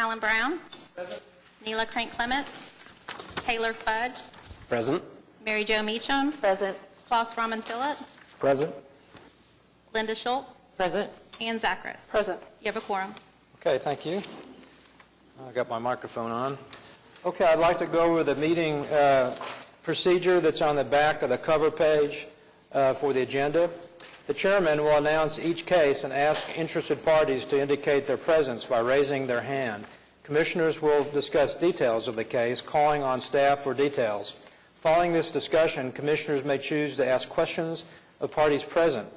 Alan Brown. Present. Neela Crank-Clements. Taylor Fudge. Present. Mary Jo Meacham. Present. Klaus Raman Phillip. Present. Linda Schultz. Present. Ann Zachritz. Present. You have a quorum. Okay, thank you. I got my microphone on. Okay, I'd like to go over the meeting procedure that's on the back of the cover page for the agenda. The chairman will announce each case and ask interested parties to indicate their presence by raising their hand. Commissioners will discuss details of the case, calling on staff for details. Following this discussion, commissioners may choose to ask questions of parties present.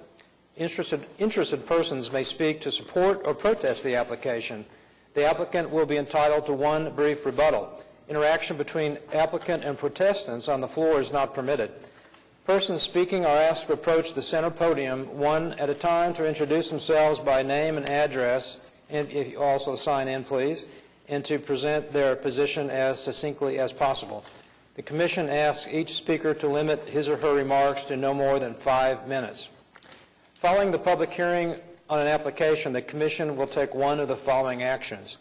Interested persons may speak to support or protest the application. The applicant will be entitled to one brief rebuttal. Interaction between applicant and protestants on the floor is not permitted. Persons speaking are asked to approach the center podium one at a time to introduce themselves by name and address, and if you also sign in, please, and to present their position as succinctly as possible. The Commission asks each speaker to limit his or her remarks to no more than 5 minutes. Following the public hearing on an application, the Commission will take one of the following actions.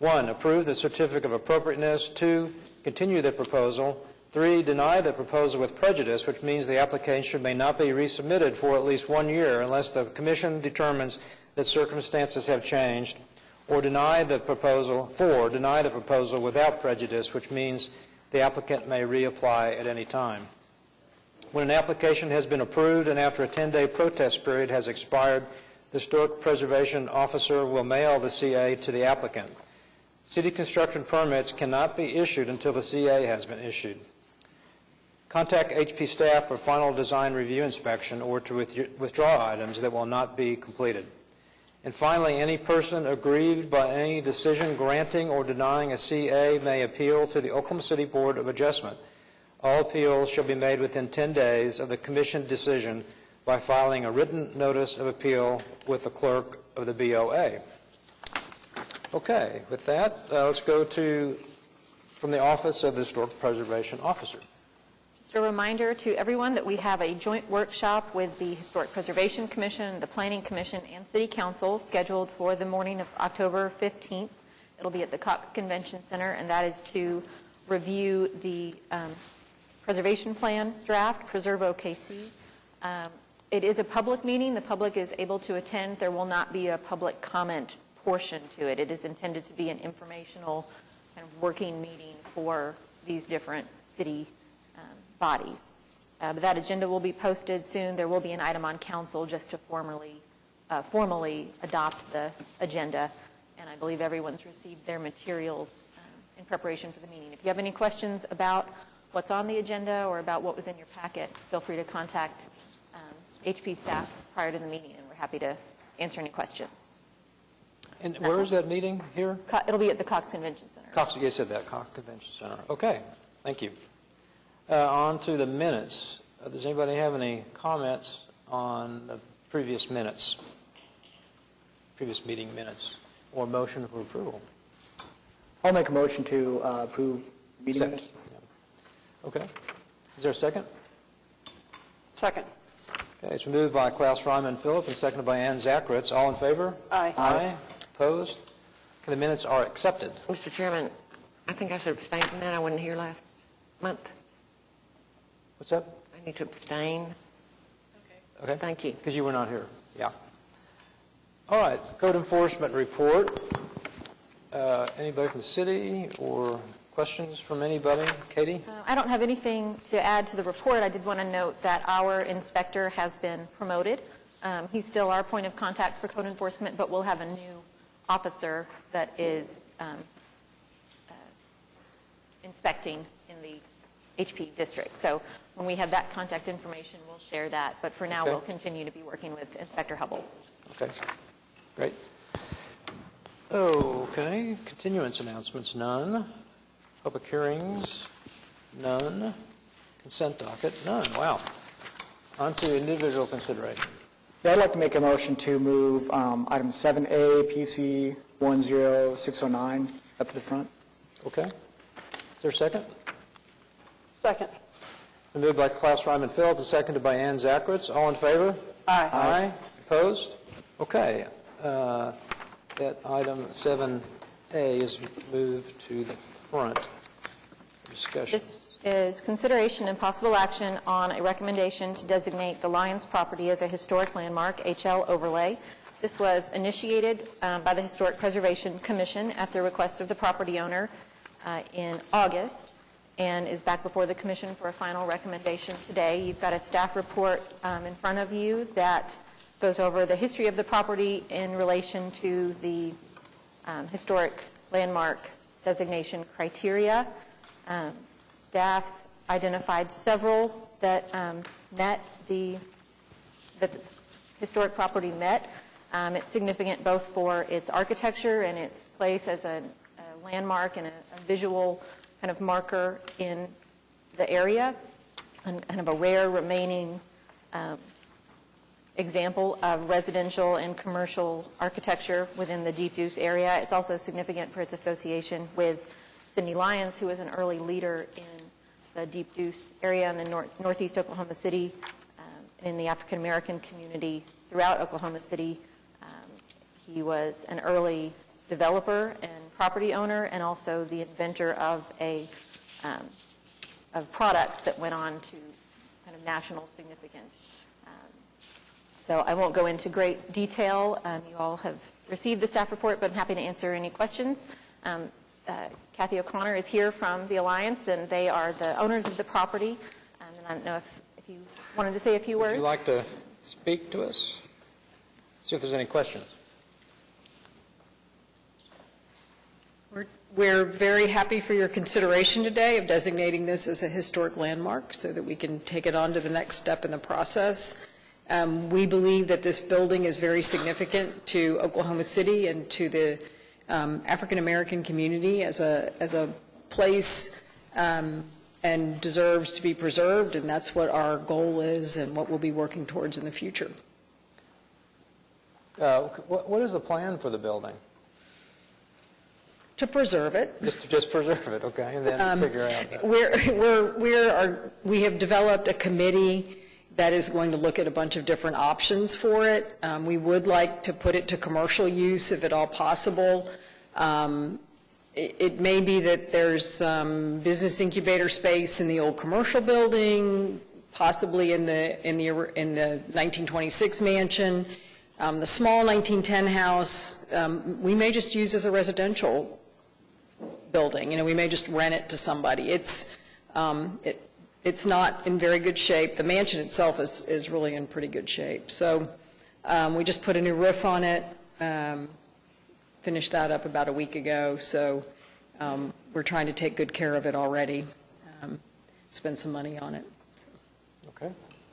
1, approve the certificate of appropriateness. 2, continue the proposal. 3, deny the proposal with prejudice, which means the application may not be resubmitted for at least 1 year unless the Commission determines that circumstances have changed, or deny the proposal. 4, deny the proposal without prejudice, which means the applicant may reapply at any time. When an application has been approved and after a 10-day protest period has expired, the Historic Preservation Officer will mail the CA to the applicant. City construction permits cannot be issued until the CA has been issued. Contact HP staff for final design review inspection or to withdraw items that will not be completed. And finally, any person aggrieved by any decision granting or denying a CA may appeal to the Oklahoma City Board of Adjustment. All appeals shall be made within 10 days of the Commission decision by filing a written notice of appeal with the clerk of the BOA. Okay, with that, let's go to from the Office of the Historic Preservation Officer. Just a reminder to everyone that we have a joint workshop with the Historic Preservation Commission, the Planning Commission, and City Council scheduled for the morning of October 15th. It'll be at the Cox Convention Center, and that is to review the Preservation Plan draft, Preserve OKC. It is a public meeting. The public is able to attend. There will not be a public comment portion to it. It is intended to be an informational kind of working meeting for these different city bodies. But that agenda will be posted soon. There will be an item on council just to formally adopt the agenda. And I believe everyone's received their materials in preparation for the meeting. If you have any questions about what's on the agenda or about what was in your packet, feel free to contact HP staff prior to the meeting, and we're happy to answer any questions. And where is that meeting here? It'll be at the Cox Convention Center. Cox, you said that, Cox Convention Center. Okay, thank you. On to the minutes. Does anybody have any comments on the previous minutes, previous meeting minutes, or motion for approval? I'll make a motion to approve meeting minutes. Yeah. Okay. Is there a second? Second. Okay, it's moved by Klaus Raman Phillip and seconded by Ann Zachritz. All in favor? Aye. Aye. Opposed? Okay, the minutes are accepted. Mr. Chairman, I think I should abstain from that. I wasn't here last month. What's that? I need to abstain. Okay. Thank you. Because you were not here. Yeah. All right. Code enforcement report. Anybody from the city or questions from anybody? Katie? I don't have anything to add to the report. I did want to note that our inspector has been promoted. He's still our point of contact for code enforcement, but we'll have a new officer that is inspecting in the HP district. So when we have that contact information, we'll share that. But for now, Okay. we'll continue to be working with Inspector Hubble. Okay. Great. Okay. Continuance announcements, none. Public hearings, none. Consent docket, none. Wow. On to individual consideration. Yeah, I'd like to make a motion to move item 7A, PC 10609 up to the front. Okay. Is there a second? Second. Been moved by Klaus Raman Phillip and seconded by Ann Zachritz. All in favor? Aye. Aye. Opposed? Okay. That item 7A is moved to the front. Discussion. This is consideration and possible action on a recommendation to designate the Lions property as a historic landmark, HL overlay. This was initiated by the Historic Preservation Commission at the request of the property owner in August, and is back before the commission for a final recommendation today. You've got a staff report in front of you that goes over the history of the property in relation to the historic landmark designation criteria. Staff identified several that that the historic property met. It's significant both for its architecture and its place as a landmark and a visual kind of marker in the area, and kind of a rare remaining example of residential and commercial architecture within the Deep Deuce area. It's also significant for its association with Cindy Lyons, who was an early leader in the Deep Deuce area in the northeast Oklahoma City, in the African American community throughout Oklahoma City. He was an early developer and property owner, and also the inventor of of products that went on to kind of national significance. So I won't go into great detail. You all have received the staff report, but I'm happy to answer any questions. Kathy O'Connor is here from the Alliance, and they are the owners of the property. And I don't know if you wanted to say a few words. Would you like to speak to us? See if there's any questions. We're very happy for your consideration today of designating this as a historic landmark so that we can take it on to the next step in the process. We believe that this building is very significant to Oklahoma City and to the African American community as a place and deserves to be preserved, and that's what our goal is and what we'll be working towards in the future. What is the plan for the building? To preserve it. Just preserve it, okay, and then figure out. We have developed a committee that is going to look at a bunch of different options for it. We would like to put it to commercial use if at all possible. It may be that there's some business incubator space in the old commercial building, possibly in the 1926 mansion. The small 1910 house, we may just use as a residential building. We may just rent it to somebody. It's not in very good shape. The mansion itself is really in pretty good shape. So we just put a new roof on it, finished that up about a week ago. So we're trying to take good care of it already, spend some money on it. Okay.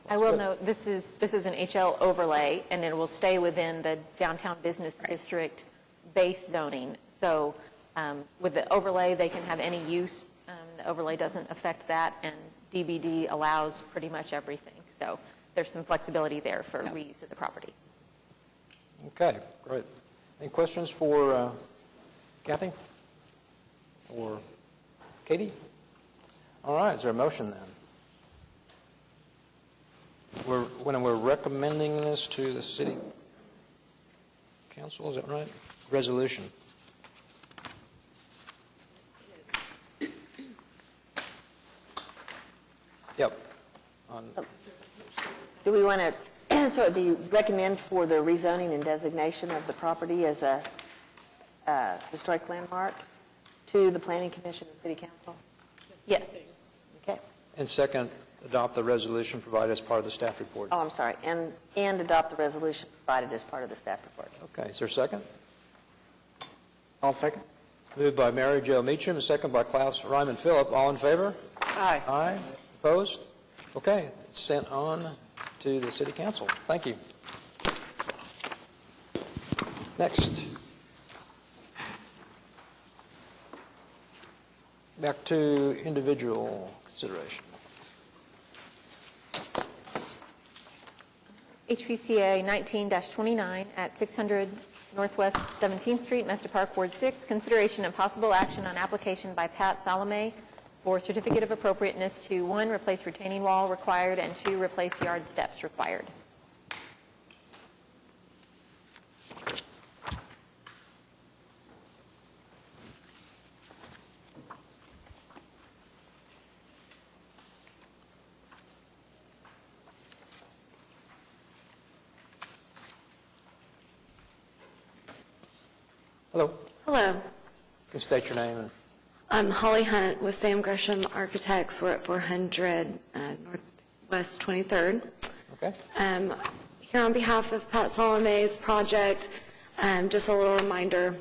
I will note, this is an HL overlay, and it will stay within the downtown business district base zoning. So with the overlay, they can have any use. The overlay doesn't affect that, and DBD allows pretty much everything. So there's some flexibility there for reuse of the property. Okay, great. Any questions for Kathy or Katie? All right, is there a motion then? When we're recommending this to the city council, is that right? Resolution. Yep. Do we want to, so it'd be recommend for the rezoning and designation of the property as a historic landmark to the Planning Commission and City Council? Yes. Okay. And second, adopt the resolution provided as part of the staff report. Oh, I'm sorry. And adopt the resolution provided as part of the staff report. Okay, is there a second? I'll second. Moved by Mary Jo Meacham, and second by Klaus Ryman Phillip. All in favor? Aye. Aye. Opposed? Okay, it's sent on to the city council. Thank you. Next. Back to individual consideration. Hbca 19-29 at 600 Northwest 17th Street, Mesta Park, Ward 6. Consideration and possible action on application by Pat Salome for certificate of appropriateness to 1, replace retaining wall required, and 2, replace yard steps required. Hello. Hello. You can state your name. And I'm Holly Hunt with Sam Gresham Architects. We're at 400 Northwest 23rd. Okay. Here on behalf of Pat Salome's project, just a little reminder,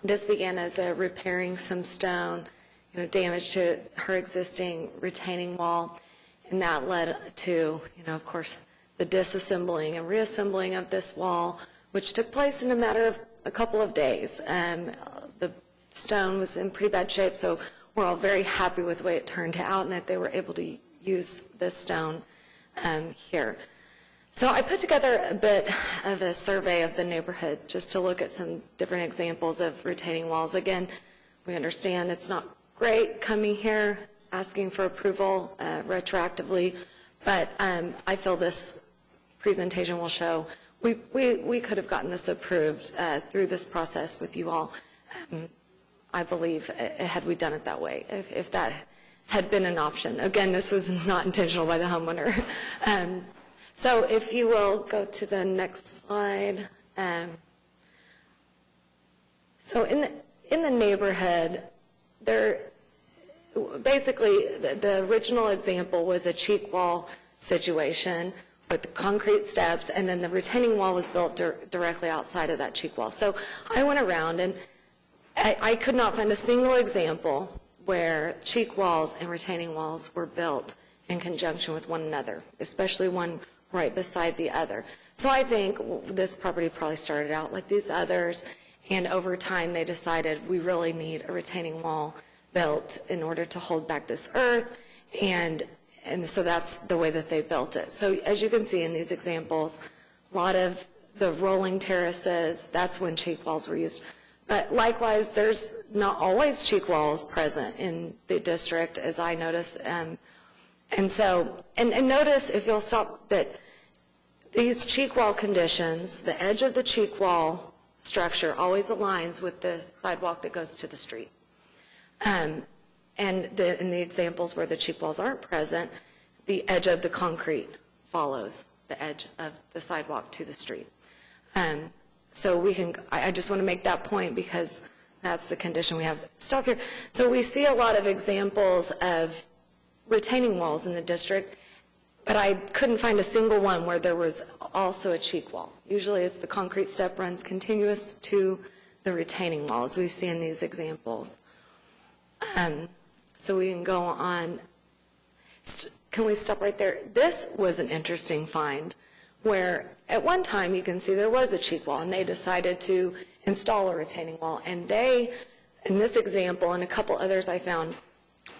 this began as a repairing some stone, damage to her existing retaining wall, and that led to, of course, the disassembling and reassembling of this wall, which took place in a matter of a couple of days. The stone was in pretty bad shape, so we're all very happy with the way it turned out and that they were able to use this stone here. So I put together a bit of a survey of the neighborhood just to look at some different examples of retaining walls. Again, we understand it's not great coming here asking for approval retroactively, but I feel this presentation will show we could have gotten this approved through this process with you all, I believe, had we done it that way, if that had been an option. Again, this was not intentional by the homeowner. So if you will go to the next slide. So in the neighborhood, basically the original example was a cheek wall situation with the concrete steps, and then the retaining wall was built directly outside of that cheek wall. So I went around, and I could not find a single example where cheek walls and retaining walls were built in conjunction with one another, especially one right beside the other. So I think this property probably started out like these others, and over time they decided we really need a retaining wall built in order to hold back this earth, and so that's the way that they built it. So as you can see in these examples, a lot of the rolling terraces, that's when cheek walls were used. But likewise, there's not always cheek walls present in the district, as I noticed. And notice, if you'll stop, that these cheek wall conditions, the edge of the cheek wall structure always aligns with the sidewalk that goes to the street. And in the examples where the cheek walls aren't present, the edge of the concrete follows the edge of the sidewalk to the street. So I just want to make that point because that's the condition we have stuck here. So we see a lot of examples of retaining walls in the district, but I couldn't find a single one where there was also a cheek wall. Usually it's the concrete step runs continuous to the retaining wall, as we see in these examples. So we can go on. Can we stop right there? This was an interesting find where at one time you can see there was a cheek wall and they decided to install a retaining wall. And they, in this example and a couple others I found,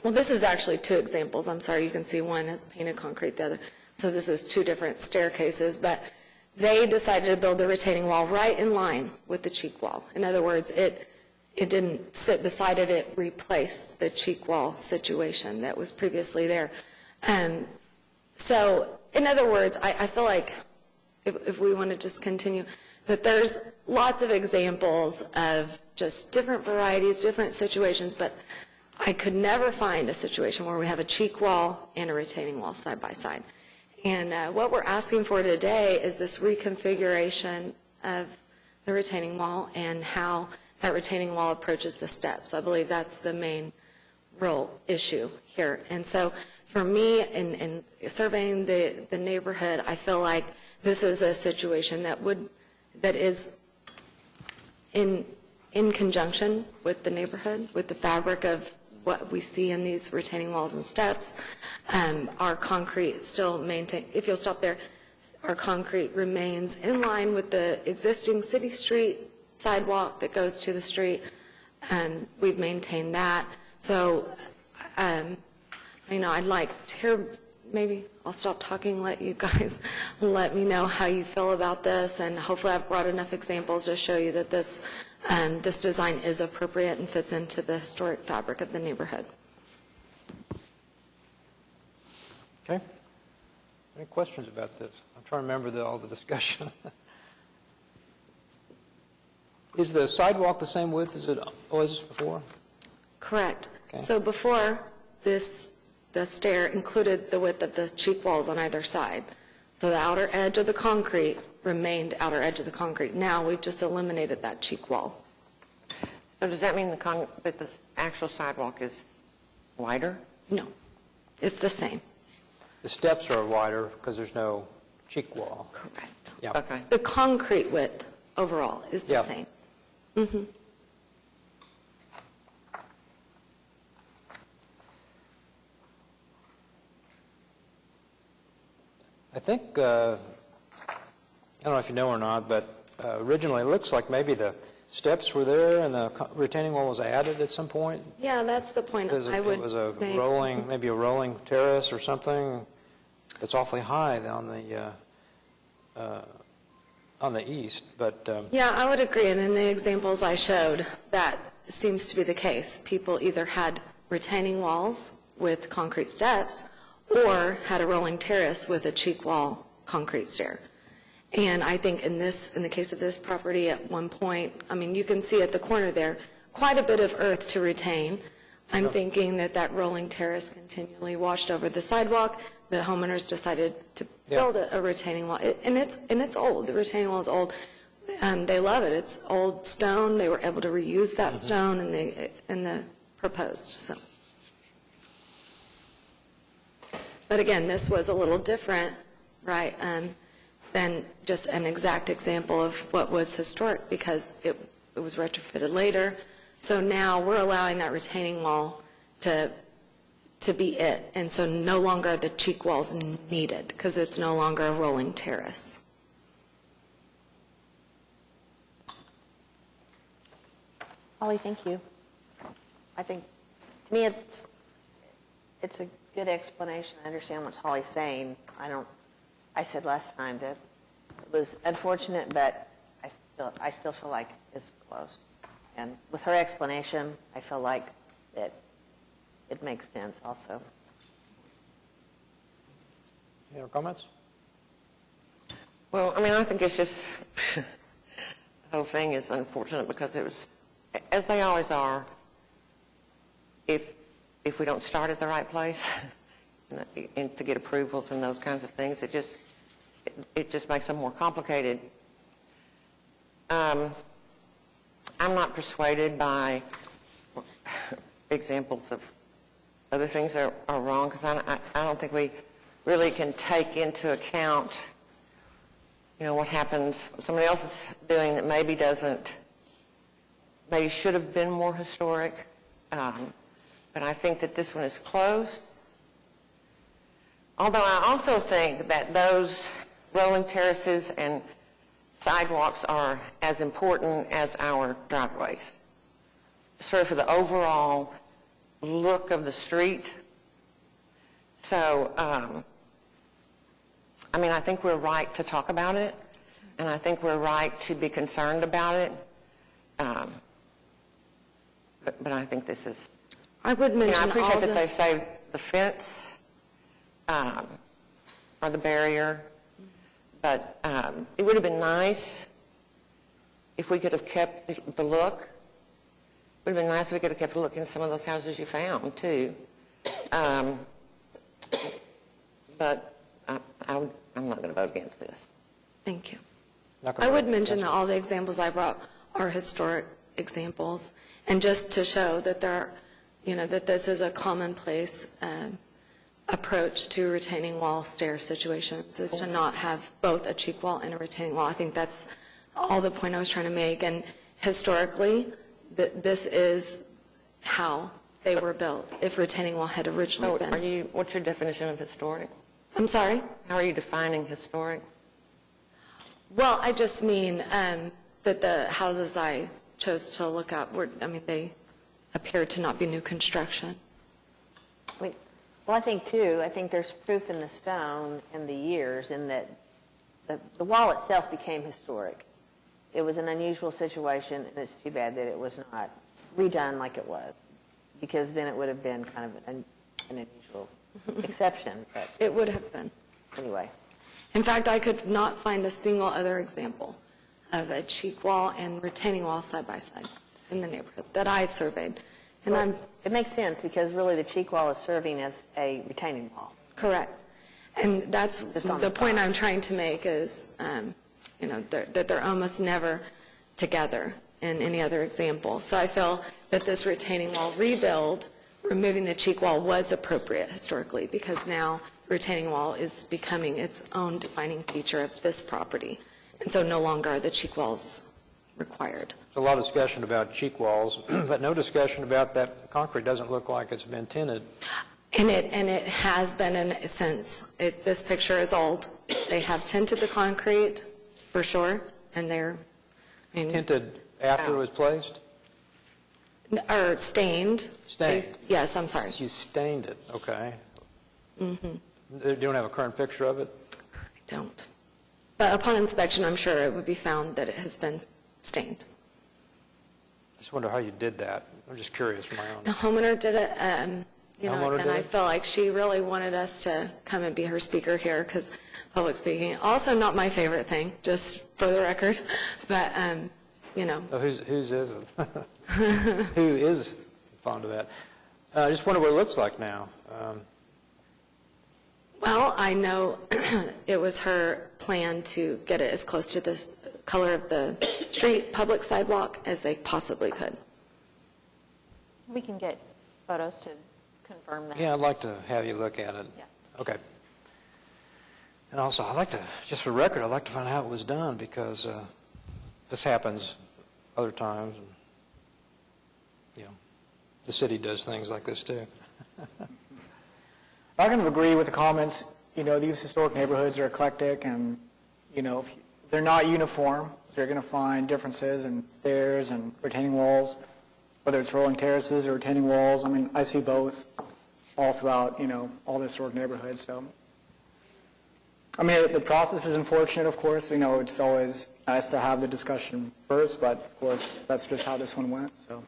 well, this is actually two examples. I'm sorry, you can see one has painted concrete, the other. So this is two different staircases, but they decided to build the retaining wall right in line with the cheek wall. In other words, it didn't sit beside it, it replaced the cheek wall situation that was previously there. So, in other words, I feel like if we want to just continue, that there's lots of examples of just different varieties, different situations, but I could never find a situation where we have a cheek wall and a retaining wall side by side. And what we're asking for today is this reconfiguration of the retaining wall and how that retaining wall approaches the steps. I believe that's the main real issue here. And so for me, in surveying the neighborhood, I feel like this is a situation that is in conjunction with the neighborhood, with the fabric of what we see in these retaining walls and steps. Our concrete still maintain. If you'll stop there, our concrete remains in line with the existing city street sidewalk that goes to the street. We've maintained that. So, I'd like to hear, maybe I'll stop talking, let you guys let me know how you feel about this, and hopefully I've brought enough examples to show you that this design is appropriate and fits into the historic fabric of the neighborhood. Okay. Any questions about this? I'm trying to remember all the discussion. Is the sidewalk the same width as it was before? Correct. Okay. So before this, the stair included the width of the cheek walls on either side. So the outer edge of the concrete remained outer edge of the concrete. Now we've just eliminated that cheek wall. So does that mean that the actual sidewalk is wider? No, it's the same. The steps are wider because there's no cheek wall. Correct. Yeah. Okay. The concrete width overall is the Yeah. same. Mm-hmm. I think, I don't know if you know or not, but originally it looks like maybe the steps were there and the retaining wall was added at some point. Yeah, that's the point Because I it would was a make. rolling, maybe a rolling terrace or something. It's awfully high on the east, but Yeah, I would agree, and in the examples I showed, that seems to be the case. People either had retaining walls with concrete steps or had a rolling terrace with a cheek wall concrete stair. And I think in the case of this property, at one point, I mean, you can see at the corner there, quite a bit of earth to retain. I'm thinking that rolling terrace continually washed over the sidewalk. The homeowners decided to build a retaining wall, and it's old. The retaining wall is old. They love it. It's old stone. They were able to reuse that stone in the proposed. So, but again, this was a little different, right? Than just an exact example of what was historic, because it was retrofitted later. So now we're allowing that retaining wall to be it, and so no longer are the cheek walls needed, because it's no longer a rolling terrace. Holly, thank you. I think, to me, it's a good explanation. I understand what Holly's saying. I said last time that it was unfortunate, but I still feel like it's close. And with her explanation, I feel like that it makes sense also. any other comments? Well, I mean, I think it's just, the whole thing is unfortunate because it was, as they always are, if we don't start at the right place and to get approvals and those kinds of things, it just makes them more complicated. I'm not persuaded by examples of other things that are wrong, because I don't think we really can take into account, what happens, somebody else is doing that maybe should have been more historic. But I think that this one is close. Although I also think that those rolling terraces and sidewalks are as important as our driveways, sort of for the overall look of the street. So, I think we're right to talk about it, and I think we're right to be concerned about it. But I think this is... I would mention I appreciate all that they say the fence or the barrier, but it would have been nice if we could have kept the look. It would have been nice if we could have kept the look in some of those houses you found, too. But I'm not going to vote against this. Thank you. Not gonna I would vote. mention that all the examples I brought are historic examples, and just to show that that this is a commonplace approach to retaining wall stair situations, is to not have both a cheek wall and a retaining wall. I think that's all the point I was trying to make. And historically, this is how they were built, if retaining wall had originally been. What's your definition of historic? I'm sorry? How are you defining historic? Well, I just mean that the houses I chose to look at they appeared to not be new construction. Well, I think there's proof in the stone and the years in that the wall itself became historic. It was an unusual situation, and it's too bad that it was not redone like it was, because then it would have been kind of an unusual exception. But It would have been. anyway. In fact, I could not find a single other example of a cheek wall and retaining wall side by side in the neighborhood that I surveyed. And It makes sense, because really the cheek wall is serving as a retaining wall. correct. And that's Just on the the point side. I'm trying to make is, that they're almost never together. in any other example. So I feel that this retaining wall rebuild, removing the cheek wall, was appropriate historically, because now the retaining wall is becoming its own defining feature of this property. And so no longer are the cheek walls required. There's a lot of discussion about cheek walls, but no discussion about that concrete doesn't look like it's been tinted. And it has been since. This picture is old. They have tinted the concrete, for sure, and they're... Tinted after it was placed? Or stained. Stained? Yes, I'm sorry. You stained it, okay. Mm-hmm. You don't have a current picture of it? I don't. But upon inspection, I'm sure it would be found that it has been stained. I just wonder how you did that. I'm just curious for my own. The homeowner did it, Homeowner I feel like she really wanted us to come and be her speaker here, because public speaking, also not my favorite thing, just for the record, but, Oh, whose is it? Who is fond of that? I just wonder what it looks like now. Well, I know it was her plan to get it as close to the color of the street, public sidewalk, as they possibly could. We can get photos to confirm that. Yeah, I'd like to have you look at it. Yeah. Okay. And also, I'd like to, just for record, I'd like to find out how it was done, because this happens other times. And, the city does things like this too. I kind of agree with the comments. These historic neighborhoods are eclectic, and, if they're not uniform, so you're going to find differences in stairs and retaining walls, whether it's rolling terraces or retaining walls. I mean, I see both all throughout, all the historic neighborhoods. So, I mean, the process is unfortunate, of course. It's always nice to have the discussion first, but, of course, that's just how this one went, so.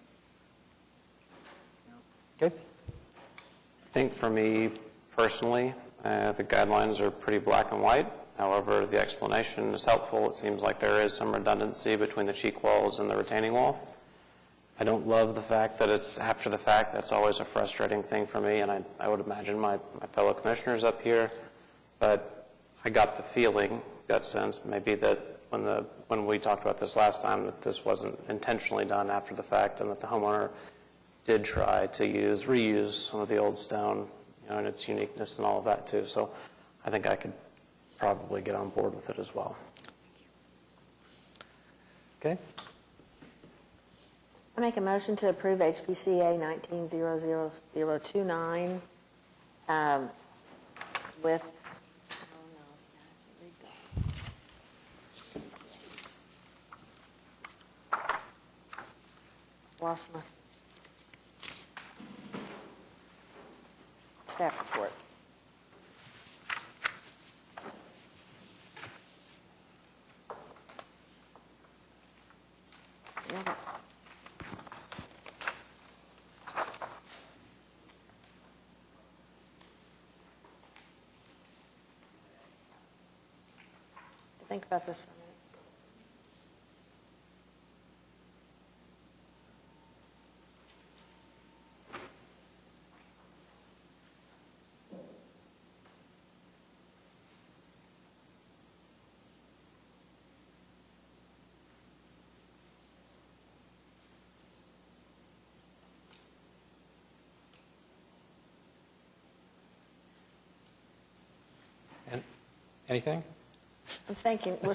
Okay. I think for me personally, the guidelines are pretty black and white. However, the explanation is helpful. It seems like there is some redundancy between the cheek walls and the retaining wall. I don't love the fact that it's after the fact. That's always a frustrating thing for me, and I would imagine my fellow commissioners up here. But I got the feeling, gut sense, maybe that when we talked about this last time, that this wasn't intentionally done after the fact, and that the homeowner did try to reuse some of the old stone, and its uniqueness and all of that too. So I think I could probably get on board with it as well. Okay. I make a motion to approve HBCA 19-00029 with, lost my staff report. Yeah, that's... Think about this for a minute. And anything? I'm thinking, well,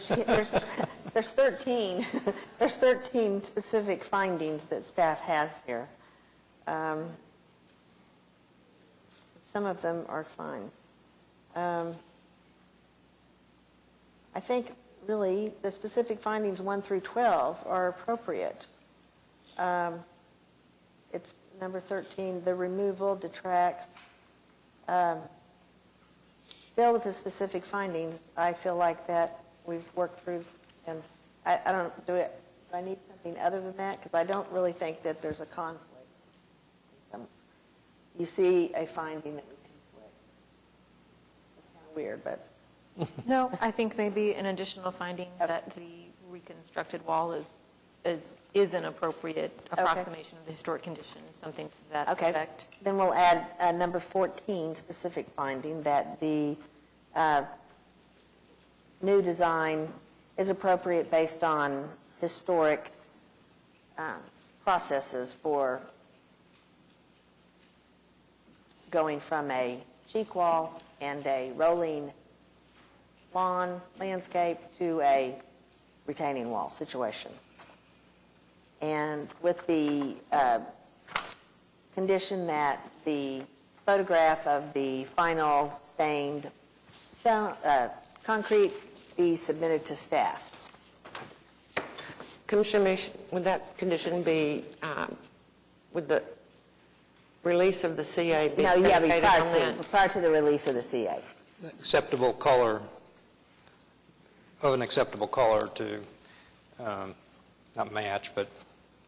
there's 13, there's 13 specific findings that staff has here. Some of them are fine. I think really the specific findings 1 through 12 are appropriate. It's number 13, the removal detracts. Still with the specific findings, I feel like that we've worked through, and I don't do it. Do I need something other than that? Because I don't really think that there's a conflict. You see a finding that would conflict. It's kind of weird, but. No, I think maybe an additional finding that the reconstructed wall is an appropriate approximation of the historic condition, something to that effect. Then we'll add number 14, specific finding that the new design is appropriate based on historic processes for going from a cheek wall and a rolling lawn landscape to a retaining wall situation. And with the condition that the photograph of the final stained stone, concrete be submitted to staff. Would that condition be, would the release of the CA be No, yeah, predicated on that? prior to the release of the CA. Acceptable color, of an acceptable color to, not match, but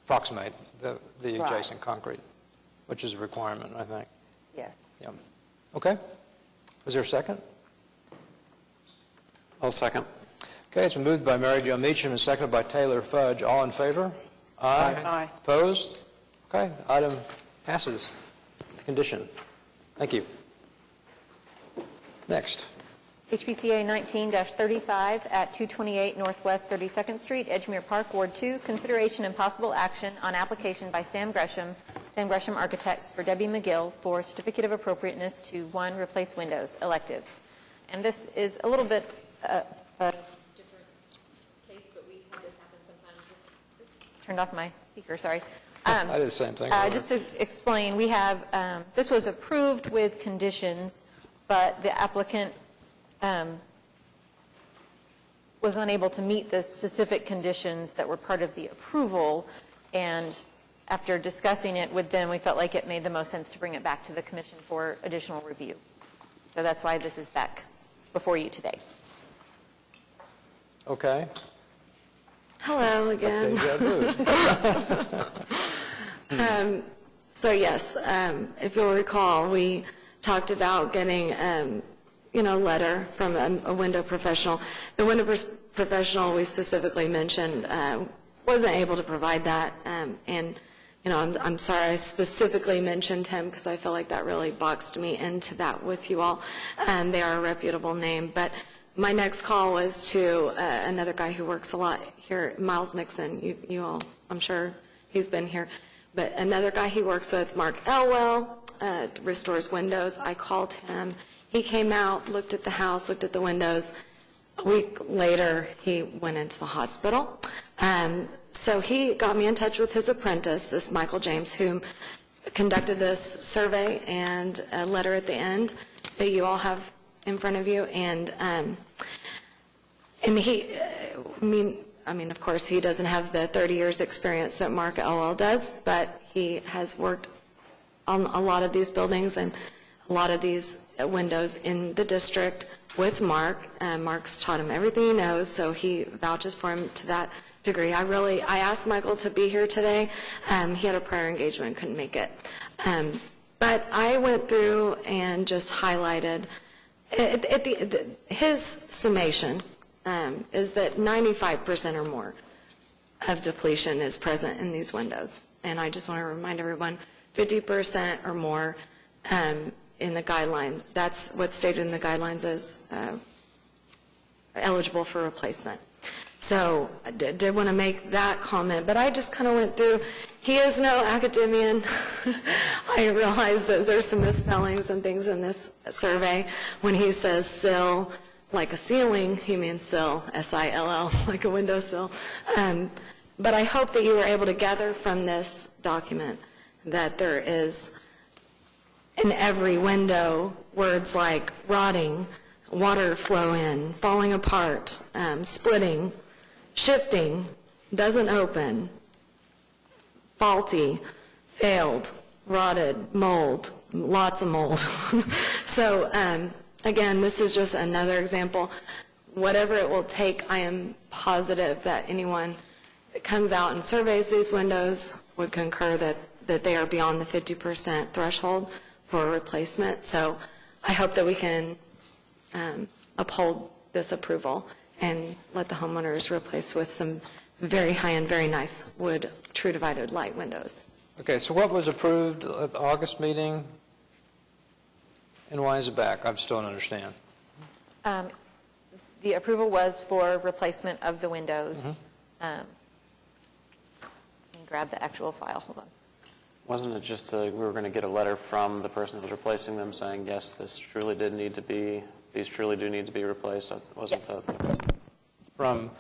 approximate the adjacent concrete, which is a requirement, I think. Yes. Yeah. Okay. Is there a second? I'll second. Okay, it's been moved by Mary Jo Meacham and seconded by Taylor Fudge. All in favor? Aye. Aye. Opposed? Okay, item passes. The condition. Thank you. Next. HBCA 19-35 at 228 Northwest 32nd Street, Edgemere Park, Ward 2. Consideration and possible action on application by Sam Gresham Architects for Debbie McGill for Certificate of Appropriateness to 1, replace windows, elective. And this is a little bit a different case, but we had this happen sometimes. Turned off my speaker, sorry. I did the same thing. Just to explain, we have, this was approved with conditions, but the applicant was unable to meet the specific conditions that were part of the approval, and after discussing it with them, we felt like it made the most sense to bring it back to the commission for additional review. So that's why this is back before you today. Okay. Hello again. Deja vu. So yes, if you'll recall, we talked about getting, a letter from a window professional. The window professional we specifically mentioned wasn't able to provide that, and I'm sorry I specifically mentioned him because I feel like that really boxed me into that with you all. They are a reputable name, but my next call was to another guy who works a lot here, Miles Mixon. You all, I'm sure he's been here. But another guy he works with, Mark Elwell, restores windows. I called him. He came out, looked at the house, looked at the windows. A week later, he went into the hospital. So he got me in touch with his apprentice, this Michael James, who conducted this survey and a letter at the end that you all have in front of you. And he, of course, he doesn't have the 30 years experience that Mark Elwell does, but he has worked on a lot of these buildings and a lot of these windows in the district with Mark. Mark's taught him everything he knows, so he vouches for him to that degree. I asked Michael to be here today. He had a prior engagement, couldn't make it. But I went through and just highlighted, his summation is that 95% or more of depletion is present in these windows. And I just want to remind everyone, 50% or more in the guidelines, that's what's stated in the guidelines as eligible for replacement. So I did want to make that comment, but I just kind of went through. He is no academician. I realize that there's some misspellings and things in this survey. When he says sill like a ceiling, he means sill, S-I-L-L, like a windowsill. But I hope that you were able to gather from this document that there is in every window words like rotting, water flow in, falling apart, splitting, shifting, doesn't open, faulty, failed, rotted, mold, lots of mold. So again, this is just another example. Whatever it will take, I am positive that anyone that comes out and surveys these windows would concur that they are beyond the 50% threshold for replacement. So I hope that we can uphold this approval and let the homeowners replace with some very high-end, very nice wood, true divided light windows. Okay, so what was approved at the August meeting, and why is it back? I still don't understand. The approval was for replacement of the windows. grab the actual file. Hold on. Wasn't it just we were going to get a letter from the person who was replacing them saying, yes, these truly do need to be replaced? Wasn't Yes. that? From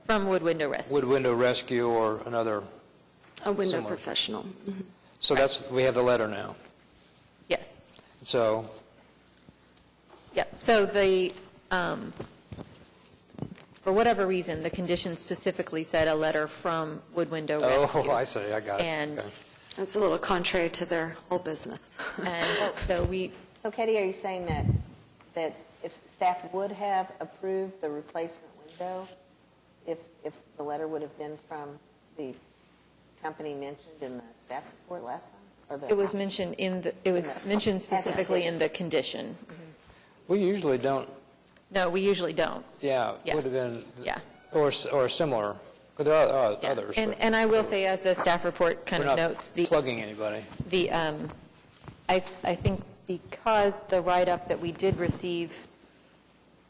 From Wood Window Rescue. Wood Window Rescue or another, A window Similar. professional. Mhm. so we have the letter now. Yes. So, Yep. So the, for whatever reason, the condition specifically said a letter from Wood Window Rescue. oh, I see, I got it. And, Okay. That's a little contrary to their whole business. and so we, So Katie, are you saying that if staff would have approved the replacement window, if the letter would have been from the company mentioned in the staff report last time? Or the- it was mentioned it was mentioned specifically in the condition. We usually don't, No, we usually don't. yeah, Yeah. would have been, Yeah. or similar, but there are Yeah. others. but And I will say, as the staff report kind we're of not notes, the plugging anybody. I think because the write-up that we did receive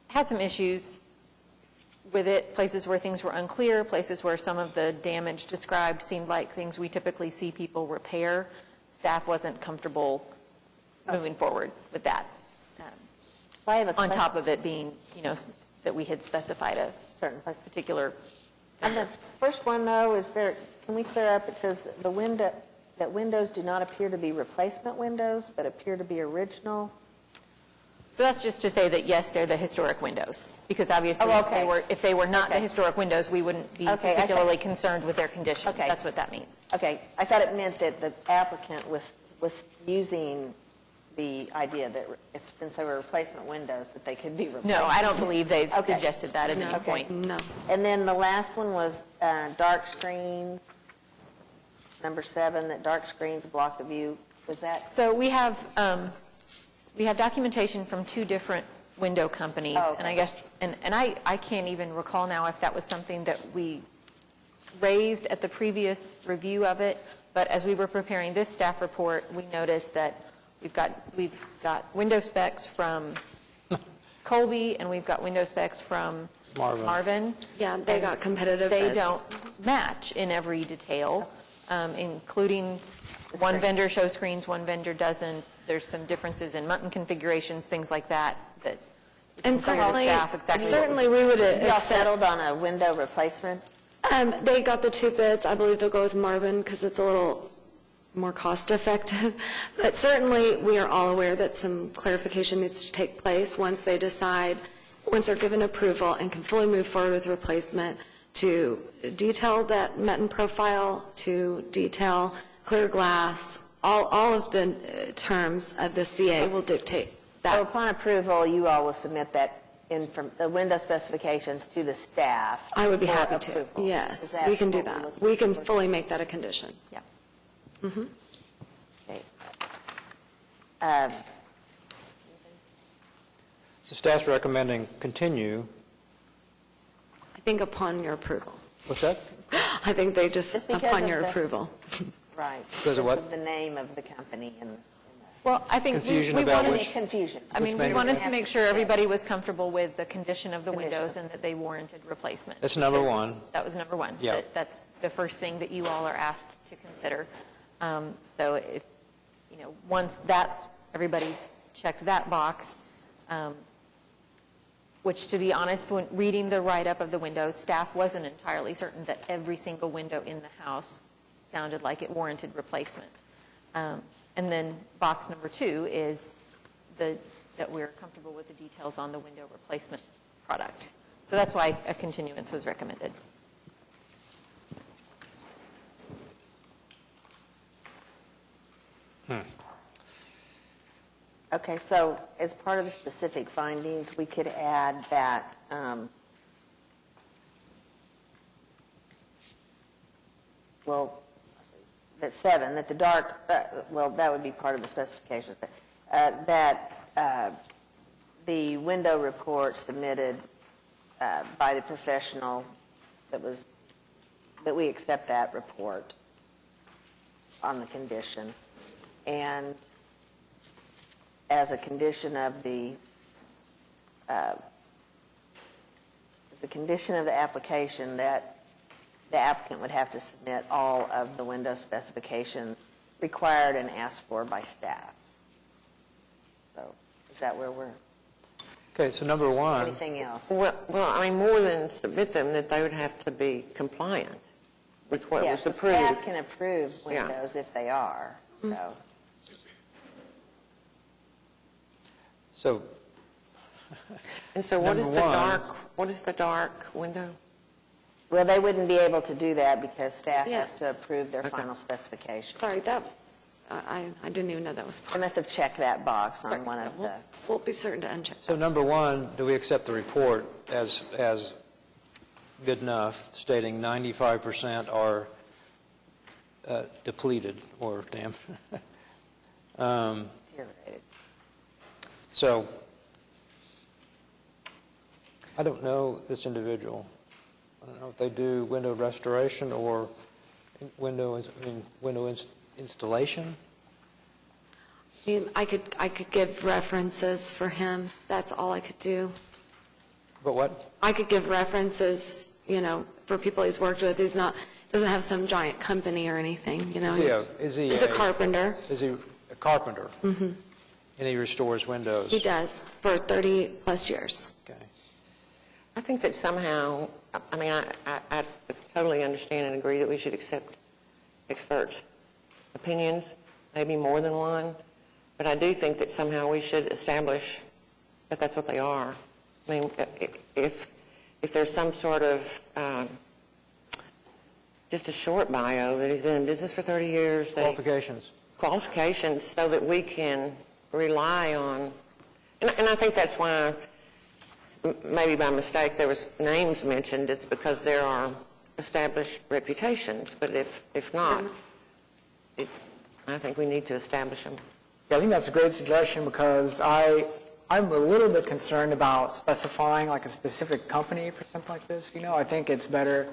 had some issues with it, places where things were unclear, places where some of the damage described seemed like things we typically see people repair, staff wasn't comfortable moving forward with that. I have a On question. top of it being, that we had specified a Certain place. particular. On the first one, though, can we clear up, it says that windows do not appear to be replacement windows, but appear to be original. So that's just to say that, yes, they're the historic windows, because obviously Oh, okay. if they were not the Okay. historic windows, we wouldn't be Okay, I particularly concerned with their condition. Okay. That's what that means. Okay, I thought it meant that the applicant was using the idea that since they were replacement windows, that they could be replaced. No, I don't believe they've Okay. suggested that at any Okay. point. No. And then the last one was dark screens, number 7, that dark screens block the view. Was that? So we have documentation from 2 different window companies, Oh, okay. and I guess, and I can't even recall now if that was something that we raised at the previous review of it, but as we were preparing this staff report, we noticed that we've got window specs from Colby, and we've got window specs from Marvin. Yeah, they got competitive They bids. don't match in every detail, including one vendor shows screens, one vendor doesn't. There's some differences in mutton configurations, things like that, that And it's unclear to certainly, staff exactly what- certainly we would Y'all accept. settled on a window replacement? They got the 2 bids. I believe they'll go with Marvin because it's a little more cost effective. But certainly, we are all aware that some clarification needs to take place once they decide, once they're given approval and can fully move forward with replacement, to detail that mutton profile, to detail clear glass, all of the terms of the CA will dictate So that. upon approval, you all will submit that from the window specifications to the staff? I would be for happy to. approval. Is Yes, that we can do what we're that. looking We can for? fully make that a condition. Yeah. Okay. So staff's recommending continue. I think upon your approval. What's that? I think they just, Just because upon of your the- approval. Right. Because of what? The name of the company and Well, I think Confusion we about wanted, which- confusion. I mean, we menu? wanted to make sure everybody was comfortable with the condition of the Condition. windows and that they warranted replacement. That's number 1. That was number 1. Yeah. That's the first thing that you all are asked to consider. So if, once everybody's checked that box, which, to be honest, when reading the write-up of the windows, staff wasn't entirely certain that every single window in the house sounded like it warranted replacement. And then box number 2 is that we're comfortable with the details on the window replacement product. So that's why a continuance was recommended. Okay, so as part of the specific findings, we could add that, that 7, that the dark, that would be part of the specifications, but that the window report submitted by the professional, that we accept that report on the condition, and as a condition of the application, that the applicant would have to submit all of the window specifications required and asked for by staff. So is that where we're, Okay, so number one, anything else? Well, I mean, more than submit them, that they would have to be compliant with what Yes, was the staff approved. can approve Yeah. windows if they are, so. so And so what is Number the one- dark, what is the dark window? Well, they wouldn't be able to do that because staff Yeah. has to approve their Okay. final specification. Sorry, I didn't even know that was They part. must have checked that box Sorry, on one of the, We'll be certain to uncheck. So number one, do we accept the report as good enough, stating 95% are depleted or deteriorated. So I don't know this individual. I don't know if they do window restoration or window installation. I mean, I could give references for him. That's all I could do. But what? I could give references, for people he's worked with. Doesn't have some giant company or anything, He's a carpenter. Is he a carpenter? Mm-hmm. And he restores windows? He does, for 30-plus years. Okay. I think that somehow, I mean, I totally understand and agree that we should accept experts' opinions, maybe more than one, but I do think that somehow we should establish that that's what they are. I mean, if there's some sort of, just a short bio, that he's been in business for 30 years. Qualifications, so that we can rely on, and I think that's why, maybe by mistake, there was names mentioned. It's because there are established reputations, but if not, I think we need to establish them. Yeah, I think that's a great suggestion because I'm a little bit concerned about specifying like a specific company for something like this. I think it's better,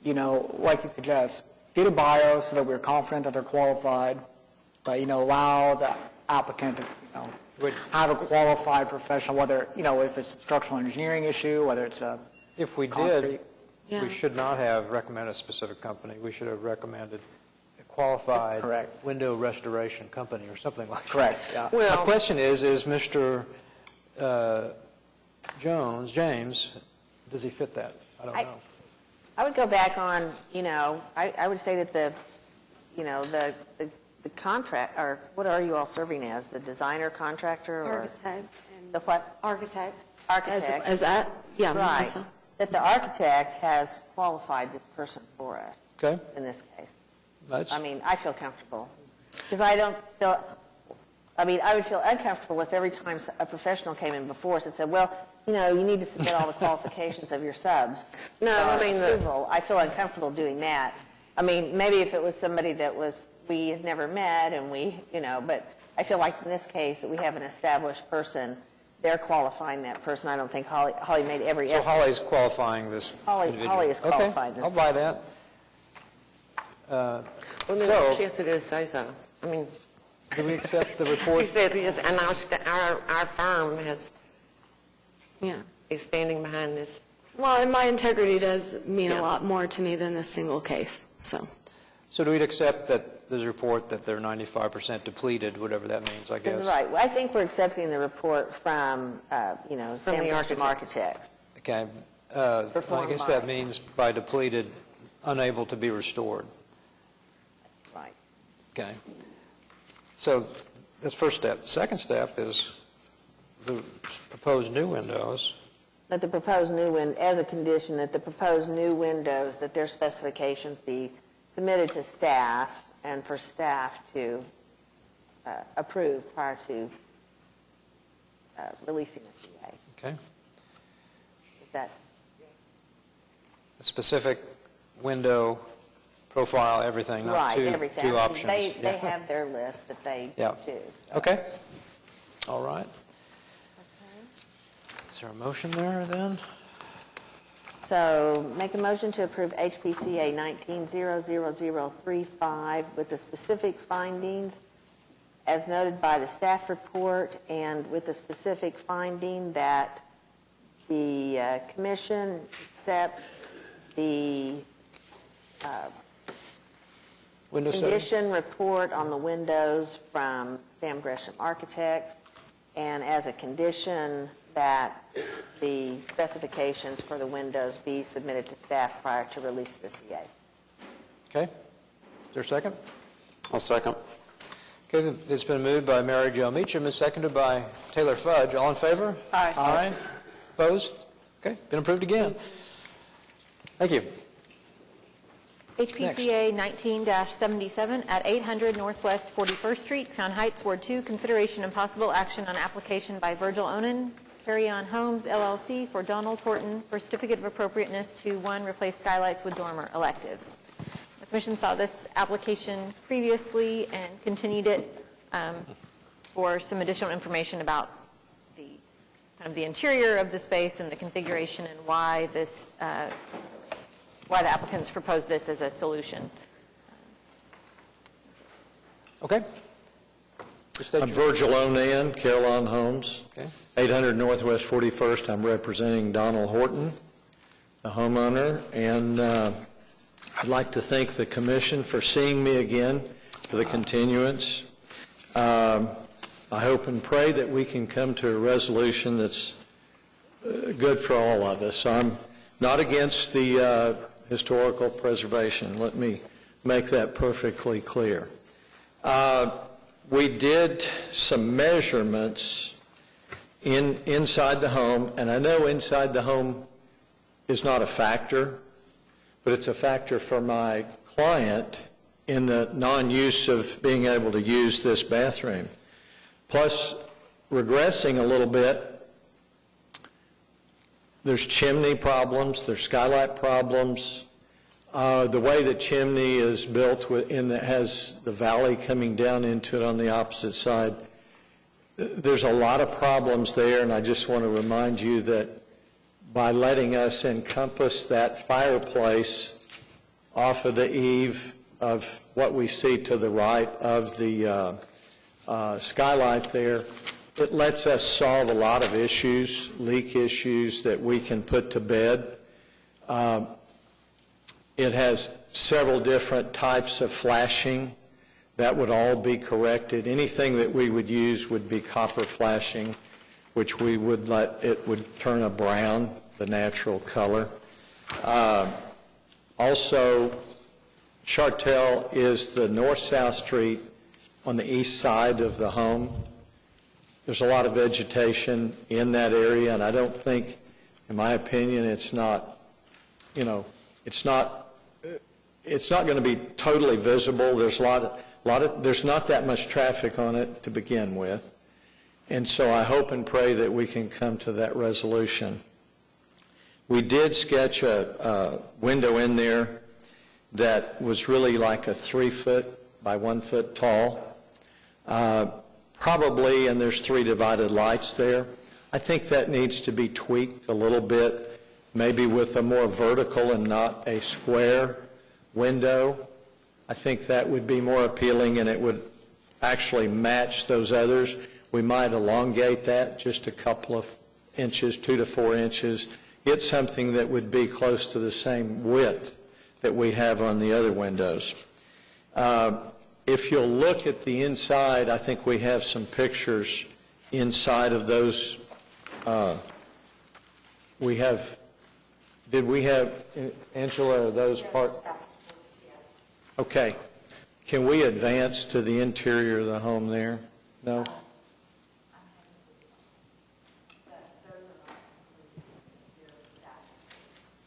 like you suggest, get a bio so that we're confident that they're qualified, but, allow the applicant to, have a qualified professional, whether, if it's a structural engineering issue, whether it's a If we concrete. did, Yeah. we should not have recommended a specific company. We should have recommended a qualified Correct. window restoration company or something like that. Correct, yeah. My Well, question is Mr. James, does he fit that? I don't know. I would go back on, I would say that the contract, or what are you all serving as? The designer, contractor, or? Architect. The what? Architect. Architect. As that? Yeah. Right. myself. That the architect has qualified this person for us. Okay. In this case. That's, I mean, I feel comfortable. Because I would feel uncomfortable if every time a professional came in before us and said, well, you need to submit all the qualifications of your subs. No, for I mean, approval. I feel uncomfortable doing that. I mean, maybe if it was somebody that we had never met and but I feel like in this case that we have an established person, they're qualifying that person. I don't think Holly made every so effort. Holly's qualifying this individual. Holly is qualified Okay, this I'll buy that. Well, then So- she has to do is say so. I mean, Do we accept the he report? says, yes, and our firm Yeah. is standing behind this. Well, and my integrity does mean Yeah. a lot more to me than this single case, so. So do we accept that this report that they're 95% depleted, whatever that means, I guess? Right. Well, I think we're accepting the report from, Sam Custom Architects. Okay. I Performed guess by- that means by depleted, unable to be restored. Right. Okay. So that's first step. Second step is the proposed new windows. That the proposed new as a condition that the proposed new windows, that their specifications be submitted to staff and for staff to approve prior to releasing a CA. Okay. Is that A specific window, profile, everything, not right? two Everything. two options. They Yeah. have their list that they Yeah. choose. Okay. All right. Is there a motion there then? So make a motion to approve HPCA 19-00035 with the specific findings as noted by the staff report and with the specific finding that the commission accepts the Window setting? condition report on the windows from Sam Gresham Architects, and as a condition that the specifications for the windows be submitted to staff prior to release to the CA. Okay. Is there a second? I'll second. Okay, it's been moved by Mary Jo Meacham and seconded by Taylor Fudge. All in favor? Aye. Aye. Opposed? Okay, been approved again. Thank you. HPCA 19-77 at 800 Northwest 41st Street, Crown Heights, Ward 2, consideration and possible action on application by Virgil Onan, Carry On Homes, LLC, for Donald Horton for certificate of appropriateness to, 1, replace skylights with dormer elective. The Commission saw this application previously and continued it for some additional information about the kind of the interior of the space and the configuration and why this why the applicants proposed this as a solution. Okay. I'm Virgil Onan, Carillon Homes, Okay. 800 Northwest 41st. I'm representing Donald Horton, the homeowner, and I'd like to thank the Commission for seeing me again for the continuance. I hope and pray that we can come to a resolution that's good for all of us. I'm not against the historical preservation. Let me make that perfectly clear. We did some measurements inside the home, and I know inside the home is not a factor, but it's a factor for my client in the non-use of being able to use this bathroom. Plus, regressing a little bit, there's chimney problems, there's skylight problems. The way the chimney is built has the valley coming down into it on the opposite side. There's a lot of problems there, and I just want to remind you that by letting us encompass that fireplace off of the eave of what we see to the right of the skylight there, it lets us solve a lot of issues, leak issues that we can put to bed. It has several different types of flashing. That would all be corrected. Anything that we would use would be copper flashing, which we would it would turn a brown, the natural color. Also, Chartel is the north-south street on the east side of the home. There's a lot of vegetation in that area, and I don't think, in my opinion, it's not going to be totally visible. There's there's not that much traffic on it to begin with, and so I hope and pray that we can come to that resolution. We did sketch a window in there that was really like a 3-foot by 1 foot tall. Probably, and there's 3 divided lights there. I think that needs to be tweaked a little bit, maybe with a more vertical and not a square window. I think that would be more appealing, and it would actually match those others. We might elongate that just a couple of inches, 2 to 4 inches, get something that would be close to the same width that we have on the other windows. If you'll look at the inside, I think we have some pictures inside of those. Did we have, Angela, those parts? Okay. Can we advance to the interior of the home there? No?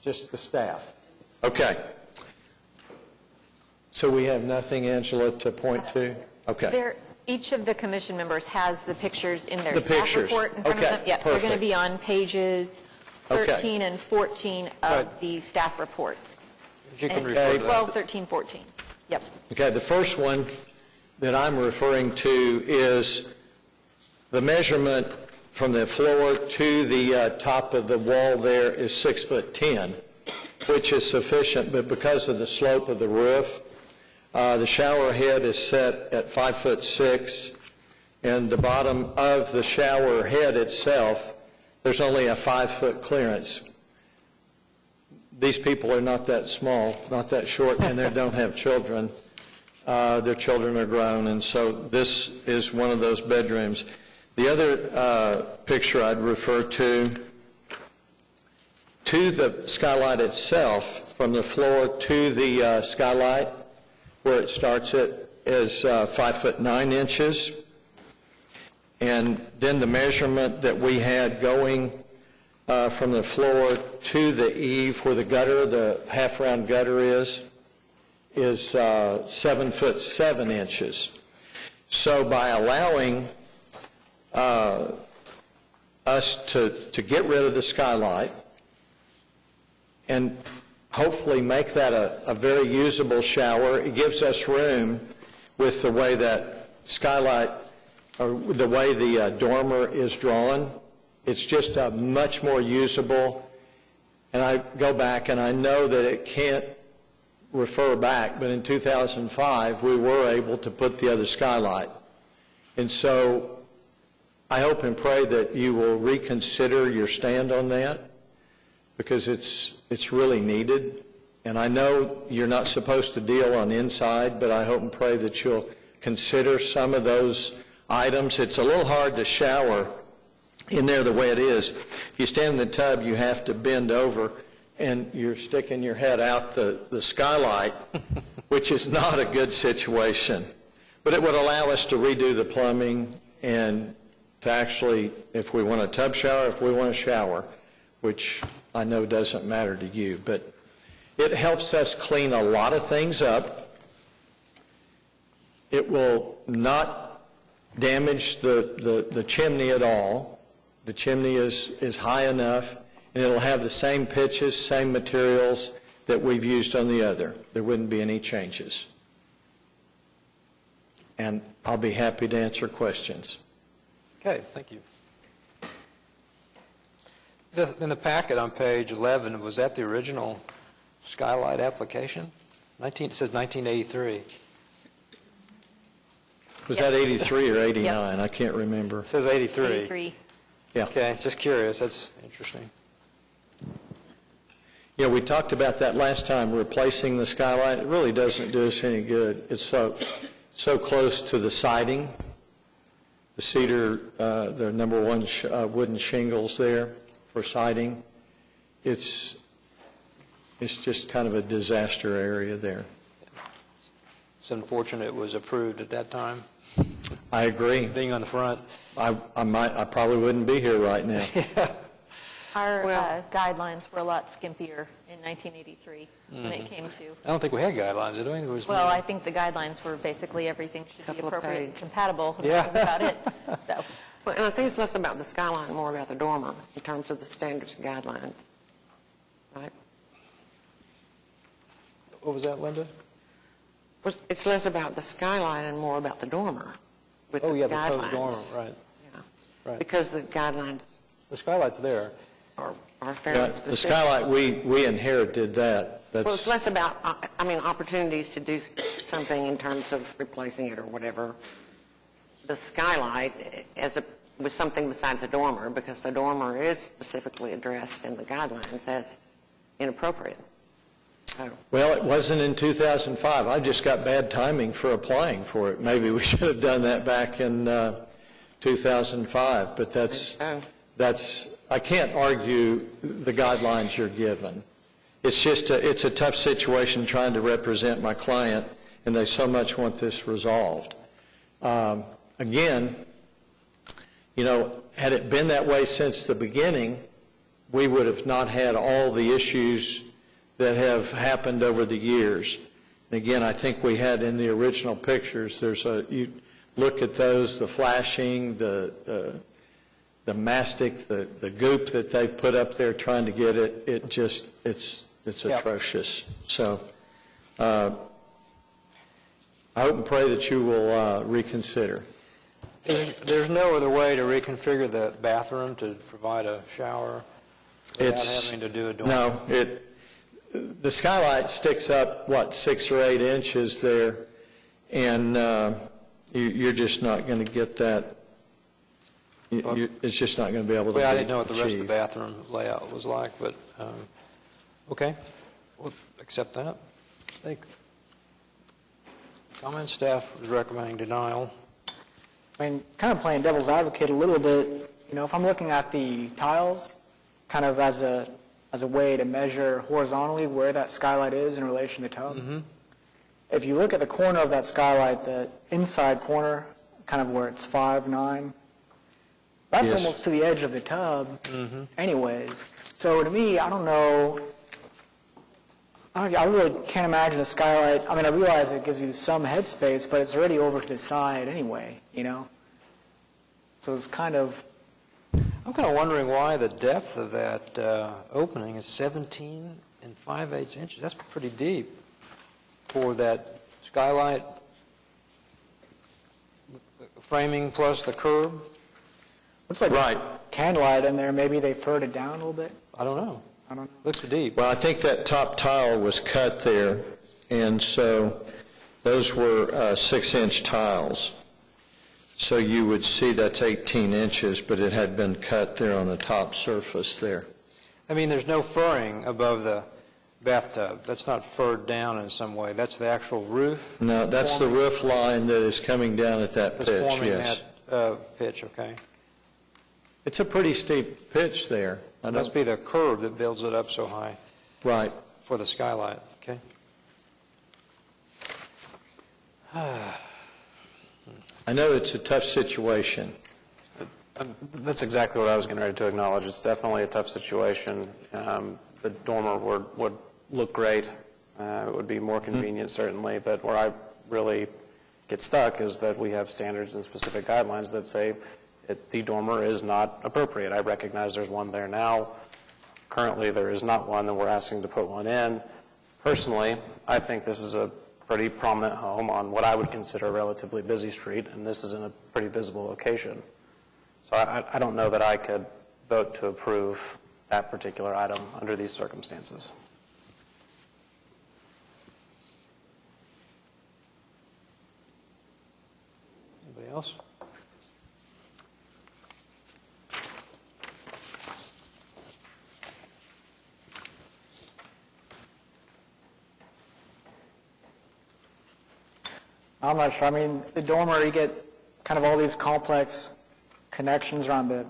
Just the staff. Okay. So we have nothing, Angela, to point to? Okay. Each of the commission members has the pictures in their The staff pictures. report in front Okay, of them. Yeah, they're going to perfect. be on pages 13 and 14 of Right. the staff reports. You can And refer to that. 12, 13, 14. Yep. Okay, the first one that I'm referring to is the measurement from the floor to the top of the wall there is 6'10", which is sufficient, but because of the slope of the roof, the shower head is set at 5'6", and the bottom of the shower head itself, there's only a 5-foot clearance. these people are not that small, not that short, and they don't have children. Their children are grown, and so this is one of those bedrooms. The other picture I'd refer to the skylight itself, from the floor to the skylight, where it starts at, is 5'9". And then the measurement that we had going from the floor to the eave, where the gutter, the half-round gutter is 7'7". So by allowing us to get rid of the skylight and hopefully make that a very usable shower, it gives us room with the way that skylight, or the way the dormer is drawn. It's just a much more usable, and I go back and I know that it can't refer back, but in 2005 we were able to put the other skylight. And so I hope and pray that you will reconsider your stand on that, because it's really needed. And I know you're not supposed to deal on inside, but I hope and pray that you'll consider some of those items. It's a little hard to shower in there the way it is. If you stand in the tub, you have to bend over, and you're sticking your head out the skylight, which is not a good situation. But it would allow us to redo the plumbing and to actually, if we want a tub shower, if we want a shower, which I know doesn't matter to you, but it helps us clean a lot of things up. It will not damage the chimney at all. The chimney is high enough, and it'll have the same pitches, same materials that we've used on the other. There wouldn't be any changes. And I'll be happy to answer questions. Okay, thank you. In the packet on page 11, was that the original Skylight application? It says 1983. Was that 83 or 89? I can't remember. It says 83. 83. Yeah. Okay, just curious. That's interesting. Yeah, we talked about that last time, replacing the skylight. It really doesn't do us any good. It's so close to the siding, the cedar, the number one wooden shingles there for siding. It's just kind of a disaster area there. It's unfortunate it was approved at that time, I agree. being on the front. I probably wouldn't be here right now. Our guidelines were a lot skimpier in 1983 when it came to, I don't think we had guidelines, did we? It was well, I think the guidelines were basically everything should be Couple of appropriate and pages. compatible. And Yeah. that was about it. So, Well, and I think it's less about the skyline and more about the dormer in terms of the standards and guidelines, right? What was that, Linda? It's less about the skyline and more about the dormer with Oh, the yeah, the guidelines. proposed dormer, right. Yeah. Right. Because the guidelines The skylight's there. are fairly Yeah, specific. the skylight, we inherited that. Well, it's less about, opportunities to do something in terms of replacing it or whatever. The skylight with something besides the dormer, because the dormer is specifically addressed in the guidelines as inappropriate. So, Well, it wasn't in 2005. I just got bad timing for applying for it. Maybe we should have done that back in 2005, but that's, I can't argue the guidelines you're given. It's just, it's a tough situation trying to represent my client, and they so much want this resolved. Again, had it been that way since the beginning, we would have not had all the issues that have happened over the years. And again, I think we had in the original pictures, you look at those, the flashing, the mastic, the goop that they've put up there trying to get it, it's atrocious. So I hope and pray that you will reconsider. There's no other way to reconfigure the bathroom to provide a shower without having to do a dormer? No, the skylight sticks up, 6 or 8 inches there, and you're just not going to get that. It's just not going to be able to be Well, I didn't know what the rest of the achieved. bathroom layout was like, but Okay, we'll accept that. Thank you. Comments, staff is recommending denial. I mean, kind of playing devil's advocate a little bit, if I'm looking at the tiles, kind of as a way to measure horizontally where that skylight is in relation to the tub. If you look at the corner of that skylight, the inside corner, kind of where it's 5'9", that's Yes. almost to the edge of the tub anyways. So to me, I don't know, I really can't imagine a skylight. I mean, I realize it gives you some headspace, but it's already over to the side anyway, So it's kind of... I'm kind of wondering why the depth of that opening is 17 5/8 inches. That's pretty deep for that skylight framing plus the curb. Looks like candlelight in there. Maybe they furred it down a little bit. I don't know. I don't know. Looks deep. Well, I think that top tile was cut there, and so those were 6-inch tiles. So you would see that's 18 inches, but it had been cut there on the top surface there. I mean, there's no furring above the bathtub. That's not furred down in some way. That's the actual roof? No, that's the roof line that is coming down at that That's pitch, forming yes. that pitch, okay. It's a pretty steep pitch there. It must be the curb that builds it up so high Right. for the skylight, okay? I know it's a tough situation. That's exactly what I was getting ready to acknowledge. It's definitely a tough situation. The dormer would look great. It would be more convenient, certainly, but where I really get stuck is that we have standards and specific guidelines that say the dormer is not appropriate. I recognize there's one there now. Currently, there is not one, and we're asking to put one in. Personally, I think this is a pretty prominent home on what I would consider a relatively busy street, and this is in a pretty visible location. So I don't know that I could vote to approve that particular item under these circumstances. Anybody else? I'm not sure. I mean, the dormer, you get kind of all these complex connections around the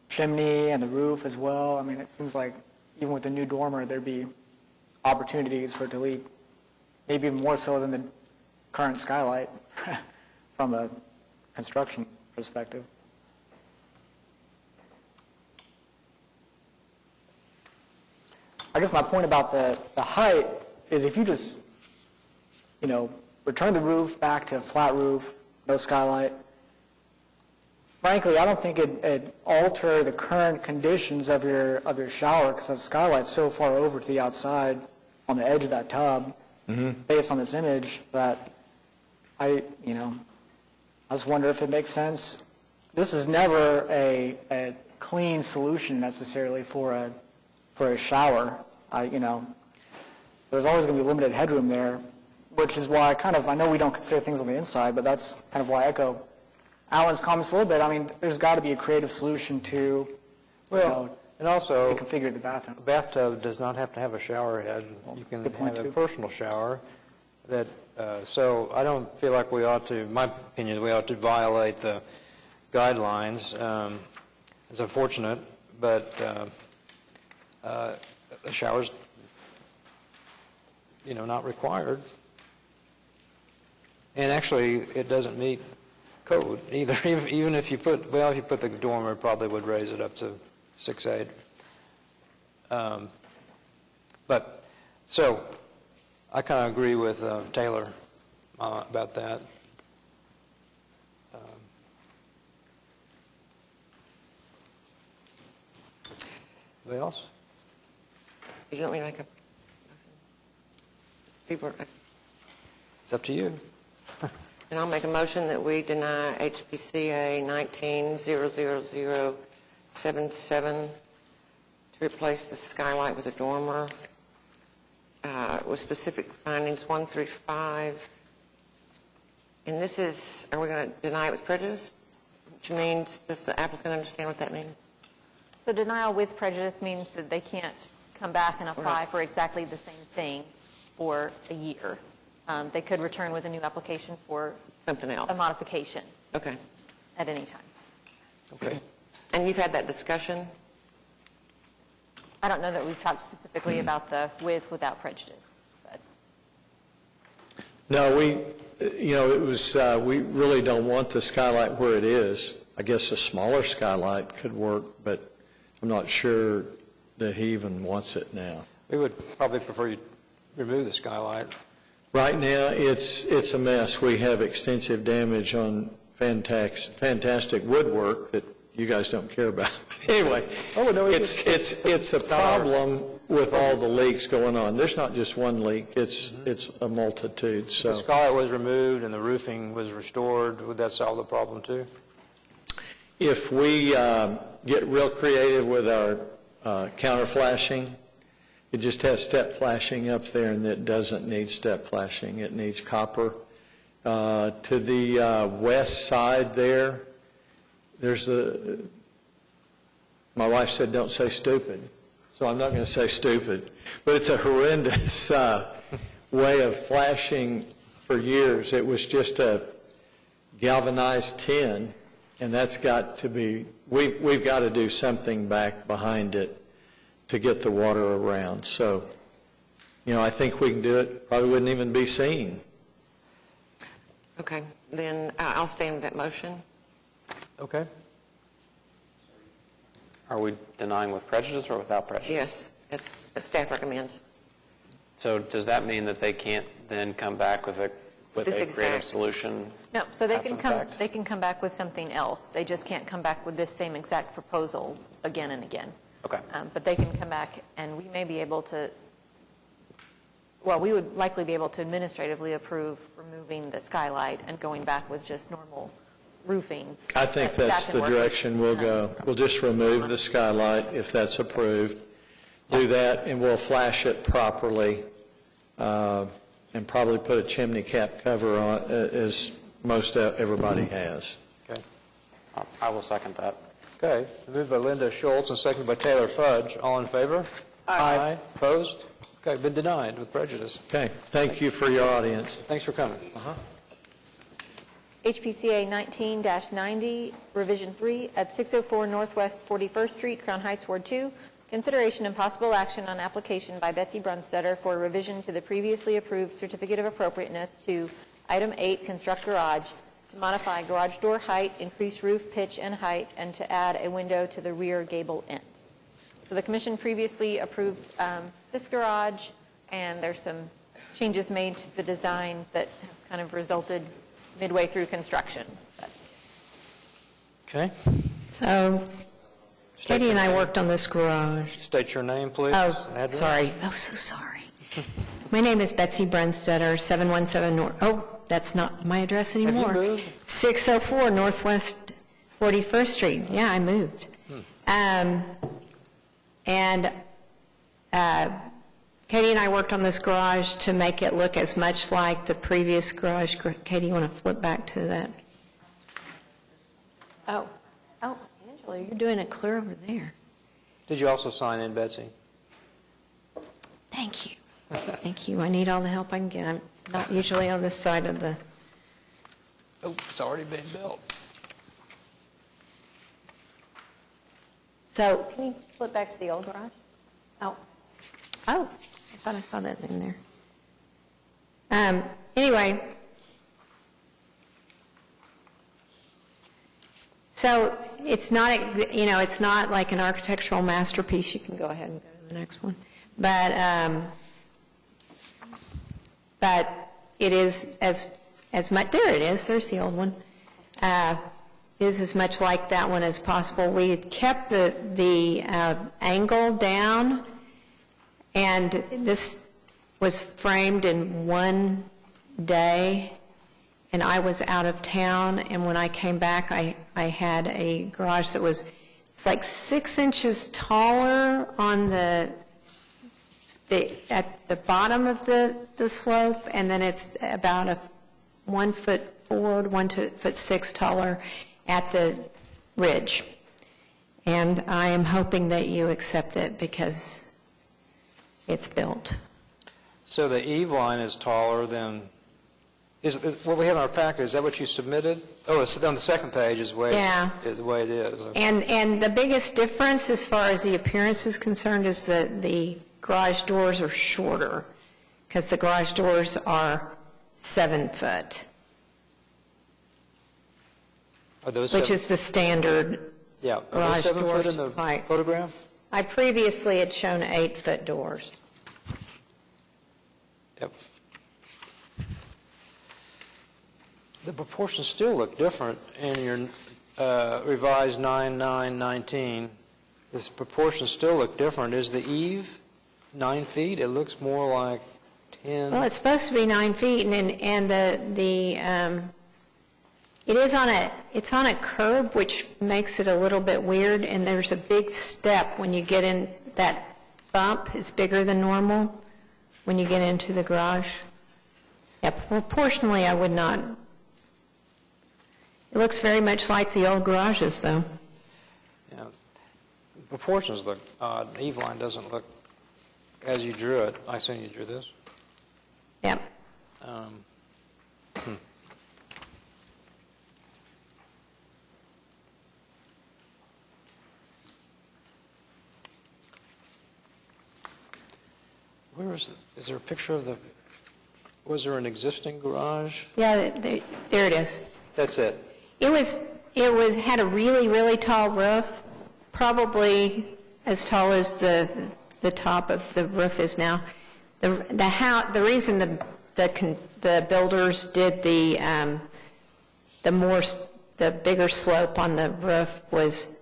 chimney and the roof as well. I mean, it seems like even with the new dormer, there'd be opportunities for it to leak, maybe even more so than the current skylight from a construction perspective. I guess my point about the height is if you just, return the roof back to a flat roof, no skylight, frankly, I don't think it'd alter the current conditions of your shower because that skylight's so far over to the outside on the edge of that tub, based on this image, that I just wonder if it makes sense. This is never a clean solution necessarily for a shower. There's always going to be limited headroom there, which is why I know we don't consider things on the inside, but that's kind of why I echo Alan's comments a little bit. I mean, there's got to be a creative solution to, and also, reconfigure the bathroom. a bathtub does not have to have a shower head. You can have a personal shower. So I don't feel like we ought to, in my opinion, we ought to violate the guidelines. It's unfortunate, but a shower's, not required. And actually, it doesn't meet code either. Even if you put the dormer, it probably would raise it up to 6'8". So I kind of agree with Taylor about that. Anybody else? You don't mean like a... It's up to you. And I'll make a motion that we deny HBCA 19-00077 to replace the skylight with a dormer with specific findings 1 through 5. And this is, are we going to deny it with prejudice? Which means, does the applicant understand what that means? So denial with prejudice means that they can't come back and apply for exactly the same thing for a year. They could return with a new application for Something else. a modification Okay. at any time. Okay. And you've had that discussion? I don't know that we've talked specifically about the with, without prejudice, but No, it was, we really don't want the Skylight where it is. I guess a smaller Skylight could work, but I'm not sure that he even wants it now. We would probably prefer you remove the skylight. Right now, it's a mess. We have extensive damage on fantastic woodwork that you guys don't care about. Anyway, it's a problem with all the leaks going on. There's not just one leak, it's a multitude, The so. skylight was removed and the roofing was restored, would that solve the problem too? If we get real creative with our counter flashing, it just has step flashing up there, and it doesn't need step flashing. It needs copper. To the west side there, there's my wife said, don't say stupid, so I'm not going to say stupid, but it's a horrendous way of flashing for years. It was just a galvanized tin, and that's got to be, we've got to do something back behind it to get the water around. So, I think we can do it. Probably wouldn't even be seen. Okay, then I'll stand with that motion. Okay. Are we denying with prejudice or without prejudice? Yes, as staff recommends. So does that mean that they can't then come back with a This creative exact- solution? no, so they after can the come, fact? they can come back with something else. They just can't come back with this same exact proposal again and again. Okay. But they can come back, and we may be able to, well, we would likely be able to administratively approve removing the skylight and going back with just normal roofing. I think That that's can the work. direction we'll go. We'll just remove the skylight if that's approved. Do that, and we'll flash it properly, and probably put a chimney cap cover on, as most everybody has. Okay. I will second that. Okay. Moved by Linda Schultz and seconded by Taylor Fudge. All in favor? Aye. Opposed? Okay, been denied with prejudice. Okay, thank you for your audience. Thanks for coming. HPCA 19-90, Revision 3, at 604 Northwest 41st Street, Crown Heights, Ward 2. Consideration and possible action on application by Betsy Brunstetter for revision to the previously approved Certificate of Appropriateness to Item 8, Construct Garage, to modify garage door height, increase roof pitch and height, and to add a window to the rear gable end. So the Commission previously approved this garage, and there's some changes made to the design that have kind of resulted midway through construction. Okay. So Katie and I worked on this garage. State your name, please. Oh, and address. sorry. Oh, so sorry. My name is Betsy Brunstetter, 717 North, oh, that's not my address anymore. moved? 604 Northwest 41st Street. Yeah, I moved. And Katie and I worked on this garage to make it look as much like the previous garage. Katie, you want to flip back to that? Oh, Angela, you're doing it clear over there. Did you also sign in, Betsy? Thank you. Thank you. I need all the help I can get. I'm not usually on this side of the... Oh, it's already been built. So, Can you flip back to the old garage? oh, I thought I saw that in there. Anyway, so it's not, it's not like an architectural masterpiece. You can go ahead and go to the next one. But it is as much, there it is, there's the old one. Is as much like that one as possible. We had kept the angle down, and this was framed in one day, and I was out of town, and when I came back, I had a garage that was, it's like 6 inches taller on at the bottom of the slope, and then it's about 1 foot forward, 1 foot 6 taller at the ridge. And I am hoping that you accept it, because it's built. So the eve line is taller than, is what we have in our packet, is that what you submitted? Oh, it's on the second page is the way, Yeah. is the way it is. And the biggest difference as far as the appearance is concerned is that the garage doors are shorter, because the garage doors are 7 foot, Are those which seven- is the standard. Yeah, are garage those 7 foot doors, in the right. photograph? I previously had shown 8-foot doors. Yep. The proportions still look different in your revised 9/9/19. The proportions still look different. Is the eve 9 feet? It looks more like 10. Well, it's supposed to be 9 feet, and it's on a curb, which makes it a little bit weird, and there's a big step when you get in, that bump is bigger than normal when you get into the garage. Yeah, proportionally, I would not. It looks very much like the old garages, though. Yeah. Proportions look odd. The eve line doesn't look as you drew it. I assume you drew this. Yep. Where is there a picture of was there an existing garage? Yeah, there it is. That's it. It had a really, really tall roof, probably as tall as the top of the roof is now. The reason the builders did the bigger slope on the roof was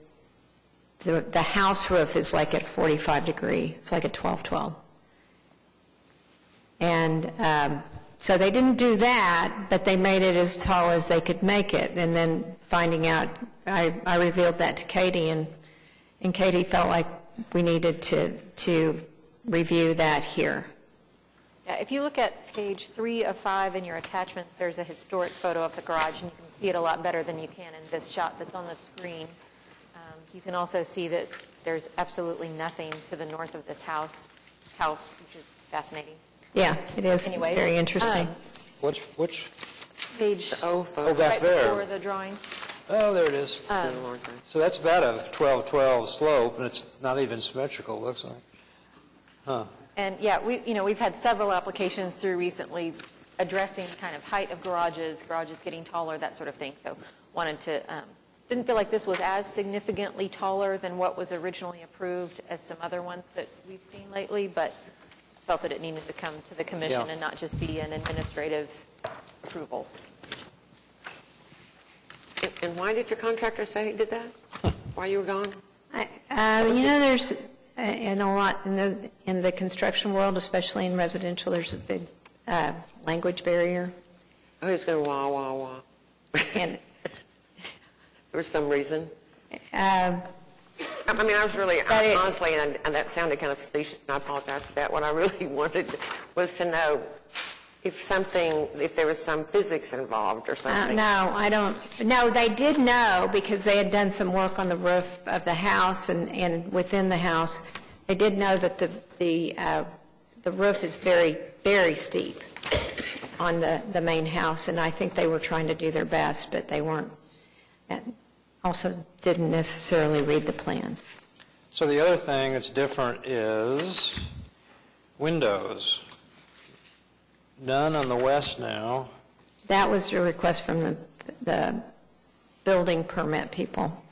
the house roof is like at 45 degree. It's like a 12-12. And so they didn't do that, but they made it as tall as they could make it. And then finding out, I revealed that to Katie, and Katie felt like we needed to review that here. Yeah, if you look at page 3 of 5 in your attachments, there's a historic photo of the garage, and you can see it a lot better than you can in this shot that's on the screen. You can also see that there's absolutely nothing to the north of this house, which is fascinating. Yeah, it is Anyway, very interesting. Which? Page Oh, back right there. before the drawings. Oh, there it is. So that's about a 12-12 slope, and it's not even symmetrical, it looks like. Huh. And yeah, we've had several applications through recently addressing kind of height of garages getting taller, that sort of thing. So didn't feel like this was as significantly taller than what was originally approved as some other ones that we've seen lately, but felt that it needed to come to the commission and not just be an administrative approval. And why did your contractor say he did that? While you were gone? There's and a lot in the construction world, especially in residential, there's a big language barrier. Oh, he was going wah, wah, wah. And there was some reason. I mean, I was really, honestly, and that sounded kind of facetious, and I apologize for that. What I really wanted was to know if there was some physics involved or something. No, I don't. No, they did know because they had done some work on the roof of the house and within the house. They did know that the roof is very, very steep on the main house, and I think they were trying to do their best, but they weren't. Also didn't necessarily read the plans. So the other thing that's different is windows. None on the west now. That was a request from the building permit people.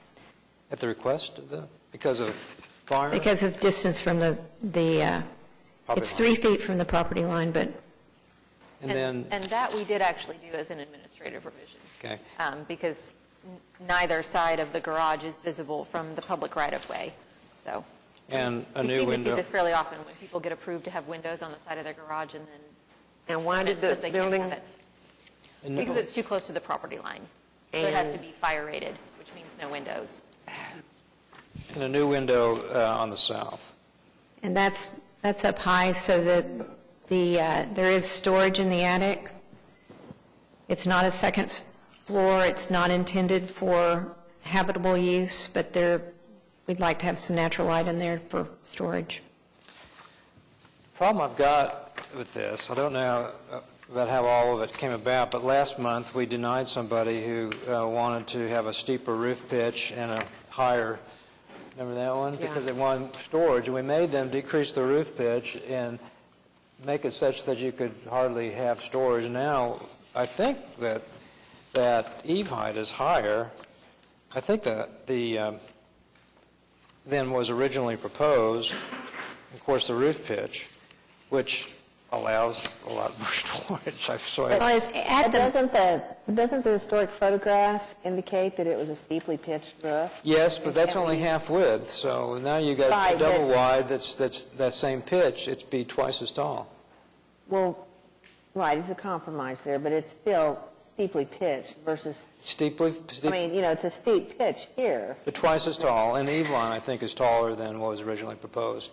At the request because of fire? Because of distance from it's 3 feet from the property line, but. And that we did actually do as an administrative revision. Okay. Because neither side of the garage is visible from the public right-of-way. So and a we new seem window. to see this fairly often when people get approved to have windows on the side of their garage and then. And why did the they can't building? have it. Because it's too close to the property line. So it has to be fire rated, which means no windows. And a new window on the south. And that's up high so that there is storage in the attic. It's not a second floor. It's not intended for habitable use, but we'd like to have some natural light in there for storage. problem I've got with this, I don't know about how all of it came about, but last month we denied somebody who wanted to have a steeper roof pitch and a higher, remember that one? Yeah. Because they wanted storage, and we made them decrease the roof pitch and make it such that you could hardly have storage. Now, I think that eave height is higher. I think that than was originally proposed. Of course, the roof pitch, which allows a lot more storage. Doesn't the historic photograph indicate that it was a steeply pitched roof? Yes, but that's only half width, so now you got Right, a double but- wide that's that same pitch, it'd be twice as tall. Well, right, it's a compromise there, but it's still steeply pitched versus, Steep, I mean, you know, it's a steep pitch here. but twice as tall, and the eave line, I think, is taller than what was originally proposed.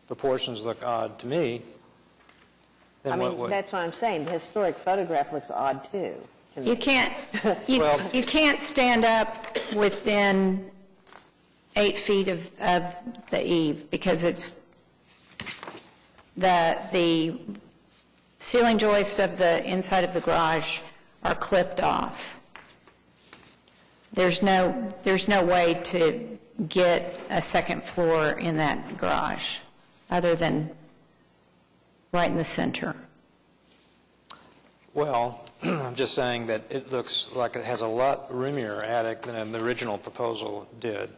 Proportions look odd to me. I Than what mean, would. that's what I'm saying. The historic photograph looks odd, too, to me. You can't, Well- you can't stand up within 8 feet of the eave because it's, the ceiling joists of the inside of the garage are clipped off. There's no way to get a second floor in that garage other than right in the center. Well, I'm just saying that it looks like it has a lot roomier attic than the original proposal did.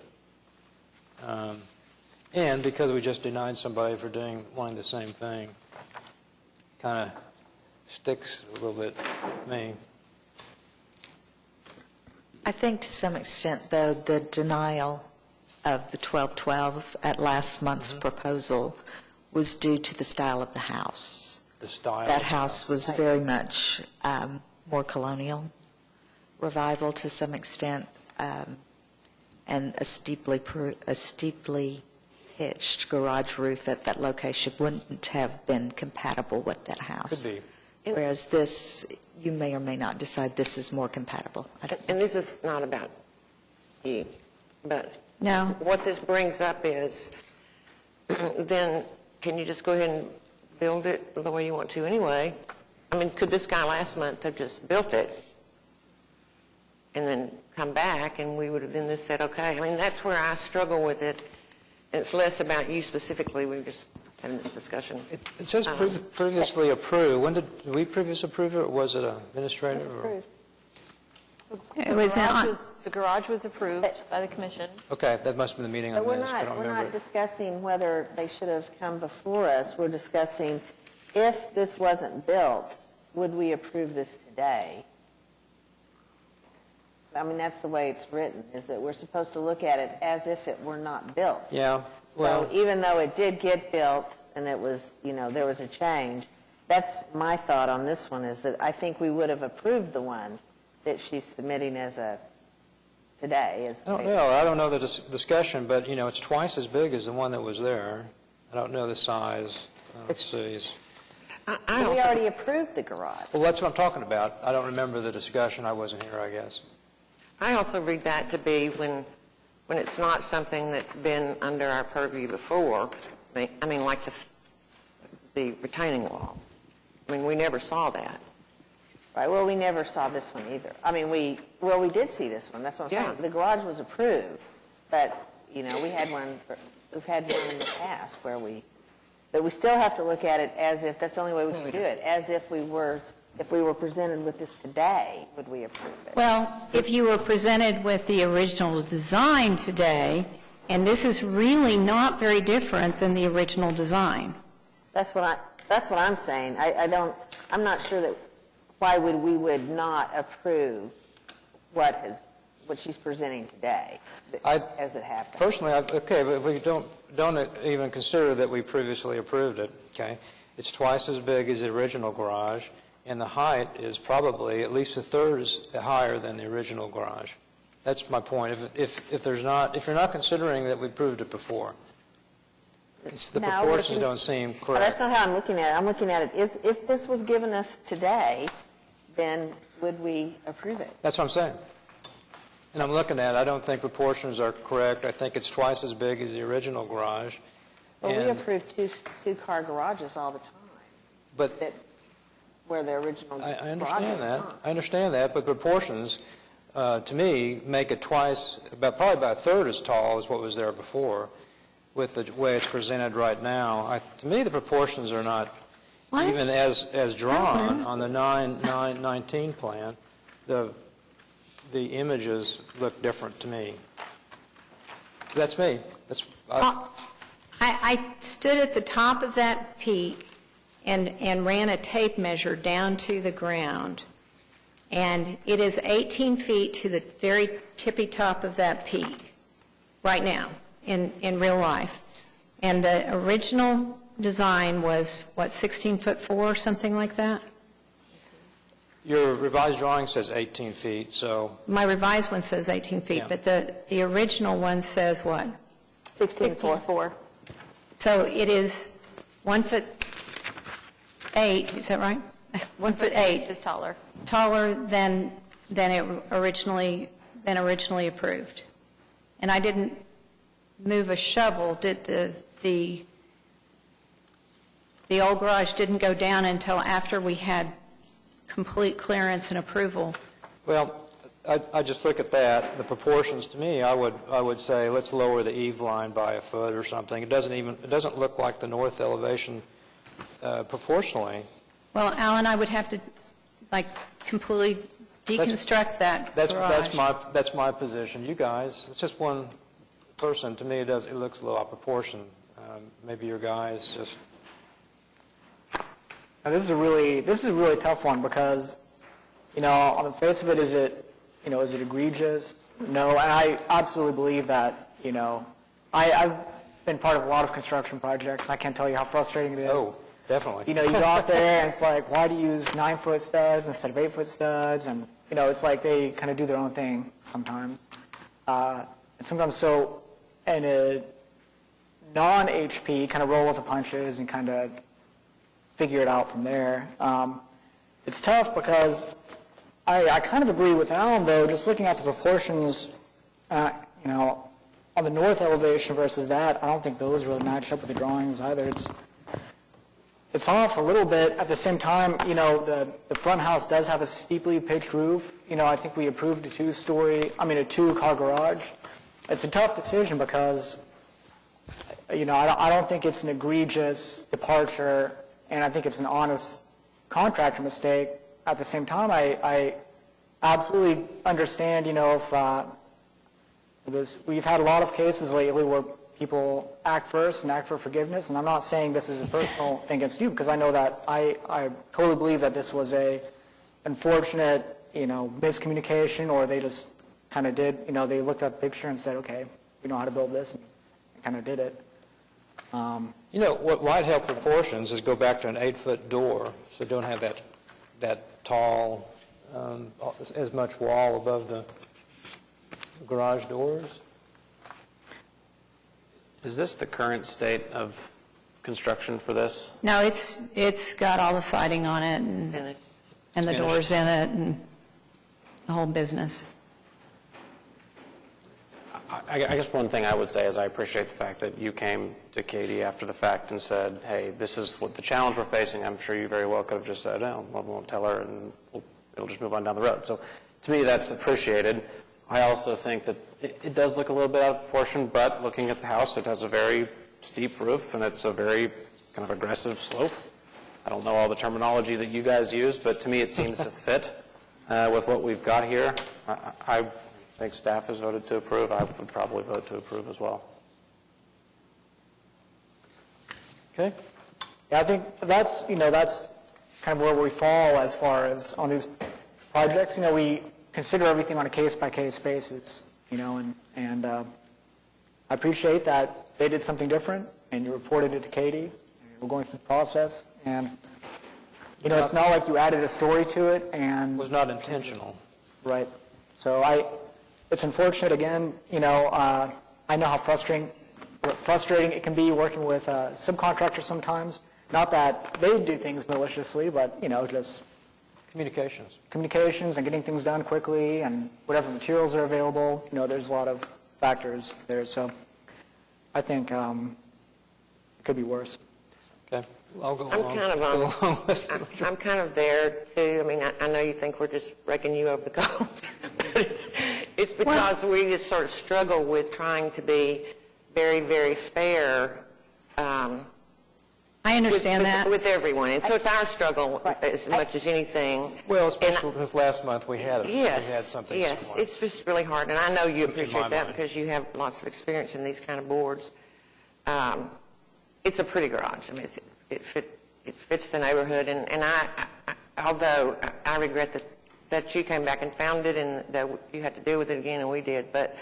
And because we just denied somebody for wanting the same thing, kind of sticks a little bit with me. I think to some extent, though, the denial of the 1212 at last month's proposal was due to the style of the house. The style. That house was very much more colonial revival to some extent, and a steeply pitched garage roof at that location wouldn't have been compatible with that house. Could be. Whereas this, you may or may not decide this is more compatible. I don't know. And this is not about you, but No. what this brings up is, then can you just go ahead and build it the way you want to anyway? I mean, could this guy last month have just built it and then come back and we would have then just said, okay? I mean, that's where I struggle with it. And it's less about you specifically. We were just having this discussion. It says previously approved. When did we previously approve it, or was it administrative? Or? It was The garage was approved by the commission. Okay, that must have been the meeting I But missed. I don't we're remember not it. discussing whether they should have come before us. We're discussing if this wasn't built, would we approve this today? I mean, that's the way it's written, is that we're supposed to look at it as if it were not built. Yeah, well, So even though it did get built and it was, you know, there was a change, that's my thought on this one, is that I think we would have approved the one that she's submitting as today. I don't know. I don't know the discussion, but, you know, it's twice as big as the one that was there. I don't know the size. Let's see. I We also, already approved the garage. Well, that's what I'm talking about. I don't remember the discussion. I wasn't here, I guess. I also read that to be when it's not something that's been under our purview before. I mean, like the retaining wall. I mean, we never saw that. Right, well, we never saw this one either. I mean, we did see this one, that's what I'm saying. Yeah. The garage was approved, but, you know, we've had one in the past but we still have to look at it as if, that's the only way we can do it, as if we were presented with this today, would we approve it? Well, if you were presented with the original design today, and this is really not very different than the original design. That's what I'm saying. I'm not sure that, why we would not approve what she's presenting today, as it happened. Personally, okay, but if we don't even consider that we previously approved it, okay, it's twice as big as the original garage, and the height is probably at least a third as higher than the original garage. That's my point. If you're not considering that we proved it before, the No, proportions don't seem Well, correct. that's not how I'm looking at it. I'm looking at it, if this was given us today, then would we approve it? That's what I'm saying. And I'm looking at it, I don't think proportions are correct. I think it's twice as big as the original garage. Well, we And- approve two-car garages all the time, But where the original I garage understand is that. not. I understand that, but proportions, to me, make it twice, probably about a third as tall as what was there before, with the way it's presented right now. To me, the proportions are not What? even as drawn on the 9/19 plan. The images look different to me. That's me. I stood at the top of that peak and ran a tape measure down to the ground, and it is 18 feet to the very tippy top of that peak right now in real life. And the original design was, 16'4" or something like that? Your revised drawing says 18 feet, so My revised one says 18 feet, Yeah. but the original one says what? 16.4. So it is 1'8", is that right? 1'8", Inches taller. taller than it originally approved. And I didn't move a shovel. Did the old garage didn't go down until after we had complete clearance and approval. well, I just look at that, the proportions to me, I would say let's lower the eave line by a foot or something. It doesn't look like the north elevation proportionally. Well, Alan, I would have to completely deconstruct that garage. That's my position. You guys, it's just one person. To me, it looks a little out of proportion. Maybe your guys just. Now, this is a really tough one because, on the face of it, is it egregious? No, and I absolutely believe that, I've been part of a lot of construction projects. I can't tell you how frustrating it is. Oh, definitely. You go out there and it's like, why do you use 9-foot studs instead of 8-foot studs? And, it's like they kind of do their own thing sometimes. And sometimes in a non-HP, kind of roll with the punches and kind of figure it out from there. It's tough because I kind of agree with Alan, though, just looking at the proportions, on the north elevation versus that, I don't think those really match up with the drawings either. It's off a little bit. At the same time, the front house does have a steeply pitched roof. I think we approved a two-car garage. It's a tough decision because, I don't think it's an egregious departure, and I think it's an honest contractor mistake. At the same time, I absolutely understand, we've had a lot of cases lately where people act first and act for forgiveness, and I'm not saying this is a personal thing against you, because I know that I totally believe that this was a unfortunate, miscommunication, or they just kind of did, they looked at the picture and said, okay, we know how to build this, and kind of did it. What might help proportions is go back to an 8-foot door, so don't have that tall, as much wall above the garage doors. Is this the current state of construction for this? No, it's got all the siding on it and the Finished. doors in it and the whole business. I guess one thing I would say is I appreciate the fact that you came to Katie after the fact and said, hey, this is what the challenge we're facing. I'm sure you very well could have just said, oh, well, we won't tell her, and it'll just move on down the road. So to me, that's appreciated. I also think that it does look a little bit out of proportion, but looking at the house, it has a very steep roof, and it's a very kind of aggressive slope. I don't know all the terminology that you guys use, but to me it seems to fit with what we've got here. I think staff has voted to approve. I would probably vote to approve as well. Okay. Yeah, I think that's kind of where we fall as far as on these projects. We consider everything on a case-by-case basis, and I appreciate that they did something different, and you reported it to Katie, and we're going through the process, and, it's not like you added a story to it, and... It was not intentional. Right. So it's unfortunate, again, I know how frustrating it can be working with subcontractors sometimes. Not that they do things maliciously, but, just communications and getting things done quickly and whatever materials are available. There's a lot of factors there. So I think could be worse. Okay, I'll go I'm along. kind of go along with I'm kind of there too. I mean, I know you think we're just raking you over the coals, but it's because we just sort of struggle with trying to be very, very fair. I understand that. With everyone, and so it's our struggle as much as anything. Well, especially this last month we had Yes, something yes, similar. it's just really hard, and I know you appreciate my that mind. because you have lots of experience in these kind of boards. It's a pretty garage. I mean, it fits the neighborhood, and although I regret that you came back and found it and that you had to deal with it again, and we did, but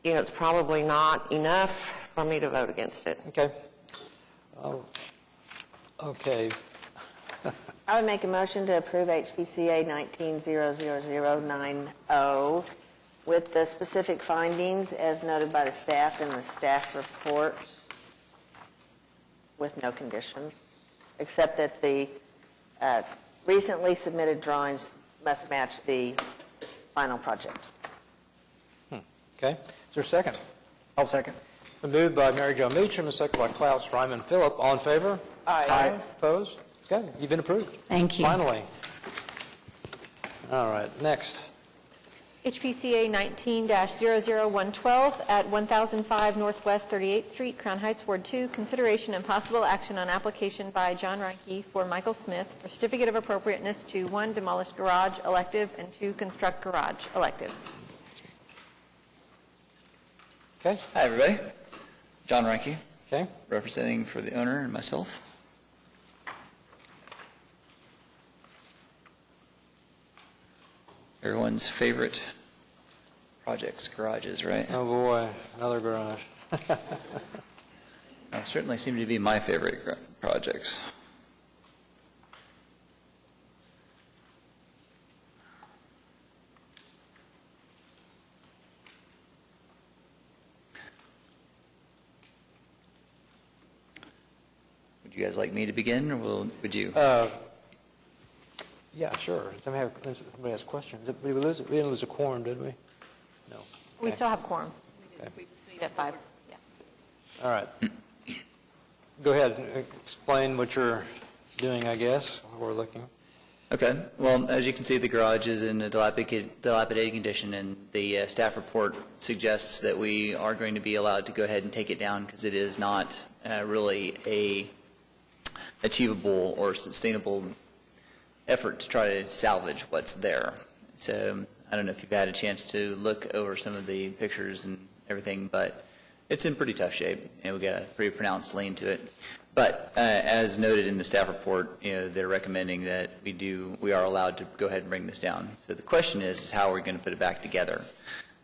it's probably not enough for me to vote against it. Okay. Okay. I would make a motion to approve HBCA 19-00090 with the specific findings as noted by the staff in the staff report with no conditions, except that the recently submitted drawings must match the final project. Okay. Is there a second? I'll second. Been moved by Mary Jo Meacham, and seconded by Klaus Ryman Phillip. All in favor? Aye. Opposed? Okay, you've been approved. Thank you. Finally. All right, next. HPCA 19-00112 at 1005 Northwest 38th Street, Crown Heights, Ward 2, consideration and possible action on application by John Reinke for Michael Smith for certificate of appropriateness to 1, demolish garage elective and 2, construct garage elective. Okay. Hi, everybody. John Reinke, Okay. representing for the owner and myself. Everyone's favorite projects, garages, right? Oh, boy, another garage. Certainly seem to be my favorite projects. Would you guys like me to begin, or would you? Yeah, sure. Somebody has questions. We didn't lose a quorum, did we? No. We Okay. still have quorum. Okay. We just meet at 5. Yeah. All right. Go ahead. Explain what you're doing, I guess, while we're looking. Okay. Well, as you can see, the garage is in a dilapidated condition, and the staff report suggests that we are going to be allowed to go ahead and take it down because it is not really a achievable or sustainable effort to try to salvage what's there. So I don't know if you've had a chance to look over some of the pictures and everything, but it's in pretty tough shape, and we've got a pretty pronounced lean to it. But as noted in the staff report, they're recommending that we are allowed to go ahead and bring this down. So the question is, how are we going to put it back together?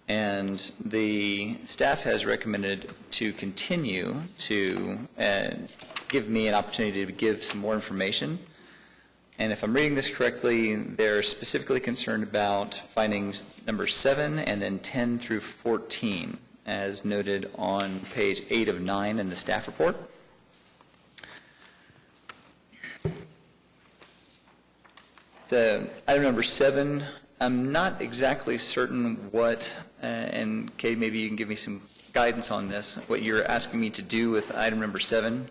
And the staff has recommended to continue to give me an opportunity to give some more information. And if I'm reading this correctly, they're specifically concerned about findings number 7 and then 10 through 14, as noted on page 8 of 9 in the staff report. So item number 7, I'm not exactly certain what, and Kay, maybe you can give me some guidance on this, what you're asking me to do with item number 7.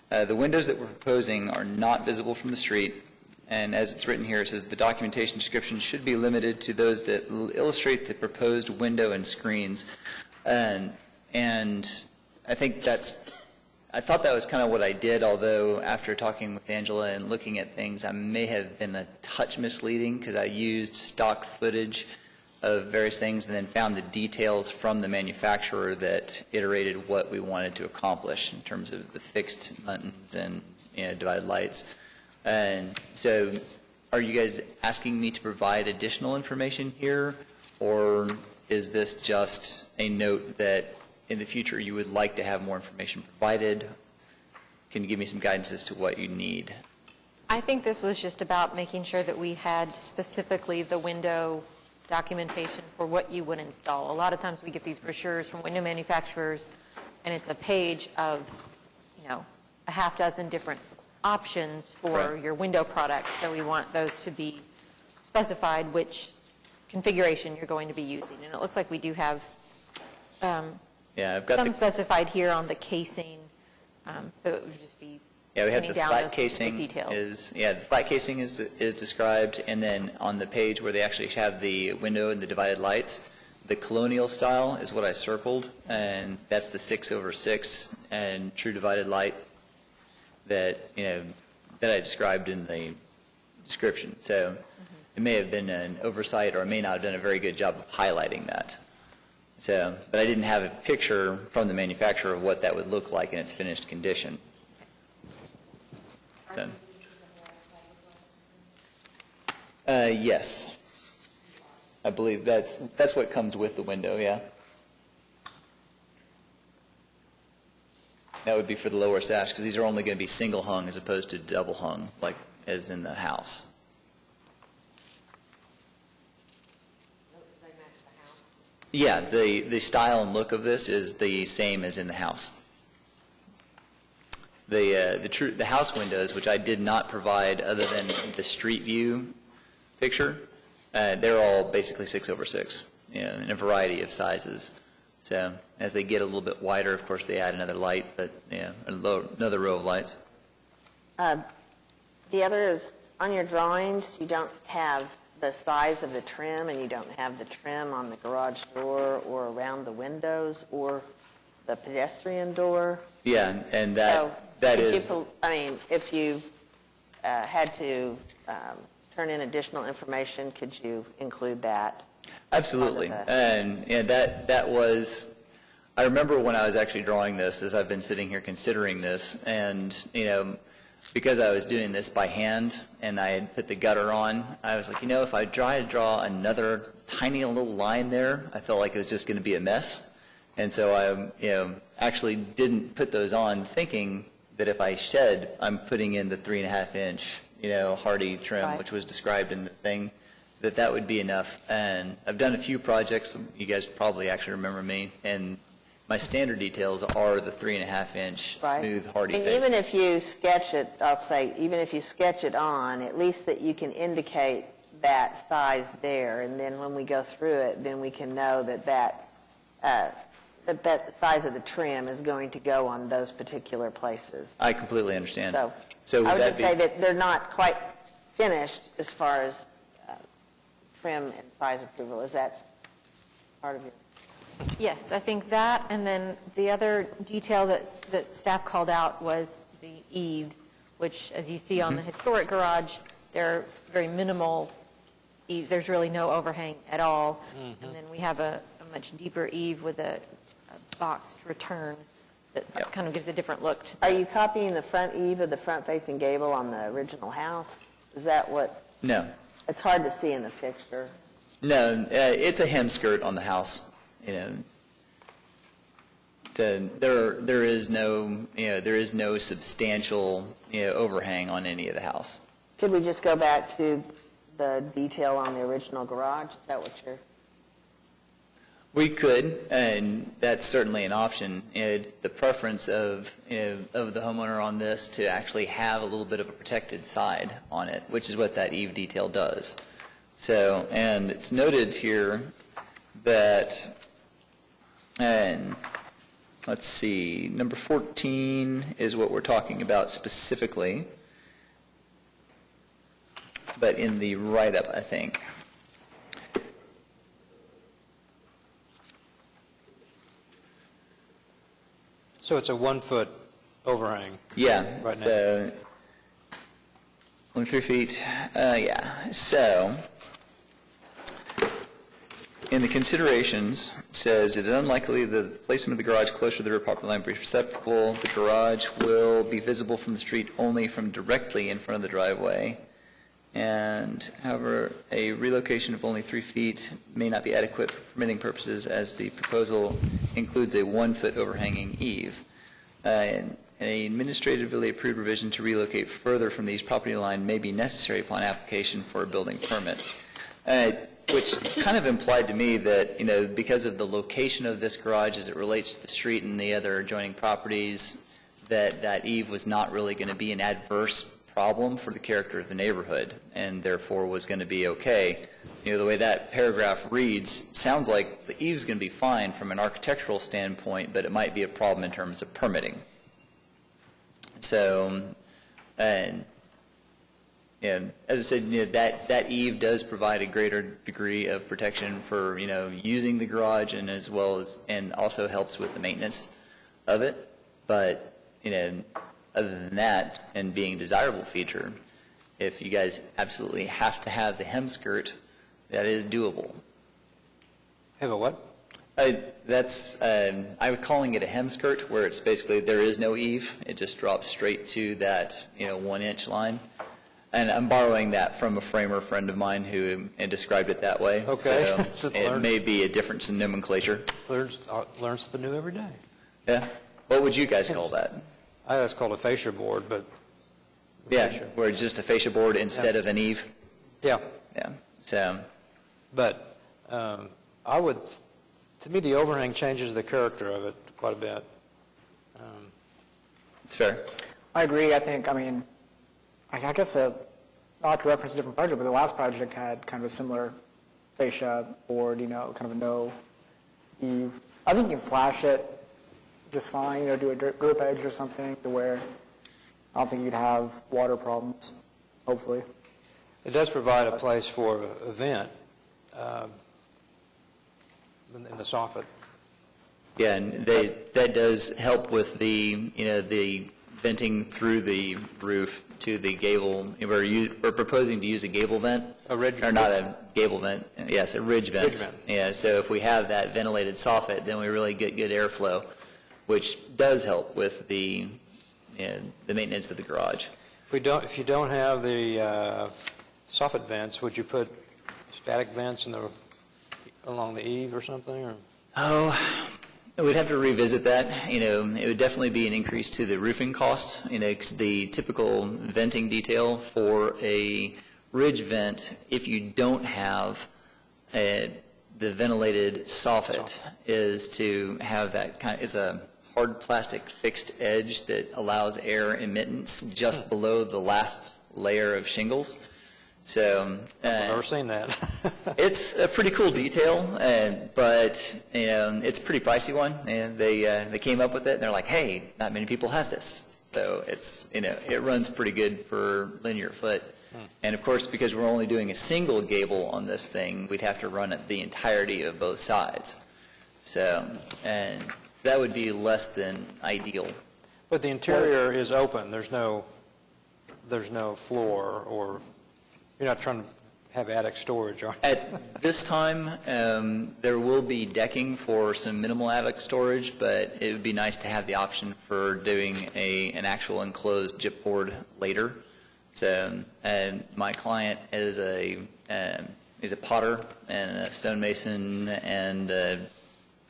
The windows that we're proposing are not visible from the street. And as it's written here, it says the documentation description should be limited to those that illustrate the proposed window and screens. And I think I thought that was kind of what I did, although after talking with Angela and looking at things, I may have been a touch misleading because I used stock footage of various things and then found the details from the manufacturer that iterated what we wanted to accomplish in terms of the fixed buttons and divided lights. And so are you guys asking me to provide additional information here, or is this just a note that in the future you would like to have more information provided? Can you give me some guidance as to what you need? I think this was just about making sure that we had specifically the window documentation for what you would install. A lot of times we get these brochures from window manufacturers, and it's a page of, a half dozen different options for your window products. So we want those to be specified which configuration you're going to be using. And it looks like we do have Yeah, I've got some specified here on the casing So it would just be Yeah, we have pinning the down flat those specific casing details. the flat casing is described, and then on the page where they actually have the window and the divided lights, the colonial style is what I circled, and that's the 6/6 and true divided light that, that I described in the description. So it may have been an oversight, or I may not have done a very good job of highlighting that. So, but I didn't have a picture from the manufacturer of what that would look like in its finished condition. So, yes, I believe that's what comes with the window. Yeah, that would be for the lower sash, because these are only going to be single hung as opposed to double hung, like as in the house. Yeah, the style and look of this is the same as in the house. The house windows, which I did not provide other than the street view picture, they're all basically 6/6, in a variety of sizes. So as they get a little bit wider, of course, they add another light, but another row of lights. The other is, on your drawings, you don't have the size of the trim, and you don't have the trim on the garage door or around the windows or the pedestrian door. Yeah, and that is... if you had to turn in additional information, could you include that? Absolutely. And that was, I remember when I was actually drawing this, as I've been sitting here considering this, and, because I was doing this by hand and I had put the gutter on, I was like, if I try to draw another tiny little line there, I felt like it was just going to be a mess. And so I actually didn't put those on, thinking that if I shed, I'm putting in the 3.5-inch, hardy trim, right, which was described in the thing, that would be enough. And I've done a few projects, you guys probably actually remember me, and my standard details are the 3.5-inch right, smooth hardy and face. even if you sketch it, I'll say, even if you sketch it on, at least that you can indicate that size there, and then when we go through it, then we can know that size of the trim is going to go on those particular places. I completely understand. So I would just say that they're not quite finished as far as trim and size approval. Is that part of your? Yes, I think that, and then the other detail that staff called out was the eaves, which, as you see on the historic garage, they're very minimal eaves. There's really no overhang at all. And then we have a much deeper eave with a boxed return that kind of gives a different look to Are you copying the front eave of the front-facing gable on the original house? Is that what? No. It's hard to see in the picture. No, it's a hem skirt on the house. So there is no substantial overhang on any of the house. Could we just go back to the detail on the original garage? Is that what you're? We could, and that's certainly an option. It's the preference of the homeowner on this to actually have a little bit of a protected side on it, which is what that eave detail does. So, and it's noted here that, and let's see, number 14 is what we're talking about specifically, but in the write-up, I think. So it's a 1-foot overhang. Yeah. Right now. So, only 3 feet. Yeah. So, in the considerations, it says it is unlikely the placement of the garage closer to the rear property line will be perceptible. The garage will be visible from the street only from directly in front of the driveway. And, however, a relocation of only 3 feet may not be adequate for permitting purposes, as the proposal includes a 1-foot overhanging eave. And an administratively approved revision to relocate further from the east property line may be necessary upon application for a building permit. Which kind of implied to me that, because of the location of this garage as it relates to the street and the other adjoining properties, that eave was not really going to be an adverse problem for the character of the neighborhood, and therefore was going to be okay. The way that paragraph reads, sounds like the eave's going to be fine from an architectural standpoint, but it might be a problem in terms of permitting. So, and as I said, that eave does provide a greater degree of protection for, using the garage, and as well as, and also helps with the maintenance of it. But, other than that, and being a desirable feature, if you guys absolutely have to have the hem skirt, that is doable. Have a what? I'm calling it a hem skirt, where it's basically there is no eave. It just drops straight to that 1-inch line. And I'm borrowing that from a framer friend of mine who described it that way. Okay. So it may be a difference in nomenclature. Learn something new every day. Yeah. What would you guys call that? That's called a fascia board, but Yeah, where it's just a fascia board instead of an eave. yeah. Yeah. So. But to me, the overhang changes the character of it quite a bit. It's fair. I agree. I guess not to reference a different project, but the last project had kind of a similar fascia board, kind of a no eave. I think you can flash it just fine, do a drip edge or something to where I don't think you'd have water problems, hopefully. It does provide a place for a vent in the soffit. Yeah, and that does help with the venting through the roof to the gable. We're proposing to use a gable vent. A ridge or not a gable vent. Yes, a ridge vent. Ridge vent. Yeah, so if we have that ventilated soffit, then we really get good airflow, which does help with the maintenance of the garage. If you don't have the soffit vents, would you put static vents along the eave or something? Or? Oh, we'd have to revisit that. It would definitely be an increase to the roofing cost. 'Cause the typical venting detail for a ridge vent, if you don't have the ventilated soffit, is to have that it's a hard plastic fixed edge that allows air admittance just below the last layer of shingles. So I've never seen that. it's a pretty cool detail, but it's a pretty pricey one. And they came up with it, and they're like, "Hey, not many people have this." So it's it runs pretty good per linear foot. And of course, because we're only doing a single gable on this thing, we'd have to run it the entirety of both sides. So that would be less than ideal. But the interior is open. There's no floor, or you're not trying to have attic storage, are you? At this time, there will be decking for some minimal attic storage, but it would be nice to have the option for doing an actual enclosed gypboard later. So, and my client is a potter and a stonemason and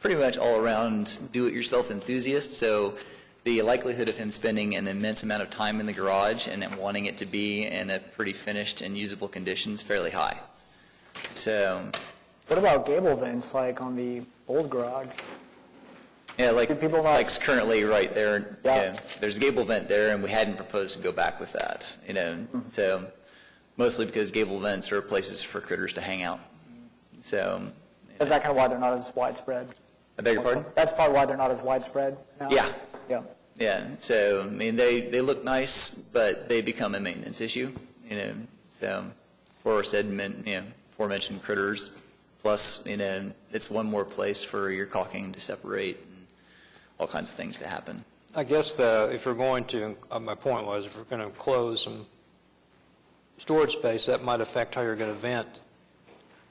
pretty much all around do-it-yourself enthusiast. So the likelihood of him spending an immense amount of time in the garage and then wanting it to be in a pretty finished and usable condition is fairly high. So, what about gable vents, like on the old garage? yeah, like people not- like's currently right there. Yeah. There's a gable vent there, and we hadn't proposed to go back with that. So mostly because gable vents are places for critters to hang out. So. Is that kind of why they're not as widespread? I beg your pardon? That's probably why they're not as widespread now? Yeah. Yeah. Yeah, so, they look nice, but they become a maintenance issue, so for said, aforementioned critters, plus, it's one more place for your caulking to separate and all kinds of things to happen. I guess if we're going to, my point was, if we're going to close some storage space, that might affect how you're going to vent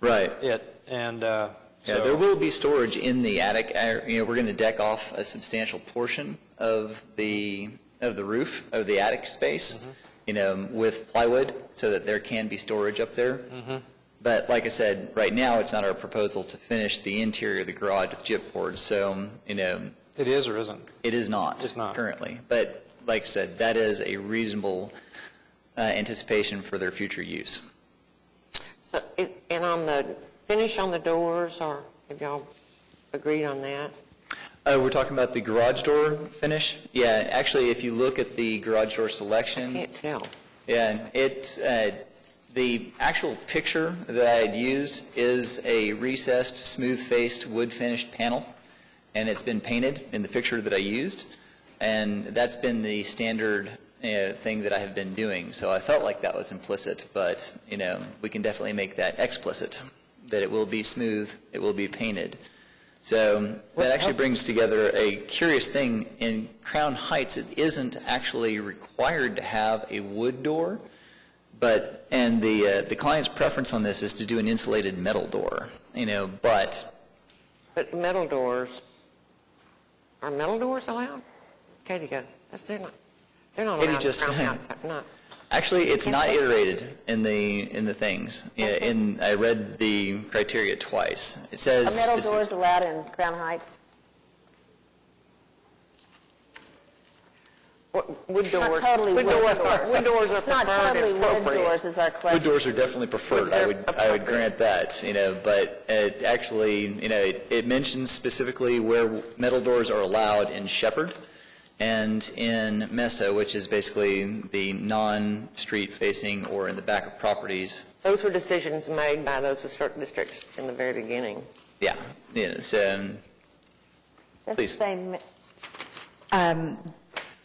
Right. it. And yeah, there will be storage in the attic. We're going to deck off a substantial portion of the roof of the attic space, with plywood, so that there can be storage up there. Mm-hmm. But like I said, right now it's not our proposal to finish the interior of the garage with gypboard. So it is or isn't? It is not. It's not currently. But like I said, that is a reasonable anticipation for their future use. So, and on the finish on the doors, or have y'all agreed on that? We're talking about the garage door finish? Yeah, actually, if you look at the garage door selection. I can't tell. Yeah, it's the actual picture that I had used is a recessed, smooth-faced, wood-finished panel, and it's been painted in the picture that I used. and that's been the standard thing that I have been doing. So I felt like that was implicit, but we can definitely make that explicit, that it will be smooth, it will be painted. So that actually brings together a curious thing. In Crown Heights, it isn't actually required to have a wood door, and the client's preference on this is to do an insulated metal door, but metal doors, are metal doors allowed? Katie, go. They're not Katie allowed. just Crown Heights, not. actually, it's not iterated in the things. I read the criteria twice. It says Are metal doors allowed in Crown Heights? Wood doors. Not totally wood doors. Wood doors are Not preferred totally and wood appropriate. doors is our question. wood doors are definitely preferred. I would grant that. But it actually, it mentions specifically where metal doors are allowed in Shepherd and in Mesa, which is basically the non-street facing or in the back of properties. Those were decisions made by those historic districts in the very beginning. Yeah. So That's please. the same.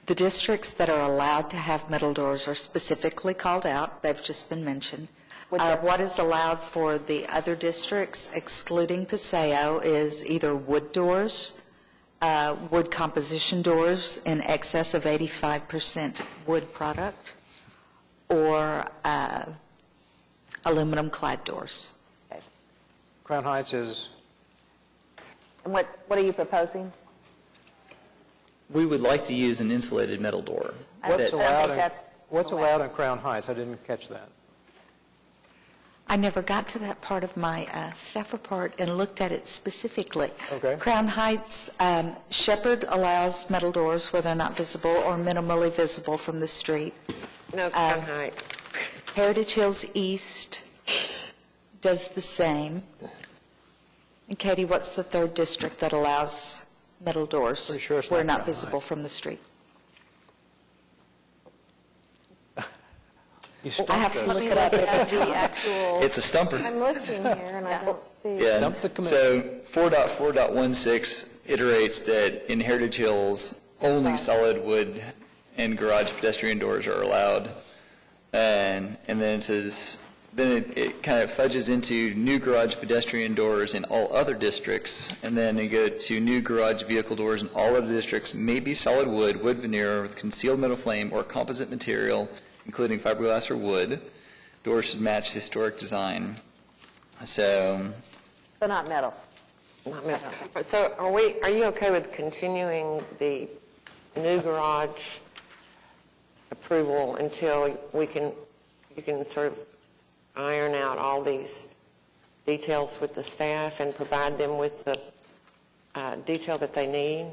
The districts that are allowed to have metal doors are specifically called out. They've just been mentioned. What is allowed for the other districts, excluding Paseo, is either wood doors, wood composition doors in excess of 85% wood product, or aluminum clad doors. Crown Heights is, And what are you proposing? We would like to use an insulated metal door. what's allowed in, that's what's allowed in Crown Heights? I didn't catch that. I never got to that part of my staff report and looked at it specifically. Okay. Crown Heights, Shepherd allows metal doors where they're not visible or minimally visible from the street. No, Crown Heights. Heritage Hills East does the same. And Katie, what's the third district that allows metal doors Pretty sure it's where not not Crown visible Heights. from the street? You I have stumped to us. look it up. At the actual, It's a stumper. I'm looking here and I don't see. Yeah. Stump the So 4.4.16 iterates that in Heritage Hills, only solid wood and garage pedestrian doors are allowed. And then it says, then it kind of fudges into new garage pedestrian doors in all other districts. And then you go to new garage vehicle doors in all other districts may be solid wood, wood veneer with concealed metal frame or composite material, including fiberglass or wood. Doors should match the historic design. So So not metal. Not metal. So are you okay with continuing the new garage approval until you can sort of iron out all these details with the staff and provide them with the detail that they need?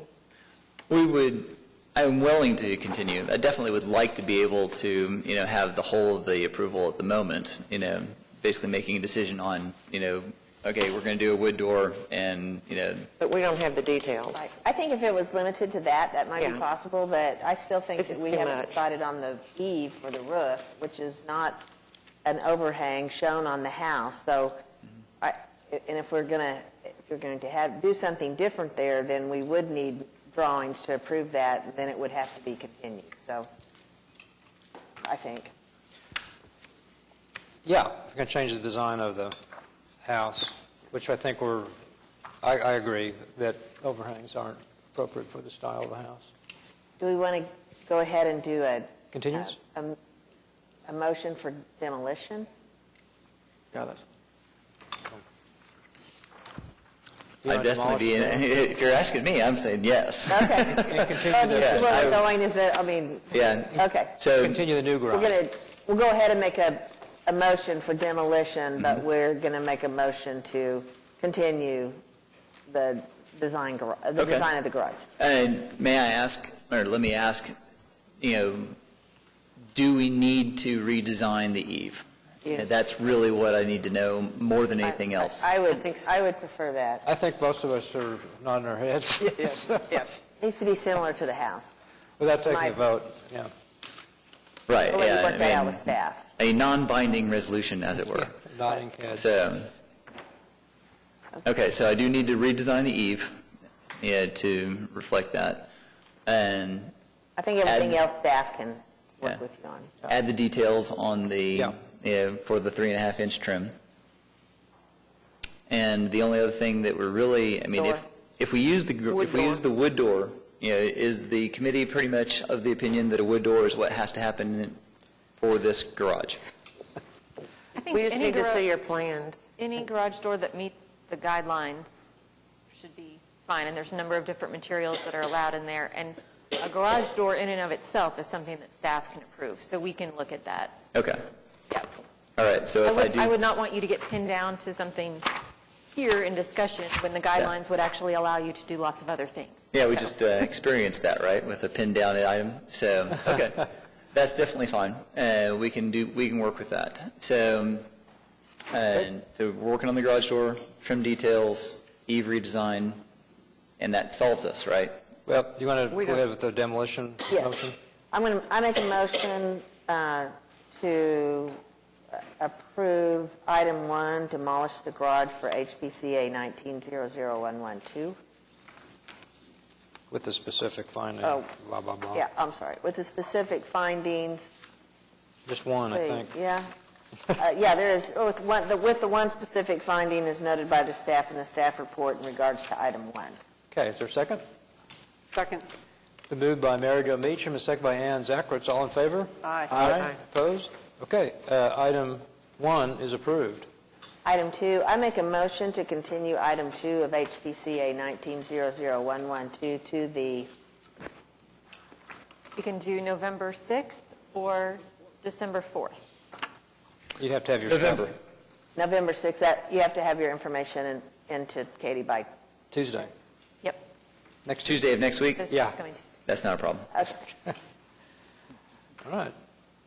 I'm willing to continue. I definitely would like to be able to, have the whole of the approval at the moment, basically making a decision on, okay, we're going to do a wood door and, But we don't have the details. Right. I think if it was limited to that might be Yeah. possible, but I still think This that is we too haven't much. decided on the eave for the roof, which is not an overhang shown on the house. So, and if you're going to do something different there, then we would need drawings to approve that, and then it would have to be continued. So, I think. Yeah, if we're going to change the design of the house, which I think I agree that overhangs aren't appropriate for the style of the house. Do we want to go ahead and do Continuance? a motion for demolition? Yeah, that's. You I'd wanna definitely be, demolish it? if you're asking me, I'm saying yes. Okay. And continue Well, the, just where we're going is that, Yeah. okay. So, continue the new garage. We'll go ahead and make a motion for demolition, but we're going to make a motion to continue the design of the garage. and may I ask, or let me ask, do we need to redesign the eave? Yes. That's really what I need to know more than anything else. I would think so. I would prefer that. I think most of us are nodding our heads. Yes. Needs to be similar to the house. Without taking My- a vote, yeah. Right, We'll let you yeah. work that out with staff. A non-binding resolution, as it were. Nodding heads. So, okay, so I do need to redesign the eave to reflect that. And I think everything else staff can work with you on. add the details on the, for the 3.5-inch trim. And the only other thing that we're really, I mean, if we use the wood door, is the committee pretty much of the opinion that a wood door is what has to happen for this garage? I think We just need to see your plans. Any garage door that meets the guidelines should be fine, and there's a number of different materials that are allowed in there, and a garage door in and of itself is something that staff can approve, so we can look at that. Okay. Yep. All right, so if I I would not want you to get pinned down to something here in discussion when the guidelines would actually allow you to do lots of other things. Yeah, we just experienced that, right, with a pinned down item. So, okay, that's definitely fine. We can work with that. So, so we're working on the garage door, trim details, Eve redesign, and that solves us, right? Well, do you want to go ahead with the demolition motion? I make a motion to approve item 1, demolish the garage for HBCA 19-00112. With the specific finding, blah, blah, blah. Yeah, I'm sorry. With the specific findings. Just one, I Wait, think. Yeah. Yeah, there is, with the one specific finding is noted by the staff in the staff report in regards to item 1. Okay, is there a second? Second. The moved by Mary Jo Meacham, a second by Ann Zakritz. All in favor? Aye. Aye. Opposed? Okay, item 1 is approved. Item 2, I make a motion to continue item 2 of HBCA 19-00112 to the... You can do November 6th or December 4th. You'd have to have your November. November 6th, you have to have your information into Katie by... Tuesday. Yep. Next Tuesday of next week? Yeah. That's not a problem. Okay. All right.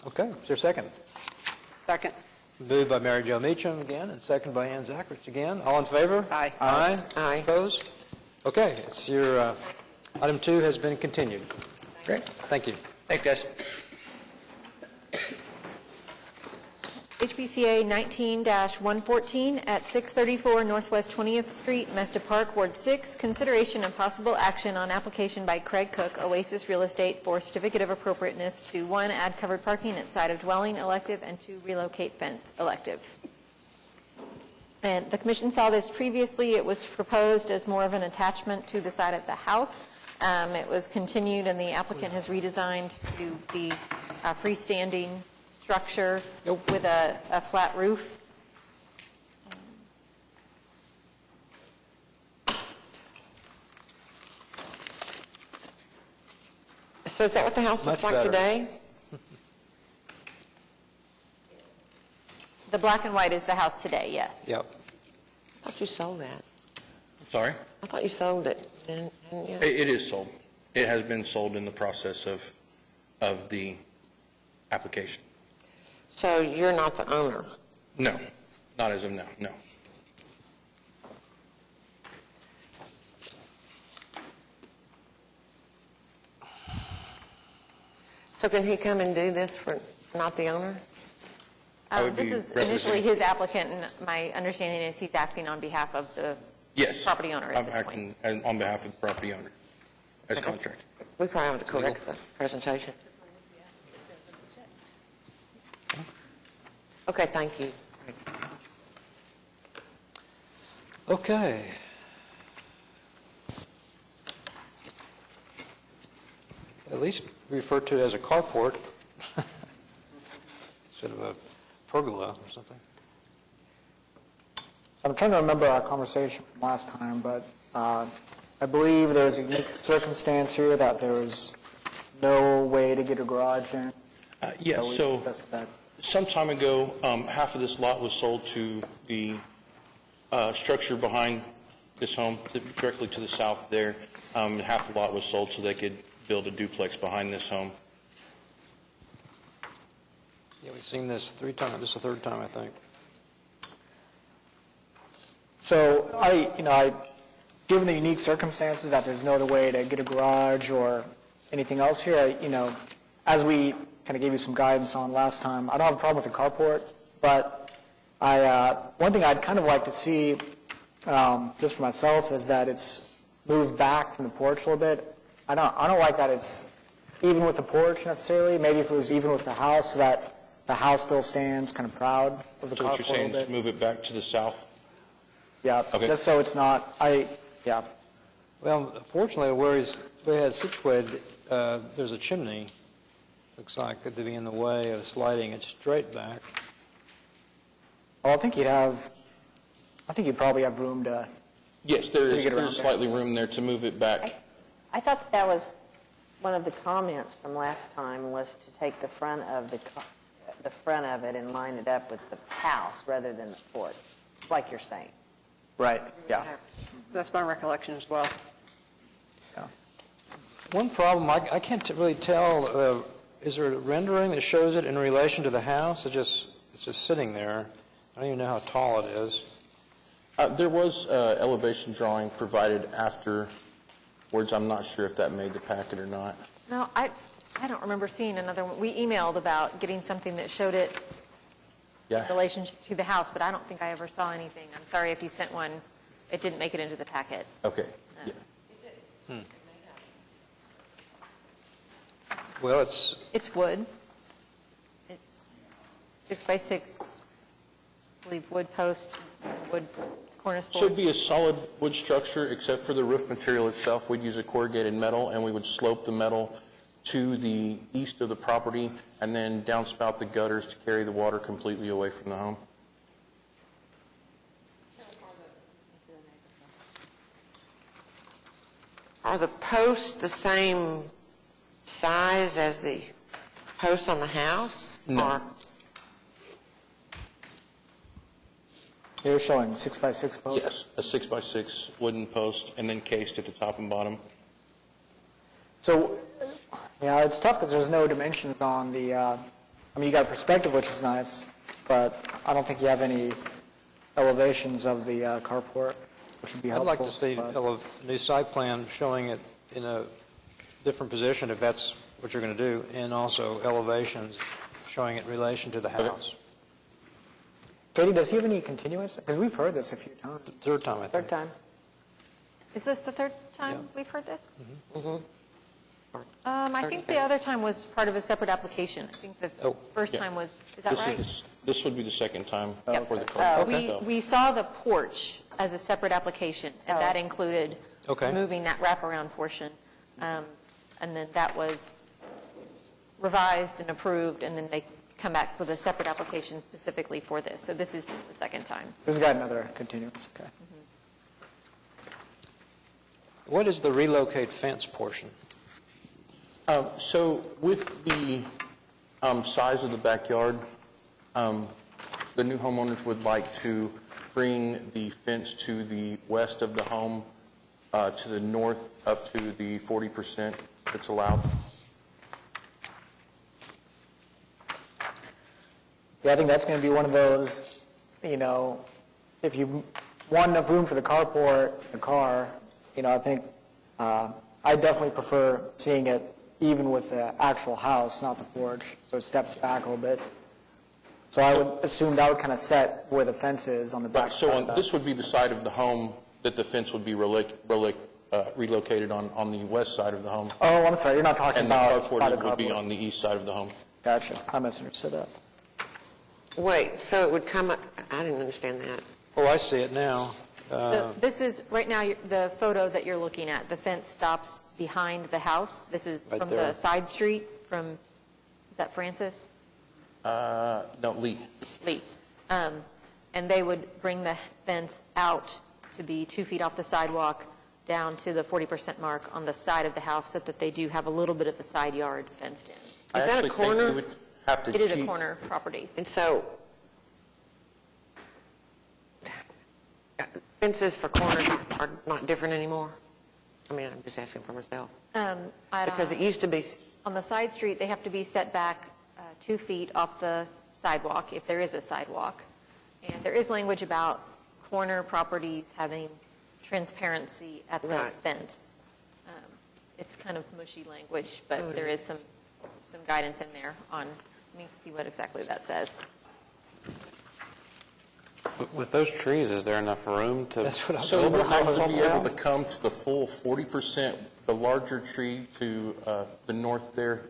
Okay, is there a second? Second. Moved by Mary Jo Meacham again, and second by Ann Zakritz again. All in favor? Aye. Aye. Aye. Opposed? Okay, it's your, item 2 has been continued. Great. Thank you. Thanks, guys. HBCA 19-114 at 634 Northwest 20th Street, Mesta Park, Ward 6. Consideration and possible action on application by Craig Cook, Oasis Real Estate, for certificate of appropriateness to 1, add covered parking at site of dwelling elective, and 2, relocate fence elective. And the commission saw this previously. It was proposed as more of an attachment to the side of the house. It was continued, and the applicant has redesigned to be a freestanding structure with a flat roof. So is that what the house looks like today? The black and white is the house today, yes. Yep. I thought you sold that. Sorry? I thought you sold it. Didn't you? It is sold. It has been sold in the process of the application. So you're not the owner? No, not as of now, no. So can he come and do this for not the owner? This is initially his applicant, and my understanding is he's acting on behalf of the property owner at this point. I'm acting on behalf of the property owner as contracted. We probably have to correct the presentation. Okay, thank you. Okay. At least referred to as a carport instead of a pergola or something. So I'm trying to remember our conversation from last time, but I believe there was a unique circumstance here that there was no way to get a garage in. Yes, so some time ago, half of this lot was sold to the structure behind this home, directly to the south there. Half the lot was sold so they could build a duplex behind this home. Yeah, we've seen this 3 times. This is the 3rd time, I think. So given the unique circumstances that there's no other way to get a garage or anything else here, as we kind of gave you some guidance on last time, I don't have a problem with the carport, but one thing I'd kind of like to see, just for myself, is that it's moved back from the porch a little bit. I don't like that it's even with the porch necessarily. Maybe if it was even with the house, so that the house still stands kind of proud of the So carport what you're saying a little is bit. move it back to the south? Yeah, Okay. just so it's not, yeah. Well, fortunately, where he had situated, there's a chimney, looks like, to be in the way of sliding it straight back. Well, I think you'd probably have room to, Yes, there is, get around there's there. slightly room there to move it back. I thought that was one of the comments from last time was to take the front of the front of it and line it up with the house rather than the porch, like you're saying. right, yeah. That's my recollection as well. One problem, I can't really tell, is there a rendering that shows it in relation to the house? It's just sitting there. I don't even know how tall it is. There was elevation drawing provided afterwards. I'm not sure if that made the packet or not. No, I don't remember seeing another one. We emailed about getting something that showed it in Yeah. relationship to the house, but I don't think I ever saw anything. I'm sorry if you sent one. It didn't make it into the packet. Okay. Yeah. Well, it's It's wood. It's 6 by 6, I believe, wood post, wood cornice So it'd board. be a solid wood structure, except for the roof material itself. We'd use a corrugated metal, and we would slope the metal to the east of the property, and then downspout the gutters to carry the water completely away from the home. Are the posts the same size as the posts on the house? No. Or- You're showing 6 by 6 posts? Yes, a 6 by 6 wooden post, and then cased at the top and bottom. So, yeah, it's tough because there's no dimensions on the, I mean, you got a perspective, which is nice, but I don't think you have any elevations of the carport, which would be I'd helpful. like to see but- a new site plan showing it in a different position, if that's what you're going to do, and also elevations showing it in relation to the house. Katie, does he have any continuous? Because we've heard this a few times. Third time, I think. Third time. Is this the third time we've heard this? Mhm. I think the other time was part of a separate application. I think the first yeah. time was, is that right? This would be the second time Yep. for the carport. We saw the porch as a separate application, and that included Okay. moving that wraparound portion. And then that was revised and approved, and then they come back with a separate application specifically for this. So this is just the second time. So he's got another continuous, okay. What is the relocate fence portion? So with the size of the backyard, the new homeowners would like to bring the fence to the west of the home, to the north, up to the 40% that's allowed. Yeah, I think that's going to be one of those, you know, if you want enough room for the carport, the car, you know, I think I definitely prefer seeing it even with the actual house, not the porch, so it steps back a little bit. So I would assume that would kind of set where the fence is on the back So side of that. this would be the side of the home that the fence would be relocated on the west side of the home. Oh, I'm sorry, you're not talking And the about by the carport would be carport. on the east side of the home. Gotcha, I misunderstood that. Wait, so it would come up, I didn't understand that. Oh, I see it now. So this is, right now, the photo that you're looking at, the fence stops behind the house. This is Right from there. the side street from, is that Francis? No, Lee. Lee. And they would bring the fence out to be 2 feet off the sidewalk down to the 40% mark on the side of the house so that they do have a little bit of the side yard fenced in. Is that a corner? We would have to It is a cheat- corner property. And so, fences for corners are not different anymore? I mean, I'm just asking for myself. Because it used to be, On the side street, they have to be set back 2 feet off the sidewalk, if there is a sidewalk. And there is language about corner properties having transparency at the Right. fence. It's kind of mushy language, but there is some guidance in there on, let me see what exactly that says. With those trees, is there enough room to? That's what I was So the wondering. house will be able to come to the full 40% the larger tree to the north there,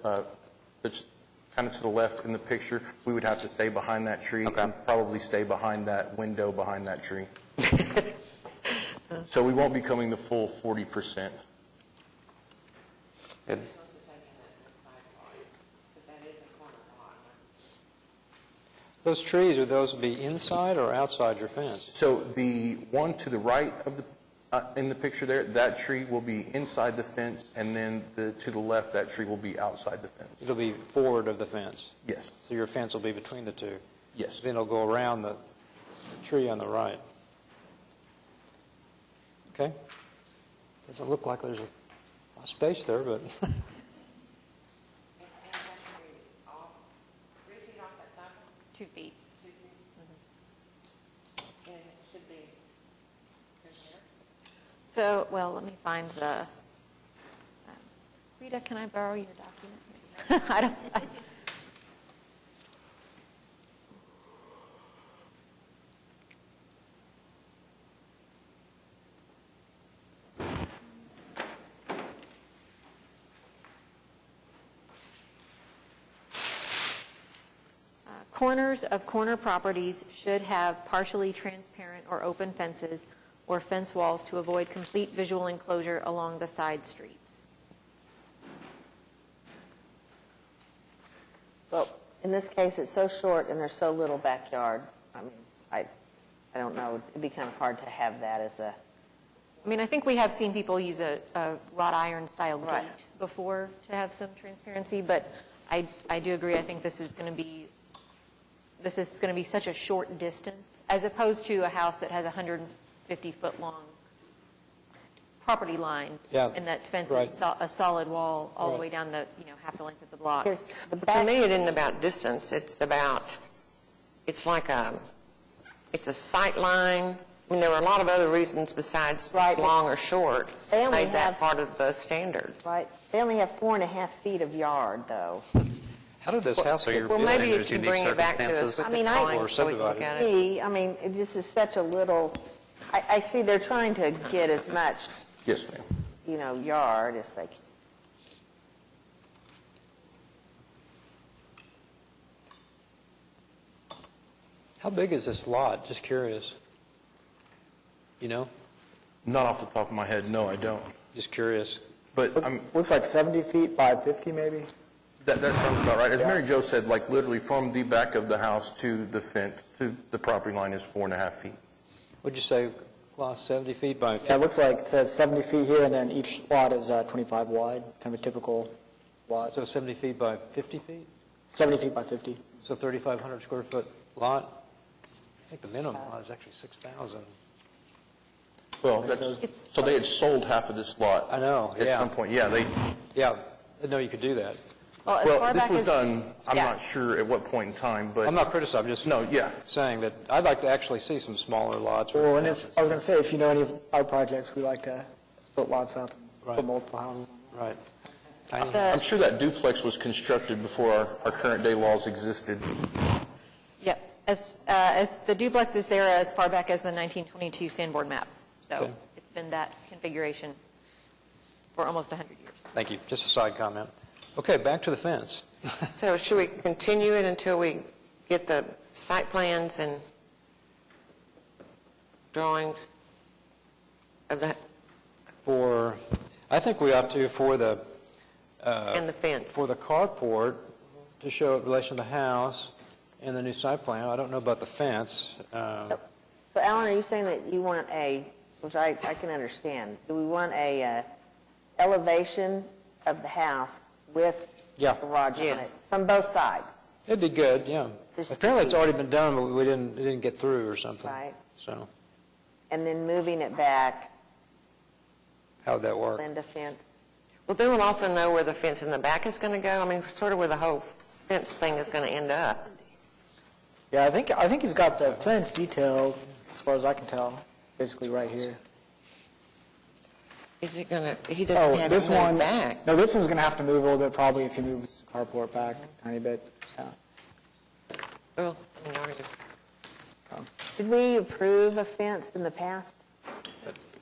that's kind of to the left in the picture, we would have to stay behind that tree and probably stay behind that window behind that tree. So we won't be coming the full 40%. Good. Those trees, would those be inside or outside your fence? So the one to the right of the in the picture there, that tree will be inside the fence, and then to the left, that tree will be outside the fence. It'll be forward of the fence? Yes. So your fence will be between the two? Yes. Then it'll go around the tree on the right. Okay. Doesn't look like there's a lot of space there, but... 2 feet. So, well, let me find the, Rita, can I borrow your document? I don't, corners of corner properties should have partially transparent or open fences or fence walls to avoid complete visual enclosure along the side streets. Well, in this case, it's so short and there's so little backyard. I mean, I don't know. It'd be kind of hard to have that as a... I mean, I think we have seen people use a wrought iron style Right. gate before to have some transparency, but I do agree. I think this is going to be such a short distance as opposed to a house that has a 150-foot long property line, Yeah, and that fence right. is a solid wall all the Right. way down the half the length of the block. Because the To back, me, it isn't about distance, it's like it's a sight line. I mean, there were a lot of other reasons besides Right. long or short They only made that have- part of the standards. right? They only have 4.5 feet of yard, though. How did this house get Well, maybe if you bring it back to us circumstances. with I the mean, drawing so we can look subdivided. at it. See, I mean, it just is such a little, I see they're trying to get as much, Yes, ma'am. yard as they can. How big is this lot? Just curious. You know? Not off the top of my head, no, I don't. Just curious. But Looks like 70 feet by 50 maybe. that sounds about right. As Mary Jo said, like literally from the back of the house to the fence, to the property line is 4.5 feet. What'd you say, Klaus, 70 feet by 50? Yeah, it looks like it says 70 feet here, and then each lot is 25 wide, kind of a typical lot. So 70 feet by 50 feet? 70 feet by 50. So 3,500 square foot lot? I think the minimum lot is actually 6,000. Well, so they had sold half of this lot. I know, At yeah. some point, yeah, they, Yeah, I know you could do that. Well, as far well, this back was as, done, I'm yeah. not sure at what point in time, but. I'm not criticizing, I'm just No, yeah. saying that I'd like to actually see some smaller lots. where- Well, and I was going to say, if you know any of our projects, we like to split lots up and Right. put multiple houses on. Right. Tiny. I'm sure that duplex was constructed before our current day laws existed. Yep, as the duplex is there as far back as the 1922 Sanborn map. So Okay. it's been that configuration for almost 100 years. Thank you. Just a side comment. Okay, back to the fence. So should we continue it until we get the site plans and drawings of that I think we ought to, for the and the fence? for the carport, to show it in relation to the house and the new site plan. I don't know about the fence. So Alan, are you saying that you want which I can understand, do we want a elevation of the house with Yeah. garage on it Yes. from both sides, It'd be good, yeah. Just Apparently to it's be- already been done, but it didn't get through or something. right? So And then moving it back, how'd that work? Linda fence. Well, they will also know where the fence in the back is going to go. I mean, sort of where the whole fence thing is going to end up. Yeah, I think he's got the fence detailed, as far as I can tell, basically right here. Is it going to, he doesn't have this it moved one, back. no, this one's going to have to move a little bit probably if he moves the carport back a tiny bit. Yeah. Well, I mean, already- Did we approve a fence in the past?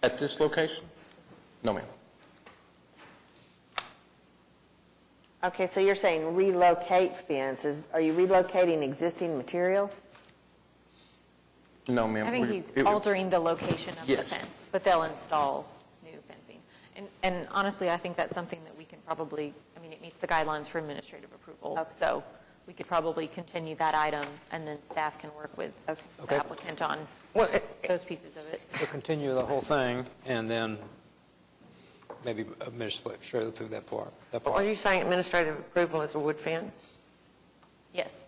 At this location? No, ma'am. Okay, so you're saying relocate fence. Are you relocating existing material? No, ma'am. I think he's altering the location of the Yes. fence, but they'll install new fencing. And honestly, I think that's something that we can probably, I mean, it meets the guidelines for administrative approval. Okay. So we could probably continue that item, and then staff can work with the Okay. applicant on those pieces of it. We'll continue the whole thing, and then maybe administratively approve that part. Are you saying administrative approval is a wood fence? Yes.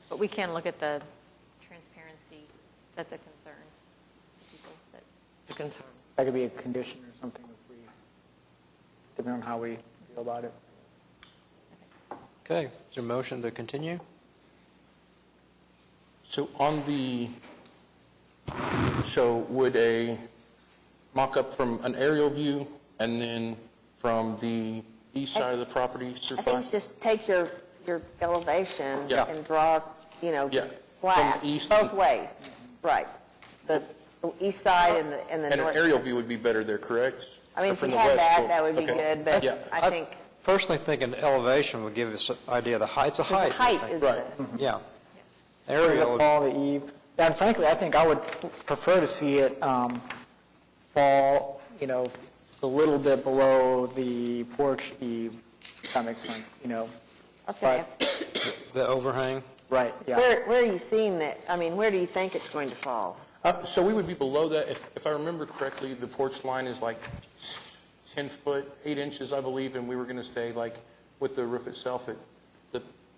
But we can look at the transparency. That's a concern. People that It's a concern. That could be a condition or something if we, depending on how we feel about it. Okay, is there a motion to continue? So would a mock-up from an aerial view and then from the east side of the property I think suffice? just take your elevation Yeah. and draw, Yeah. flat, From the east both to- ways. Right. The east side and the And north. an aerial view would be better there, correct? I mean, Or if from you the had west that, to- that would be okay. good, but Yeah. I think Personally think an elevation would give us an idea of the height. It's a height. the height I think. is Right. the, Yeah. Where does it Aerial, fall, the eave? Yeah, and frankly, I think I would prefer to see it fall, a little bit below the porch eave, if that makes sense, I was going to But- ask, the overhang. Right, yeah. where are you seeing that? I mean, where do you think it's going to fall? So we would be below that. If I remember correctly, the porch line is like 10 foot, 8 inches, I believe, and we were going to stay like with the roof itself at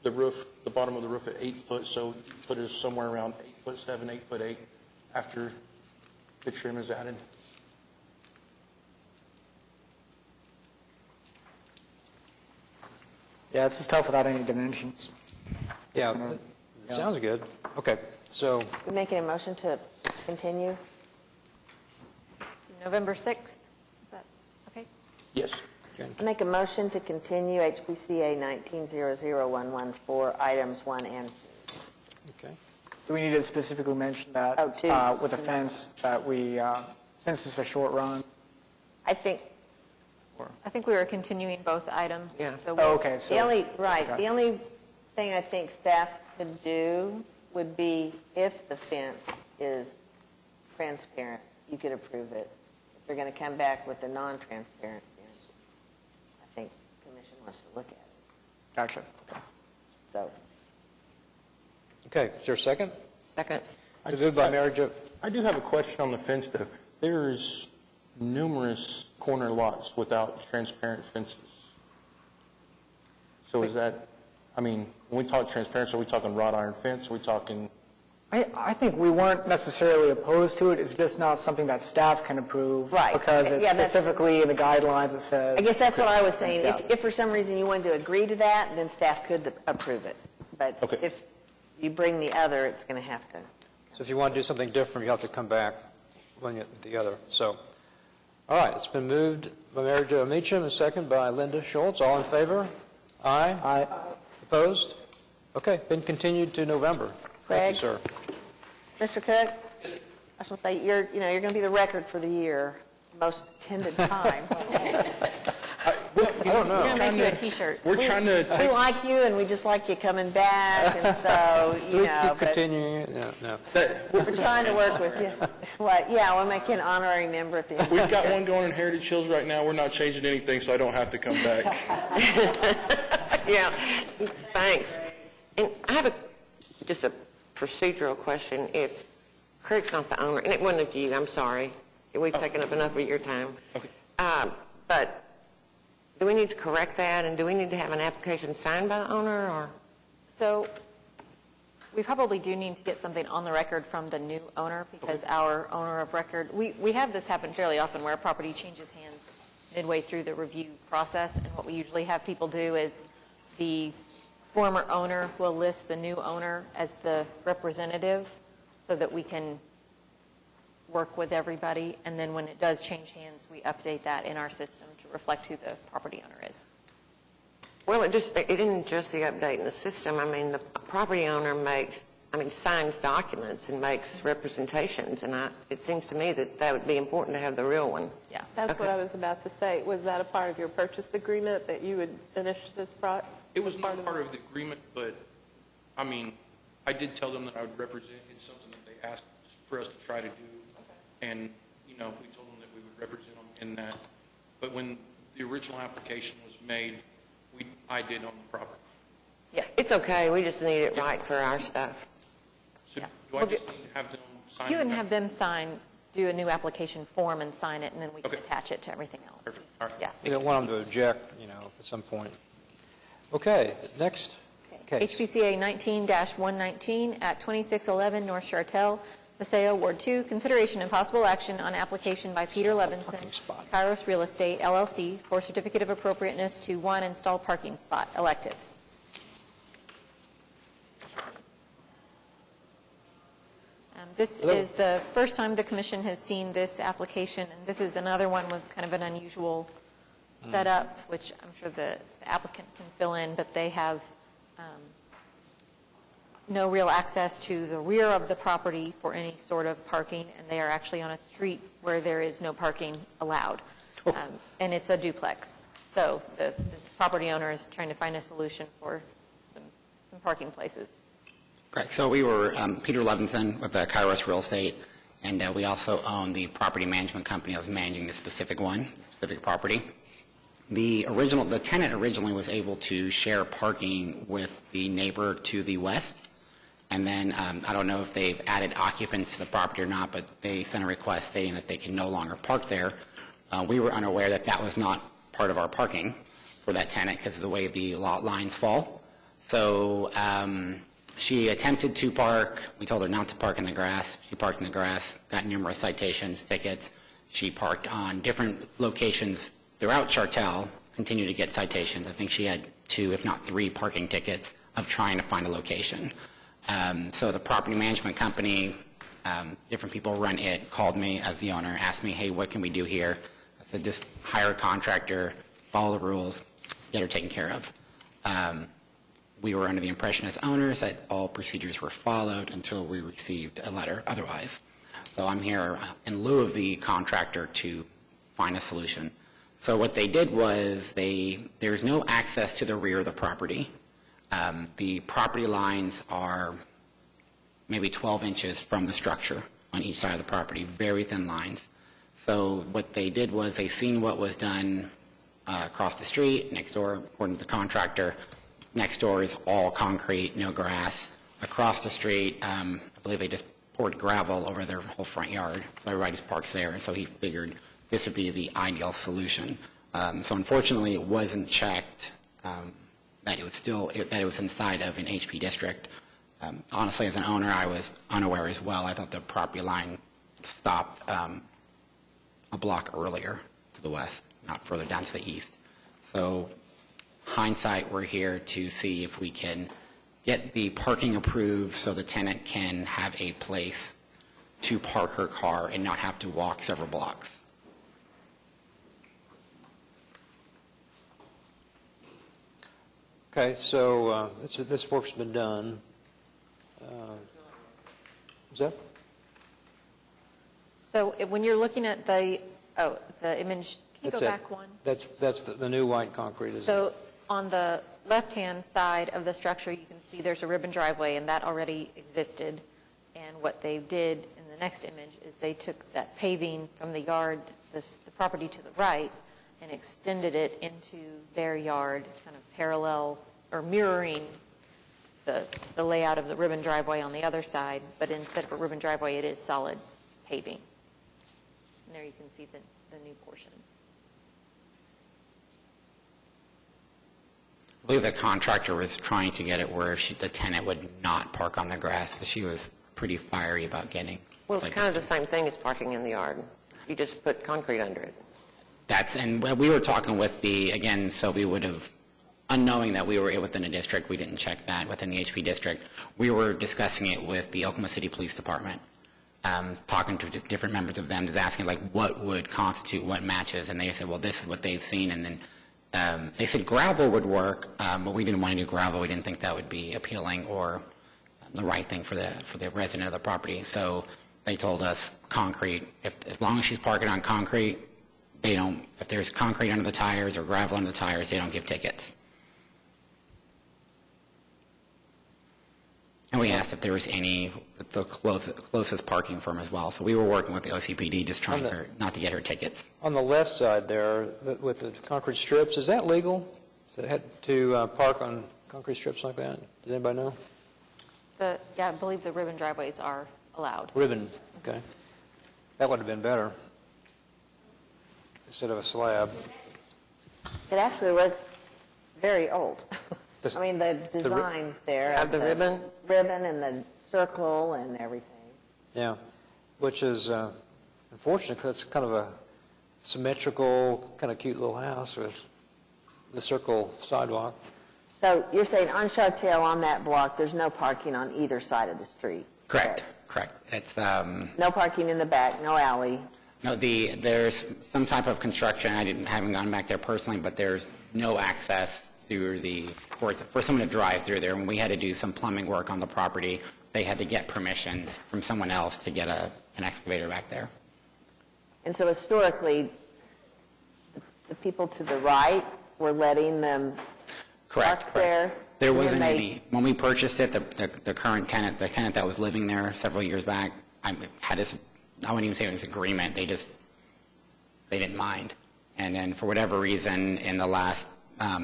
the roof, the bottom of the roof at 8 foot, so put us somewhere around 8'7", 8'8" after the trim is added. Yeah, it's just tough without any dimensions. Yeah, it sounds good. Okay, so You making a motion to continue? to November 6th. Is that okay? Yes. I make a motion to continue HBCA 19-00114, items 1 and 2. okay. Do we need to specifically mention that Oh, two. with the fence, that we, since it's a short run? I think, I think we were continuing both items. Yeah. So Oh, okay, so. the okay. only thing I think staff could do would be if the fence is transparent, you could approve it. If they're going to come back with a non-transparent fence, I think the commission wants to look at it. Gotcha. Okay. So, Okay, is there a second? Second. Moved by Mary Jo. I do have a question on the fence, though. There's numerous corner lots without transparent fences. So is that, I mean, when we talk transparency, are we talking wrought iron fence? Are we talking, I think we weren't necessarily opposed to it, it's just not something that staff can approve. Right. Because it's Yeah, that's- specifically in the guidelines it says. I guess that's what I was saying. Yeah. If for some reason you wanted to agree to that, then staff could approve it. But Okay. if you bring the other, it's going to have to. So if you want to do something different, you have to come back when you the other. So, all right, it's been moved by Mary Jo Meacham, and second by Linda Schultz. All in favor? Aye. Aye. Opposed? Okay, been continued to November. Thank you, Craig? sir. Mr. Cook? I was going to say, you're going to be the record for the year, most attended times. I don't know. We're going to make you a T-shirt. We're trying to We take, like you, and we just like you coming back, and so, So you we know, keep but continuing it? No. we're trying to work with you. What, yeah, we'll make you an honorary member at the end. we've got one going in Heritage Hills right now. We're not changing anything, so I don't have to come back. Yeah, thanks. And I have just a procedural question. If Craig's not the owner, and it wasn't of you, I'm sorry. We've taken up enough of your time. Okay. But do we need to correct that, and do we need to have an application signed by the owner, or? So we probably do need to get something on the record from the new owner, because our owner of record, we have this happen fairly often where a property changes hands midway through the review process, and what we usually have people do is the former owner will list the new owner as the representative so that we can work with everybody, and then when it does change hands, we update that in our system to reflect who the property owner is. Well, it isn't just the update in the system. I mean, the property owner makes signs documents and makes representations, and it seems to me that that would be important to have the real one. Yeah. That's what I was about to say. Was that a part of your purchase agreement that you would finish this project? It was not part of the agreement, but, I did tell them that I would represent. It's something that they asked for us to try to do. And, we told them that we would represent them in that. But when the original application was made, I did on the property. Yeah, it's okay. We just need it right for our stuff. So do I just need to have them sign? You can have them do a new application form and sign it, and then we can Okay. attach it to everything else. Perfect. All right. Yeah. We don't want them to object, at some point. Okay, next case. HBCA 19-119 at 2611 North Chartel, Paseo, Ward 2, consideration and possible action on application by Peter Levinson, Kairos Real Estate, LLC, for certificate of appropriateness to one installed parking spot, elective. This is the first time the commission has seen this application, and this is another one with kind of an unusual setup, which I'm sure the applicant can fill in, but they have no real access to the rear of the property for any sort of parking, and they are actually on a street where there is no parking allowed. And it's a duplex. So this property owner is trying to find a solution for some parking places. Correct. So we were Peter Levinson with Kairos Real Estate, and we also own the property management company that was managing the specific property. The tenant originally was able to share parking with the neighbor to the west, and then I don't know if they've added occupants to the property or not, but they sent a request stating that they can no longer park there. We were unaware that that was not part of our parking for that tenant because of the way the lot lines fall. So she attempted to park. We told her not to park in the grass. She parked in the grass, got numerous citations, tickets. She parked on different locations throughout Chartel, continued to get citations. I think she had 2, if not 3, parking tickets of trying to find a location. So the property management company, different people run it, called me as the owner, asked me, hey, what can we do here? I said, just hire a contractor, follow the rules, get her taken care of. We were under the impression as owners that all procedures were followed until we received a letter otherwise. So I'm here in lieu of the contractor to find a solution. So what they did was there's no access to the rear of the property. The property lines are maybe 12 inches from the structure on each side of the property, very thin lines. So what they did was they seen what was done across the street, next door, according to the contractor. Next door is all concrete, no grass. Across the street, I believe they just poured gravel over their whole front yard, so everybody just parks there. And so he figured this would be the ideal solution. So unfortunately, it wasn't checked that it was inside of an HP district. Honestly, as an owner, I was unaware as well. I thought the property line stopped a block earlier to the west, not further down to the east. So hindsight, we're here to see if we can get the parking approved so the tenant can have a place to park her car and not have to walk several blocks. Okay, so this work's been done. Is that? So when you're looking at the image, can you go back one? That's the new white concrete, isn't it? So on the left-hand side of the structure, you can see there's a ribbon driveway, and that already existed. And what they did in the next image is they took that paving from the yard, the property to the right, and extended it into their yard, kind of parallel or mirroring the layout of the ribbon driveway on the other side. But instead of a ribbon driveway, it is solid paving. And there you can see the new portion. I believe the contractor was trying to get it where the tenant would not park on the grass, but she was pretty fiery about getting. Well, it's kind of the same thing as parking in the yard. You just put concrete under it. And we were talking with so we would have, unknowing that we were within a district, we didn't check that within the HP district. We were discussing it with the Oklahoma City Police Department, talking to different members of them, just asking what would constitute what matches, and they said, well, this is what they've seen, and then they said gravel would work, but we didn't want to do gravel. We didn't think that would be appealing or the right thing for the resident of the property. So they told us concrete, as long as she's parking on concrete, they don't, if there's concrete under the tires or gravel under the tires, they don't give tickets. And we asked if there was the closest parking firm as well. So we were working with the OCPD, just trying not to get her tickets. On the left side there, with the concrete strips, is that legal? To park on concrete strips like that? Does anybody know? Yeah, I believe the ribbon driveways are allowed. Ribbon, okay. That would have been better instead of a slab. It actually looks very old. I mean, the design there. Of the ribbon? Ribbon and the circle and everything. Yeah, which is unfortunate because it's kind of a symmetrical, kind of cute little house with the circle sidewalk. So you're saying on Chartel, on that block, there's no parking on either side of the street? Correct. It's no parking in the back, no alley? No, there's some type of construction. I haven't gone back there personally, but there's no access through for someone to drive through there. When we had to do some plumbing work on the property, they had to get permission from someone else to get an excavator back there. And so historically, the people to the right were letting them park there? There wasn't any. When we purchased it, the current tenant, the tenant that was living there several years back, I wouldn't even say it was agreement. They didn't mind. And then for whatever reason, in the last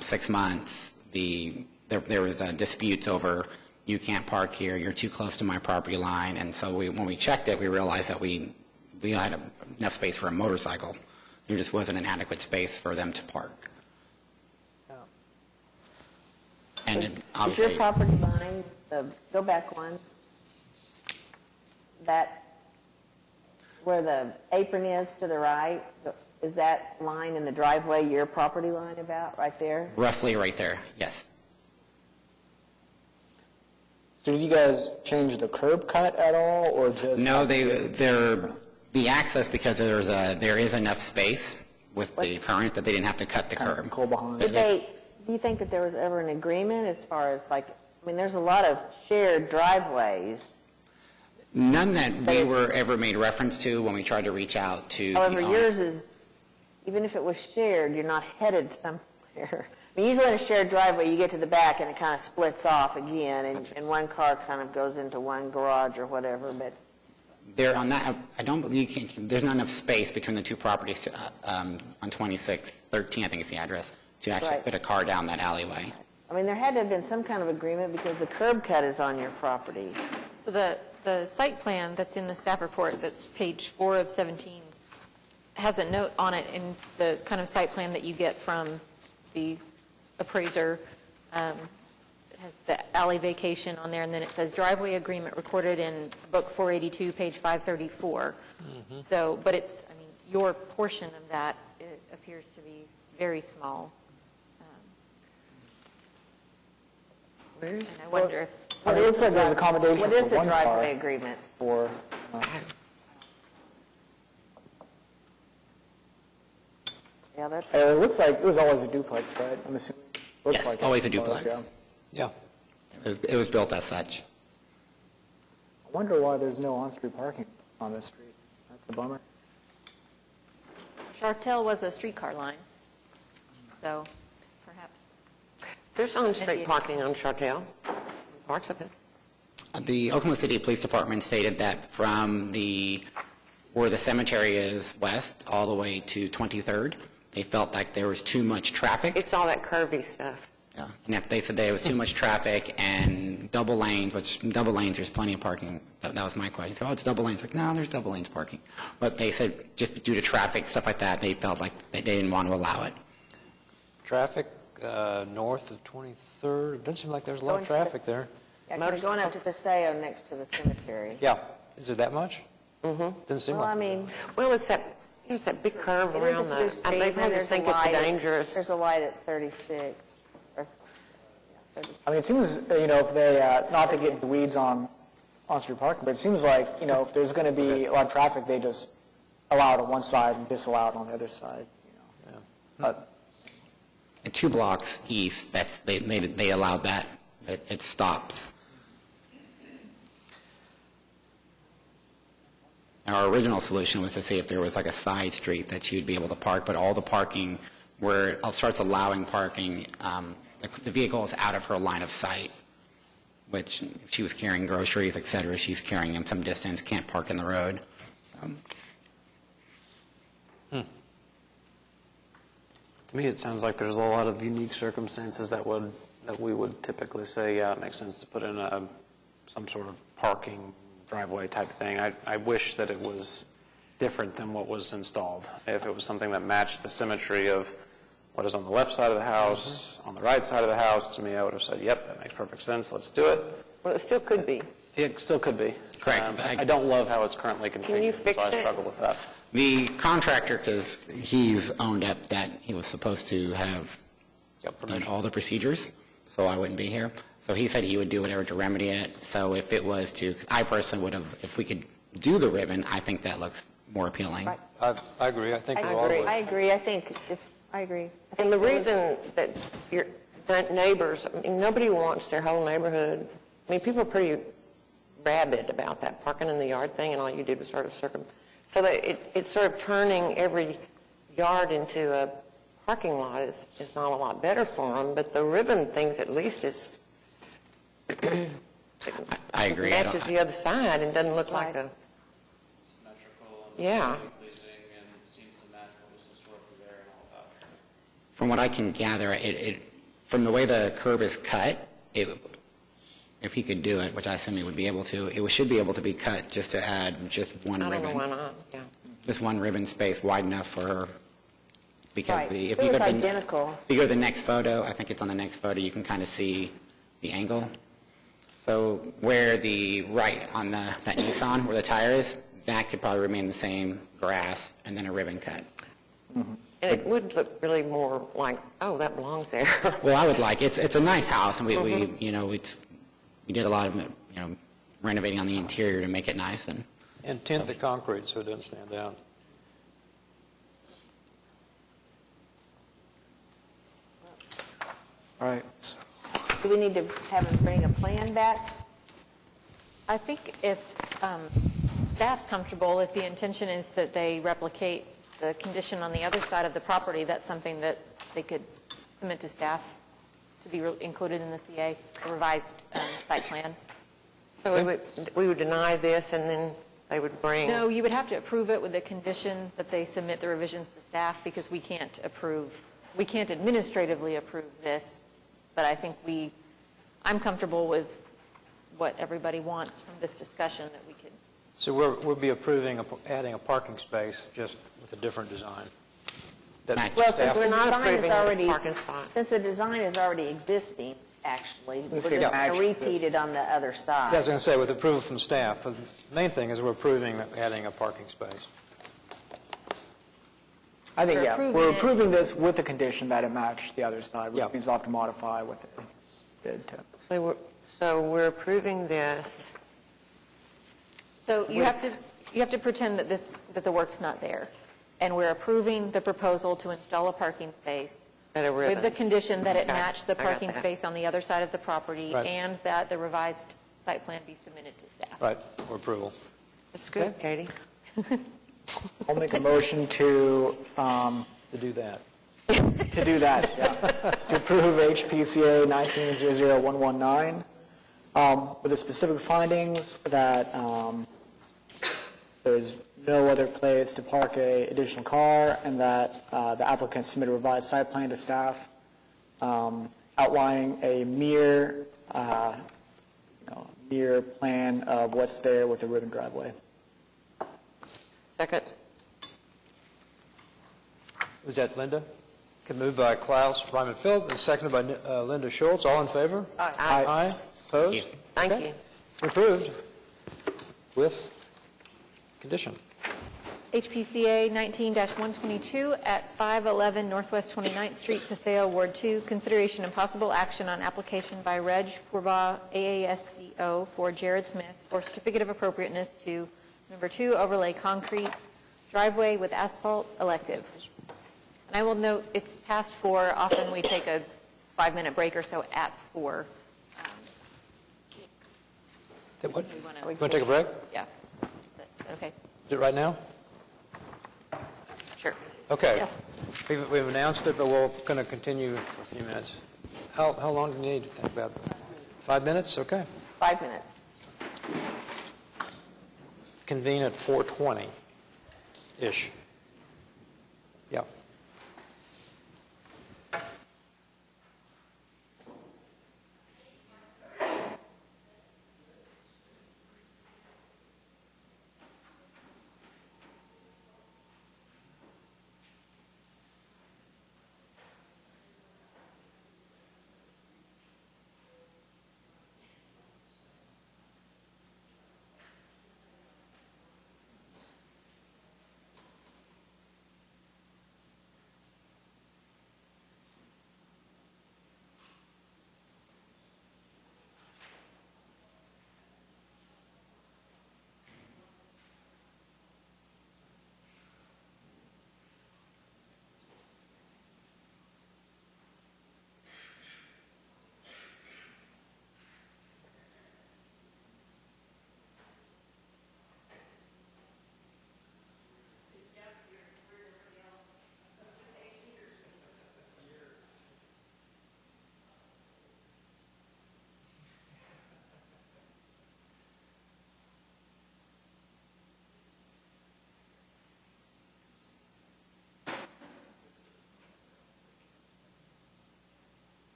6 months, there was disputes over, you can't park here, you're too close to my property line. And so when we checked it, we realized that we had enough space for a motorcycle. There just wasn't an adequate space for them to park. And is your property line, go back one, where the apron is to the right, is that line in the driveway your property line about, right there? Roughly right there, yes. So did you guys change the curb cut at all, or just? No, the access, because there is enough space with the current that they didn't have to cut the curb. Go behind. Do you think that there was ever an agreement as far as there's a lot of shared driveways. None that we were ever made reference to when we tried to reach out to. However, yours is, even if it was shared, you're not headed somewhere. I mean, usually in a shared driveway, you get to the back and it kind of splits off again, and one car kind of goes into one garage or whatever. But there on that, I don't believe there's not enough space between the two properties on 2613, I think is the address, to actually fit a car down that alleyway. I mean, there had to have been some kind of agreement because the curb cut is on your property. So the site plan that's in the staff report, that's page 4 of 17, has a note on it in the kind of site plan that you get from the appraiser. It has the alley vacation on there, and then it says driveway agreement recorded in book 482, page 534. Mm-hmm. So, but it's, I mean, your portion of that, it appears to be very small. And I wonder if... It looks like there's accommodation for one car. What is the driveway agreement? For, yeah, that's... it looks like it was always a duplex, right? I'm assuming. Yes, like always a duplex. Yeah. It was built as such. I wonder why there's no on-street parking on this street. That's the bummer. Chartel was a streetcar line, so perhaps... There's on-street parking on Chartel, parts of it. The Oklahoma City Police Department stated that from where the cemetery is west all the way to 23rd, they felt like there was too much traffic. It's all that curvy stuff. Yeah. And if they said there was too much traffic and double lanes, which double lanes, there's plenty of parking. That was my question. So, it's double lanes. Like, no, there's double lanes parking. But they said just due to traffic, stuff like that, they felt like they didn't want to allow it. Traffic north of 23rd. It doesn't seem like there's a lot of traffic there. Yeah, going up to Paseo next to the cemetery. Yeah. Is there that much? Mm-hmm. Doesn't seem Well, like I mean... Well, it's that big curve around that. And they made us think it's dangerous. There's a light at 36. I mean, it seems, if they, not to get into weeds on on-street parking, but it seems like, if there's going to be a lot of traffic, they just allow it on one side and disallow it on the other side. Yeah. But 2 blocks east, they allowed that. It stops. our original solution was to see if there was like a side street that you'd be able to park, but all the parking where it starts allowing parking, the vehicle is out of her line of sight, which if she was carrying groceries, et cetera, she's carrying them some distance, can't park in the road. To me, it sounds like there's a lot of unique circumstances that we would typically say, yeah, it makes sense to put in some sort of parking driveway type thing. I wish that it was different than what was installed. If it was something that matched the symmetry of what is on the left side of the house, on the right side of the house, to me, I would have said, yep, that makes perfect sense, let's do it. Well, it still could be. It still could be. Correct. I don't love how it's currently configured. Can you fix so I it? struggle with that. The contractor, because he's owned up that he was supposed to have done all the procedures, so I wouldn't be here. So he said he would do whatever to remedy it. So if it was to, I personally would have, if we could do the ribbon, I think that looks more appealing. Right. I agree. I think we're all I agree. I agree. And the reason that your neighbors, I mean, nobody wants their whole neighborhood. I mean, people are pretty rabid about that parking in the yard thing, and all you did was sort of so that it's sort of turning every yard into a parking lot is not a lot better for them. But the ribbon things at least is I agree. matches the other side and doesn't look like a Symmetrical. Yeah. From what I can gather, from the way the curb is cut, if he could do it, which I assume he would be able to, it should be able to be cut just to add just one I don't ribbon. know why not. Yeah. Just one ribbon space wide enough for her. Because Right. if It you was go to identical. if you go to the next photo, I think it's on the next photo, you can kind of see the angle. So where the right on that Nissan, where the tire is, that could probably remain the same grass and then a ribbon cut. And it would look really more like, oh, that belongs there. Well, I would like it's a nice house, and we did a lot of renovating on the interior to make it nice And tint the concrete so it doesn't stand out. All right. Do we need to have them bring a plan back? I think if staff's comfortable, if the intention is that they replicate the condition on the other side of the property, that's something that they could submit to staff to be included in the CA, a revised site plan. So we would deny this, and then they would bring... No, you would have to approve it with the condition that they submit the revisions to staff, because we can't administratively approve this, but I think I'm comfortable with what everybody wants from this discussion that we could... So we'll be approving adding a parking space, just with a different design. Well, since the We're not design approving is this already, parking spot. since the design is already existing, actually, we're Let's just see, going to repeat it on the other Yeah, I side. was going to say, with approval from staff, but the main thing is we're approving adding a parking space. I think, We're yeah, approving we're it. approving this with the condition that it matched the other side, which Yeah. means we'll have to modify what they did to. So we're approving this. So you have to pretend that the work's not there, and we're approving the proposal to install a parking space That a with the ribbon. condition that it Okay, match the I got parking that. space on the other side of the property, Right. and that the revised site plan be submitted to staff. Right, for approval. That's good, Katie. I'll make a motion to To do that. yeah. To approve HPCA 19-00119 with the specific findings that there's no other place to park a additional car, and that the applicant submit a revised site plan to staff outlining a mere plan of what's there with the ribbon driveway. Second. Was that Linda? Okay, moved by Klaus Ryman Phillips, and seconded by Linda Schultz. All in favor? Aye. Aye. Opposed? Thank Okay. you. Approved with condition. HPCA 19-122 at 511 Northwest 29th Street, Paseo, Ward 2. Consideration and possible action on application by Reg Purba AASCO for Jared Smith for certificate of appropriateness to number 2 overlay concrete driveway with asphalt elective. And I will note it's past 4. Often we take a 5-minute break or so at 4. What? We wanna- You want to take a break? Yeah. Okay. Is it right now? Sure. Okay. Yes. We've announced it, but we're going to continue for a few minutes. How long do you need to think about it? 5 minutes? Okay. 5 minutes. Convene at 4:20-ish. Yeah.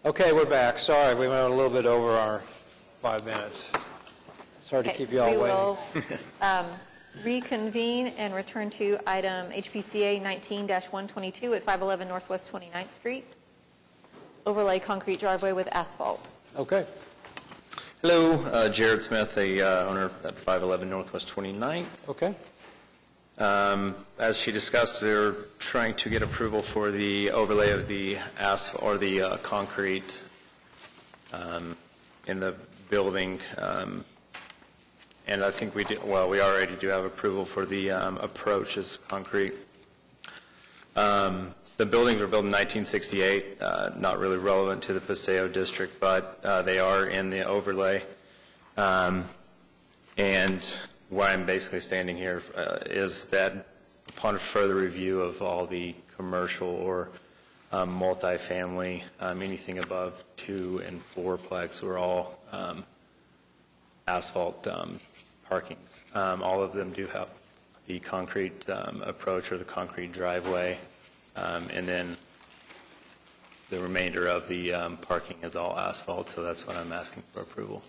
Okay, we're back. Sorry, we went a little bit over our 5 minutes. Sorry to keep you all we waiting. will reconvene and return to item HBCA 19-122 at 511 Northwest 29th Street. Overlay concrete driveway with asphalt. Okay. Hello, Jared Smith, the owner at 511 Northwest 29th. Okay. As she discussed, they're trying to get approval for the overlay of the asphalt or the concrete in the building. And I think we already do have approval for the approach as concrete. The buildings were built in 1968, not really relevant to the Paseo district, but they are in the overlay. And why I'm basically standing here is that upon further review of all the commercial or multifamily, anything above 2 and 4-plex were all asphalt parkings. All of them do have the concrete approach or the concrete driveway, and then the remainder of the parking is all asphalt, so that's what I'm asking for approval.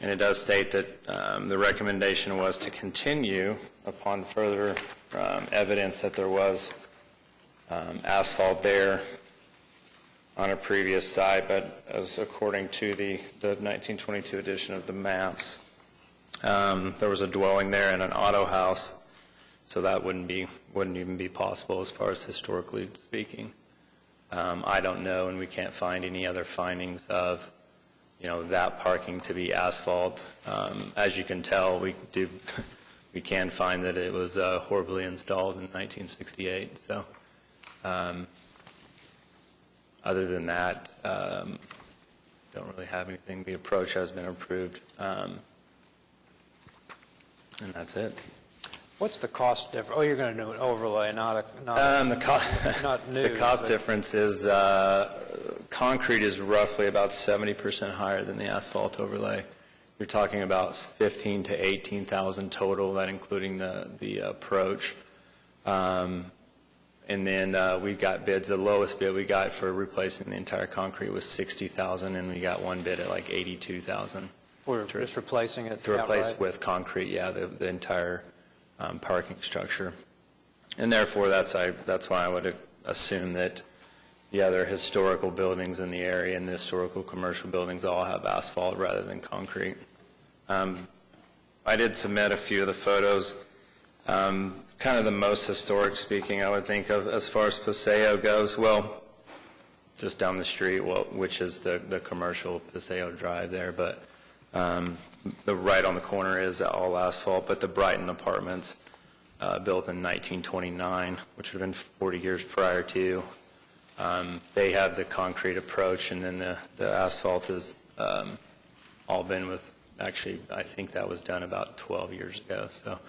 And it does state that the recommendation was to continue upon further evidence that there was asphalt there on a previous site, but as according to the 1922 edition of the maps, there was a dwelling there and an auto house, so that wouldn't even be possible as far as historically speaking. I don't know, and we can't find any other findings of that parking to be asphalt. As you can tell, we can find that it was horribly installed in 1968. So, other than that, don't really have anything. The approach has been approved, and that's it. What's the cost difference? Oh, you're going to do an overlay, not new. The cost difference is concrete is roughly about 70% higher than the asphalt overlay. You're talking about $15,000 to $18,000 total, that including the approach. And then we got bids. The lowest bid we got for replacing the entire concrete was $60,000, and we got one bid at like $82,000. For just replacing it? To replace outright? with concrete, yeah, the entire parking structure. And therefore, that's why I would assume that the other historical buildings in the area and the historical commercial buildings all have asphalt rather than concrete. I did submit a few of the photos. Kind of the most historic speaking, I would think of as far as Paseo goes. Well, just down the street, which is the commercial Paseo Drive there, but the right on the corner is all asphalt. But the Brighton Apartments, built in 1929, which would have been 40 years prior to, they have the concrete approach, and then the asphalt has all been with. Actually, I think that was done about 12 years ago. So.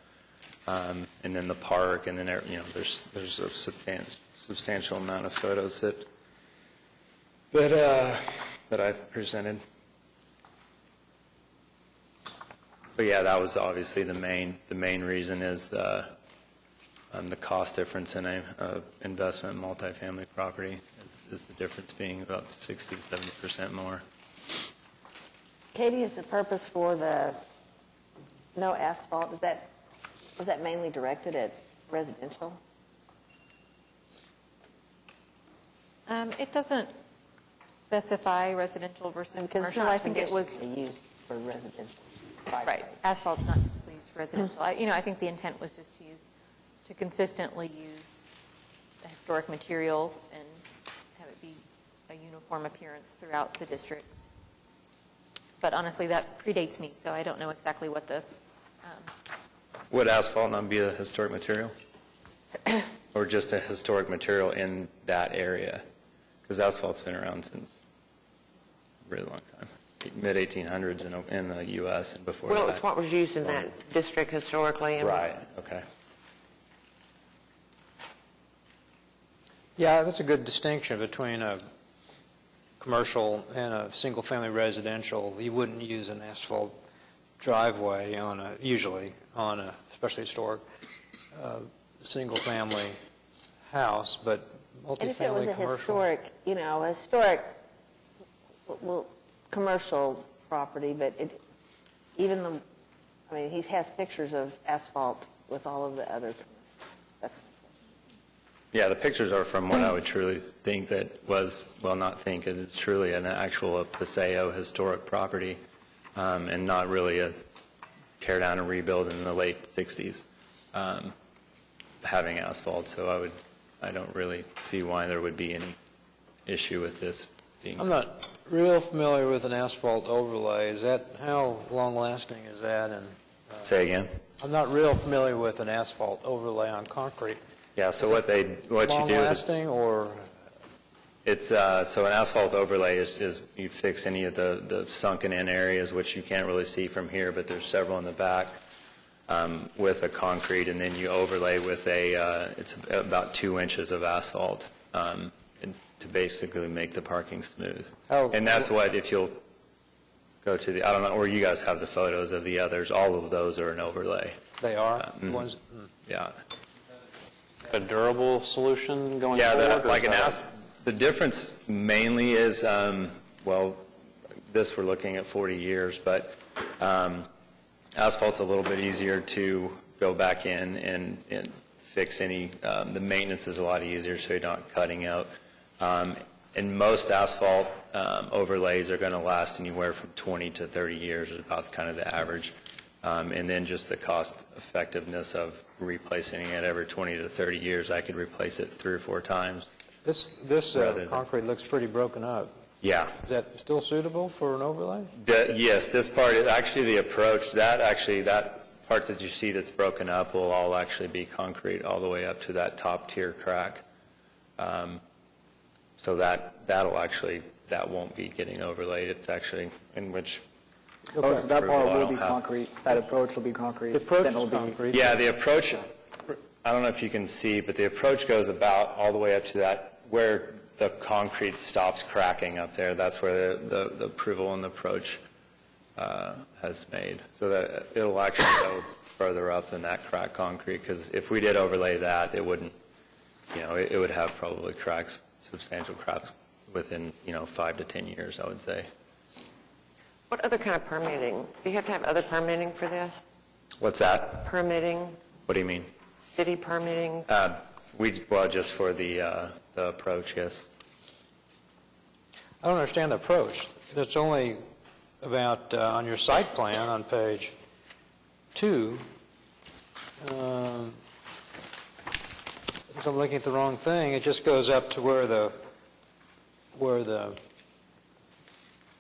And then the park, and then there's a substantial amount of photos that I presented. But yeah, that was obviously the main reason is the cost difference in a investment multifamily property is the difference being about 60 to 70% more. Katie, is the purpose for the no asphalt, was that mainly directed at residential? It doesn't specify residential versus commercial. I think it was used for residential. Right. Asphalt's not typically used for residential. I think the intent was just to consistently use a historic material and have it be a uniform appearance throughout the districts. But honestly, that predates me, so I don't know exactly what the. Would asphalt not be a historic material? Or just a historic material in that area? Because asphalt's been around since a really long time. Mid-1800s in the U.S. and before that. Well, it's what was used in that district historically. Right, okay. Yeah, that's a good distinction between a commercial and a single-family residential. You wouldn't use an asphalt driveway usually on a especially historic single-family house, but And if it was multifamily a commercial. historic, well, commercial property, but he has pictures of asphalt with all of the other, that's, Yeah, the pictures are from what I would truly think that was, well, not think, it's truly an actual Paseo historic property, and not really a tear down and rebuild in the late 60s, having asphalt. So I don't really see why there would be any issue with this being. I'm not real familiar with an asphalt overlay. How long-lasting is that? And Say again? I'm not real familiar with an asphalt overlay on concrete. Yeah, so what you do is, long-lasting, or? It's, so an asphalt overlay is you fix any of the sunken in areas, which you can't really see from here, but there's several in the back, with a concrete, and then you overlay with it's about 2 inches of asphalt, to basically make the parking smooth. And that's what, if you'll go to I don't know, or you guys have the photos of the others, all of those are an overlay. They are? Yeah. A durable solution going forward? The difference mainly is, this we're looking at 40 years, but asphalt's a little bit easier to go back in and fix any, the maintenance is a lot easier, so you're not cutting out. And most asphalt overlays are going to last anywhere from 20 to 30 years, is about kind of the average. And then just the cost effectiveness of replacing it every 20 to 30 years. I could replace it 3 or 4 times. This concrete looks pretty broken up. Yeah. Is that still suitable for an overlay? Yes, this part is actually the approach. That part that you see that's broken up will all actually be concrete all the way up to that top tier crack. So that won't be getting overlaid. It's actually in which. Oh, so that part will be concrete. That approach will be concrete. The approach is concrete. Yeah, the approach, I don't know if you can see, but the approach goes about all the way up to that, where the concrete stops cracking up there. That's where the approval and the approach has made. So that it'll actually go further up than that cracked concrete, because if we did overlay that, it wouldn't, it would have probably cracks, substantial cracks within, 5 to 10 years, I would say. What other kind of permitting? Do you have to have other permitting for this? What's that? Permitting? What do you mean? City permitting? Just for the approach, yes. I don't understand the approach. It's only about, on your site plan on page 2, so I'm looking at the wrong thing. It just goes up to where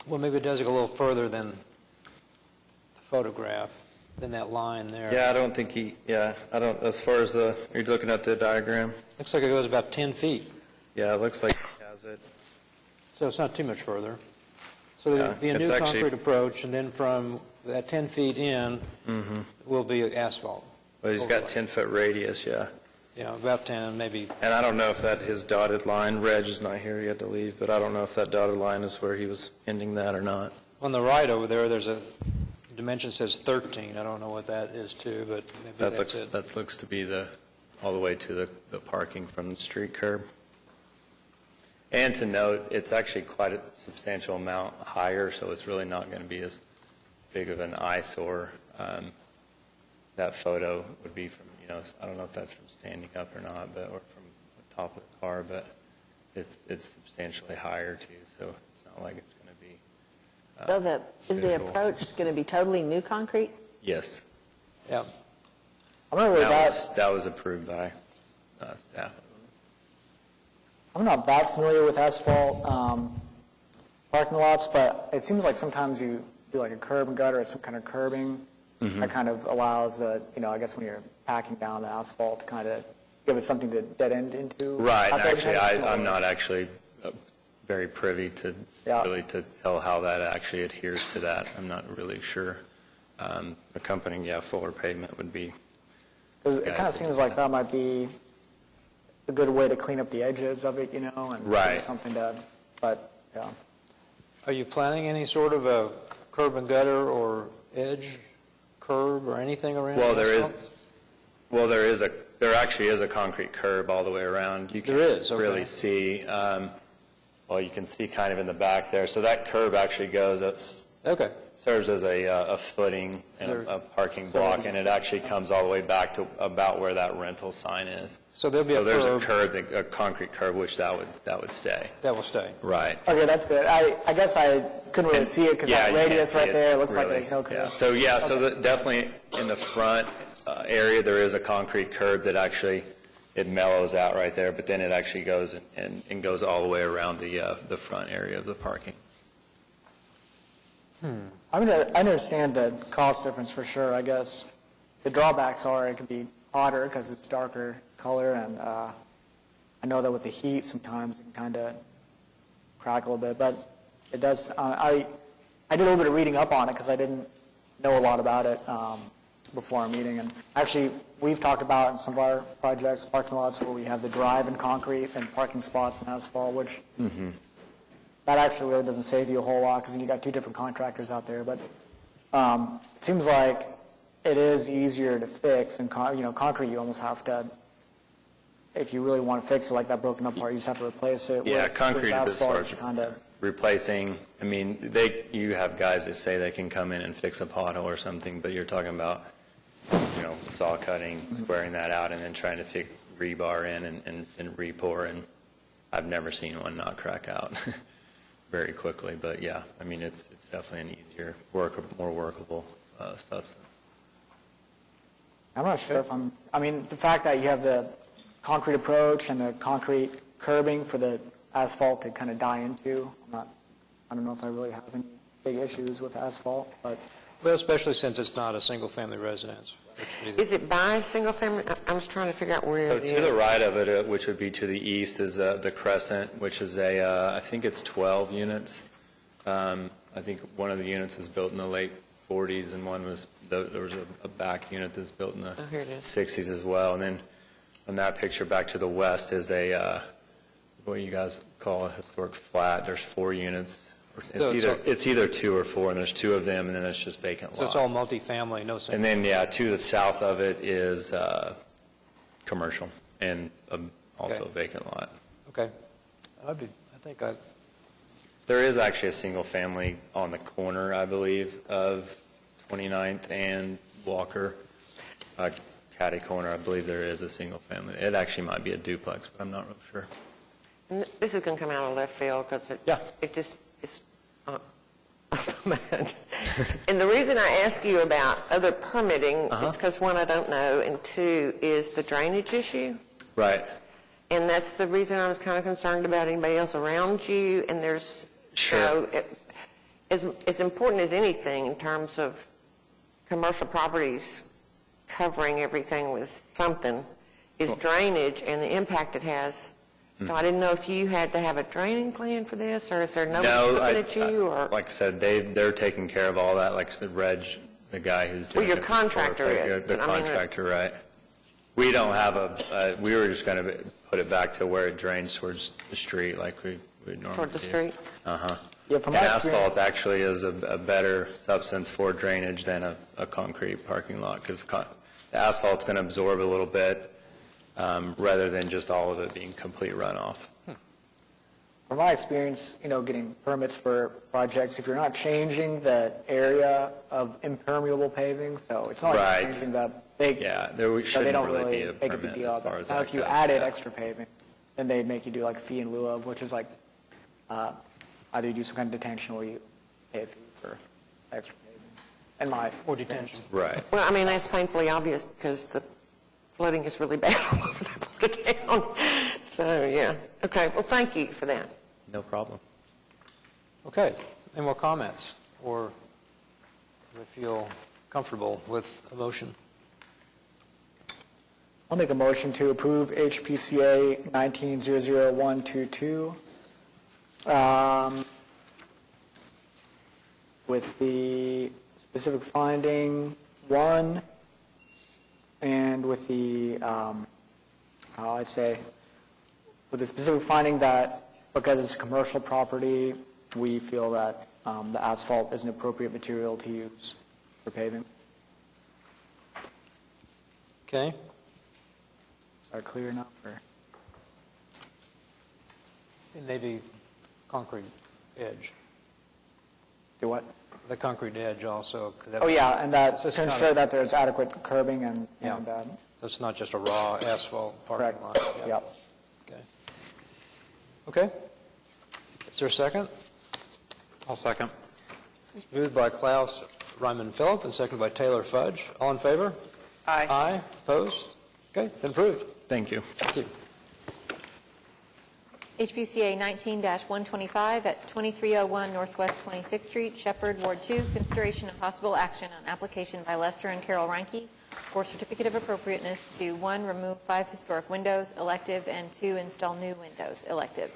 well, maybe it does go a little further than the photograph, than that line there. Yeah, I don't think as far as you're looking at the diagram. Looks like it goes about 10 feet. Yeah, it looks like he has it. So it's not too much further. So there'll be a new concrete approach, and then from that 10 feet in will be asphalt. Well, he's got 10-foot radius, yeah. Yeah, about 10, maybe. And I don't know if his dotted line, Reg is not here, he had to leave, but I don't know if that dotted line is where he was ending that or not. On the right over there, there's a dimension says 13. I don't know what that is too, but maybe that's it. That looks to be all the way to the parking from the street curb. And to note, it's actually quite a substantial amount higher, so it's really not going to be as big of an eyesore. That photo would be from, I don't know if that's from standing up or not, or from the top of the car, but it's substantially higher too, so it's not like it's going to be. So is the approach going to be totally new concrete? Yes. Yeah. That was approved by staff. I'm not that familiar with asphalt parking lots, but it seems like sometimes you do like a curb and gutter or some kind of curbing. That kind of allows I guess when you're packing down the asphalt to kind of give us something to dead end into. Right. Actually, I'm not actually very privy to really to tell how that actually adheres to that. I'm not really sure. Accompanying, fuller pavement would be. Because it kind of seems like that might be a good way to clean up the edges of it, and right. Something to, but yeah. Are you planning any sort of a curb and gutter or edge curb or anything around? Well, there is there actually is a concrete curb all the way around. You can There is, okay. really see, well, you can see kind of in the back there. So that curb actually goes, Okay. serves as a footing and a parking block, and it actually comes all the way back to about where that rental sign is. So there'll be a there's curb. a concrete curb, which that would stay. That will stay. Right. Okay, that's good. I guess I couldn't really see it because that you can't radius see right it, there, it looks like really. there's no curb. So definitely in the front area, there is a concrete curb that actually, it mellows out right there, but then it actually goes and goes all the way around the front area of the parking. I mean, I understand the cost difference for sure. I guess the drawbacks are it can be hotter because it's darker color, and I know that with the heat sometimes it can kind of crack a little bit, but it does. I did a little bit of reading up on it because I didn't know a lot about it before our meeting, and actually we've talked about in some of our projects parking lots where we have the drive in concrete and parking spots in asphalt, which that actually really doesn't save you a whole lot because then you got two different contractors out there. But it seems like it is easier to fix, and concrete you almost have to, if you really want to fix it like that broken up part, you just have to replace it. Yeah, with concrete as far asphalt, as kind of. replacing, I mean, you have guys that say they can come in and fix a pothole or something, but you're talking about, saw cutting, squaring that out, and then trying to fit rebar in and re-pour, and I've never seen one not crack out very quickly. But yeah, I mean, it's definitely an easier, more workable substance. I'm not sure if the fact that you have the concrete approach and the concrete curbing for the asphalt to kind of die into, I don't know if I really have any big issues with asphalt, but. Well, especially since it's not a single-family residence. Is it by single family? I was trying to figure out where So it is. to the right of it, which would be to the east, is the Crescent, which is I think it's 12 units. I think one of the units was built in the late 40s, and there was a back unit that's built in the here it is. 60s as well. And then on that picture back to the west is what you guys call a historic flat. There's 4 units. It's either 2 or 4, and there's 2 of them, and then it's just vacant lots. So it's all multifamily, no single. And then, to the south of it is commercial and also Okay. vacant lot. Okay. There is actually a single family on the corner, I believe, of 29th and Walker. Catty corner, I believe there is a single family. It actually might be a duplex, but I'm not real sure. And this is going to come out of left field because it just is bad. And the reason I ask you about other permitting is because, one, I don't know, and 2, is the drainage issue. Right. And that's the reason I was kind of concerned about anybody else around you. And there's, Sure. as important as anything in terms of commercial properties covering everything with something is drainage and the impact it has. So I didn't know if you had to have a draining plan for this, or is there nobody looking at you? Or like I said, they're taking care of all that. Like I said, Reg, the guy who's doing your it, contractor is. the contractor, right? We don't have we were just going to put it back to where it drains towards the street, like we normally Toward the do. street? Yeah, from And my asphalt actually is a better substance for drainage than a concrete parking lot, because the asphalt's going to absorb a little bit rather than just all of it being complete runoff. From my experience, getting permits for projects, if you're not changing the area of impermeable paving, so it's not like Right. you're changing the big. Yeah, so they shouldn't don't really really be a make a big permit deal as of far that. as Now, that if you goes, added yeah. extra paving, then they'd make you do like a fee in lieu of, which is like either you do some kind of detention or you pay a fee for extra paving. Or detention. Right. Well, I mean, that's painfully obvious because the flooding is really bad all over that part of town. So, yeah. Okay, well, thank you for that. No problem. Okay. Any more comments? Or do we feel comfortable with a motion? I'll make a motion to approve HPCA 1900122 with the specific finding 1 and with the, with the specific finding that because it's commercial property, we feel that the asphalt is an appropriate material to use for paving. Okay. Is that clear enough? Or? And maybe concrete edge. Do what? The concrete edge also. 'cause that Oh, was- yeah, and that, so it's to not ensure a- that there's adequate curbing and So it's not just a raw asphalt parking lot. correct, yep. Okay. Okay. Is there a second? I'll second. Moved by Klaus Ryman Phillip and seconded by Taylor Fudge. All in favor? Aye. Aye. Opposed? Okay, been approved. Thank you. Thank you. HBCA 19-125 at 2301 Northwest 26th Street, Shepherd, Ward 2, consideration and possible action on application by Lester and Carol Reinke for certificate of appropriateness to 1, remove 5 historic windows, elective, and 2, install new windows, elective.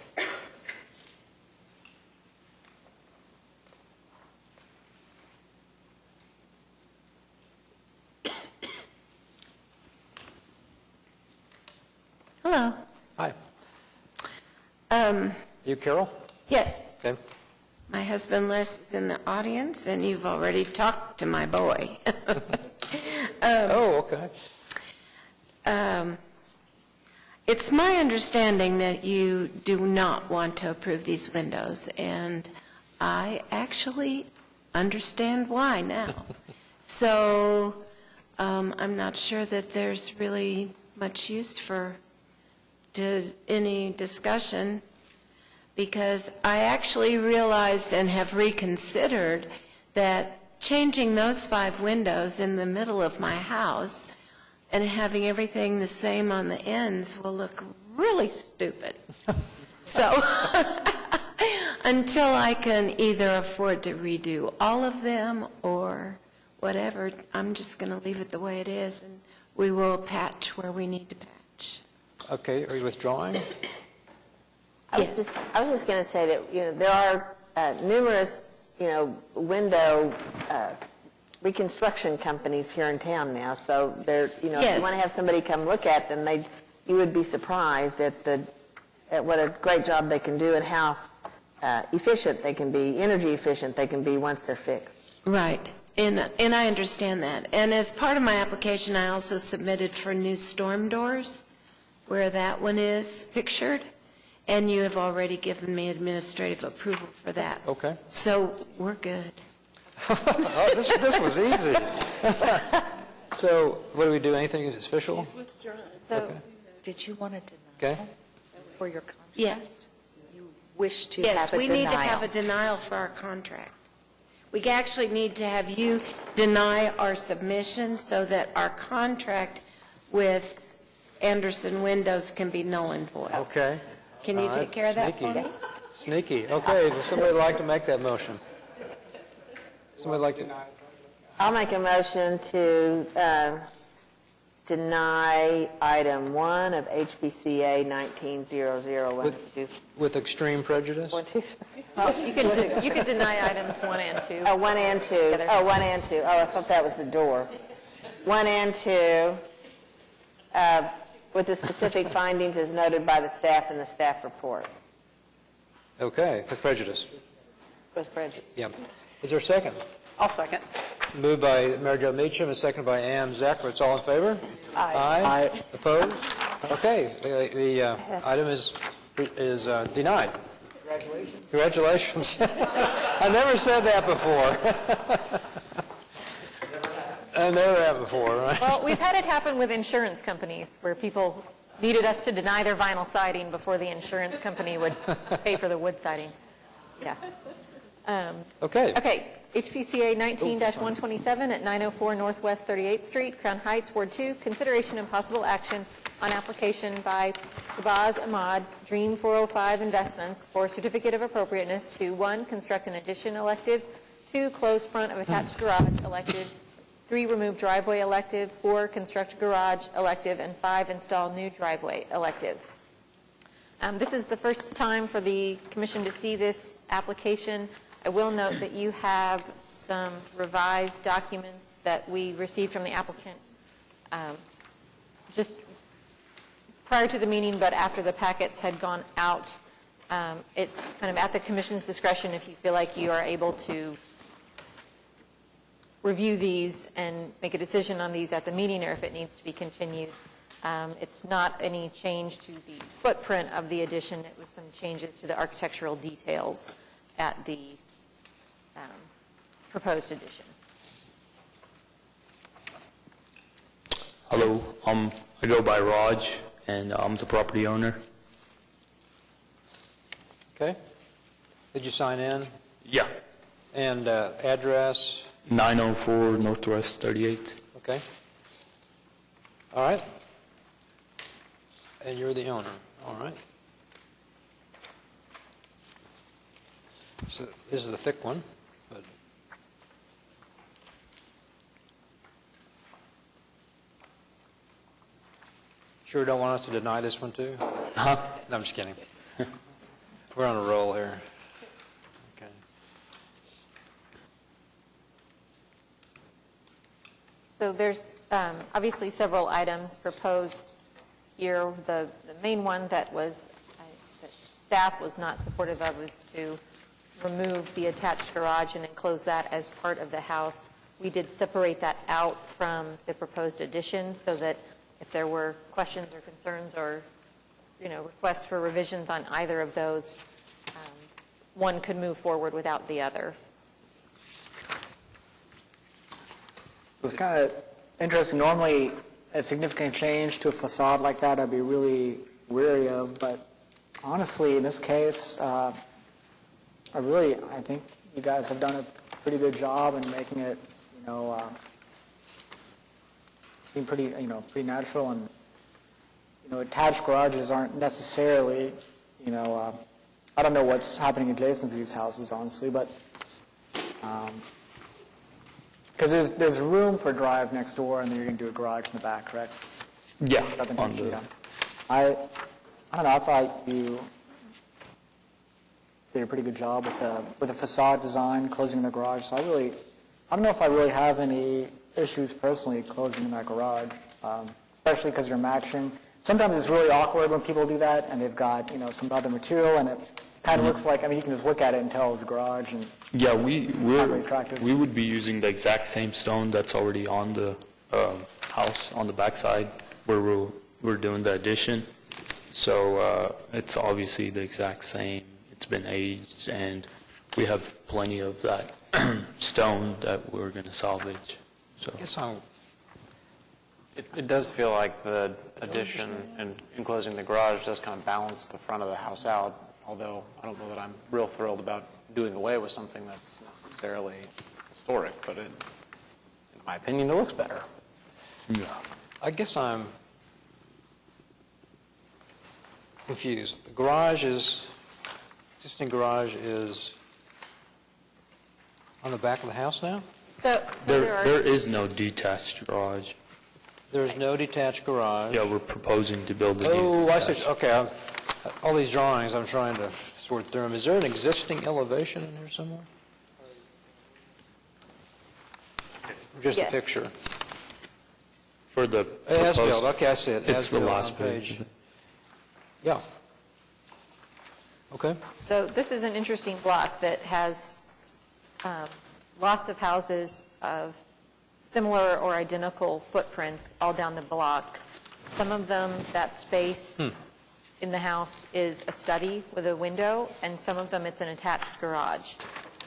Hello. Hi. You Carol? Yes. Okay. My husband Les is in the audience, and you've already talked to my boy. Oh, okay. It's my understanding that you do not want to approve these windows, and I actually understand why now. So I'm not sure that there's really much use for any discussion, because I actually realized and have reconsidered that changing those 5 windows in the middle of my house and having everything the same on the ends will look really stupid. So until I can either afford to redo all of them or whatever, I'm just going to leave it the way it is, and we will patch where we need to patch. Okay, are you withdrawing? I was just going to say that, there are numerous, window reconstruction companies here in town now. So if you want to have somebody come look at them, you would be surprised at what a great job they can do and how efficient they can be, energy efficient they can be once they're fixed. Right. And I understand that. And as part of my application, I also submitted for new storm doors, where that one is pictured. And you have already given me administrative approval for that. Okay. So we're good. Oh, this was easy. So what do we do? Anything official? So, Okay. did you want to deny Okay. for your contract? Yes. You wish to Yes, have a we denial? need to have a denial for our contract. We actually need to have you deny our submission so that our contract with Anderson Windows can be null and void. Okay. Can you All right. take care of that for Sneaky. me? Sneaky. Okay, would somebody like to make that motion? Somebody like to? I'll make a motion to deny item 1 of HBCA 19-0012. With extreme prejudice? 1, 2, 3. You could deny items 1 and 2. Oh, 1 and 2. Oh, 1 and 2. Oh, I thought that was the door. 1 and 2, with the specific findings as noted by the staff in the staff report. Okay, with prejudice. With prejudice. Yeah. Is there a second? I'll second. Moved by Mary Jo Meacham and seconded by Ann Zachowitz. All in favor? Aye. Aye. Opposed? Okay, the item is denied. Congratulations. Congratulations. I never said that before. I never have before, right? Well, we've had it happen with insurance companies where people needed us to deny their vinyl siding before the insurance company would pay for the wood siding. Yeah. Okay. Okay, HPCA 19-127 at 904 Northwest 38th Street, Crown Heights, Ward 2, consideration and possible action on application by Shabazz Ahmad, Dream 405 Investments for certificate of appropriateness to 1, construct an addition elective, 2, close front of attached garage elective, 3, remove driveway elective, 4, construct garage elective, and 5, install new driveway elective. This is the first time for the commission to see this application. I will note that you have some revised documents that we received from the applicant just prior to the meeting, but after the packets had gone out. It's kind of at the commission's discretion if you feel like you are able to review these and make a decision on these at the meeting, or if it needs to be continued. It's not any change to the footprint of the addition. It was some changes to the architectural details at the proposed addition. Hello, I go by Raj, and I'm the property owner. Okay. Did you sign in? Yeah. And address? 904 Northwest 38th. Okay. All right. And you're the owner. All right. So this is the thick one. But sure don't want us to deny this one too? Huh? No, I'm just kidding. We're on a roll here. Okay. So there's obviously several items proposed here. The main one that staff was not supportive of was to remove the attached garage and enclose that as part of the house. We did separate that out from the proposed addition so that if there were questions or concerns or requests for revisions on either of those, one could move forward without the other. It's kind of interesting. Normally, a significant change to a facade like that I'd be really wary of, but honestly, in this case, I think you guys have done a pretty good job in making it, seem pretty, pretty natural. And attached garages aren't necessarily, I don't know what's happening adjacent to these houses, honestly, but because there's room for a drive next door, and then you're going to do a garage in the back, correct? Yeah. I don't know. I thought you did a pretty good job with the facade design, closing the garage. So I don't know if I really have any issues personally closing that garage, especially because you're matching. Sometimes it's really awkward when people do that, and they've got some other material, and it kind of looks like, you can just look at it and tell it's a garage. And Yeah, we would be using the exact same stone that's already on the house on the backside where we're doing the addition. So it's obviously the exact same. It's been aged, and we have plenty of that stone that we're going to salvage. So. I guess It does feel like the addition and enclosing the garage does kind of balance the front of the house out, although I don't know that I'm real thrilled about doing away with something that's necessarily historic, but in my opinion, it looks better. Yeah. I guess I'm confused. The existing garage is on the back of the house now? So there is no detached garage. There's no detached garage? Yeah, we're proposing to build a new. Oh, I see. Okay. All these drawings, I'm trying to sort through them. Is there an existing elevation in here somewhere? Just Yes. a picture. For the As built. proposed- Okay, I see it. It's As the built last on page. Yeah. Okay. So this is an interesting block that has lots of houses of similar or identical footprints all down the block. Some of them, that space in the house is a study with a window, and some of them it's an attached garage.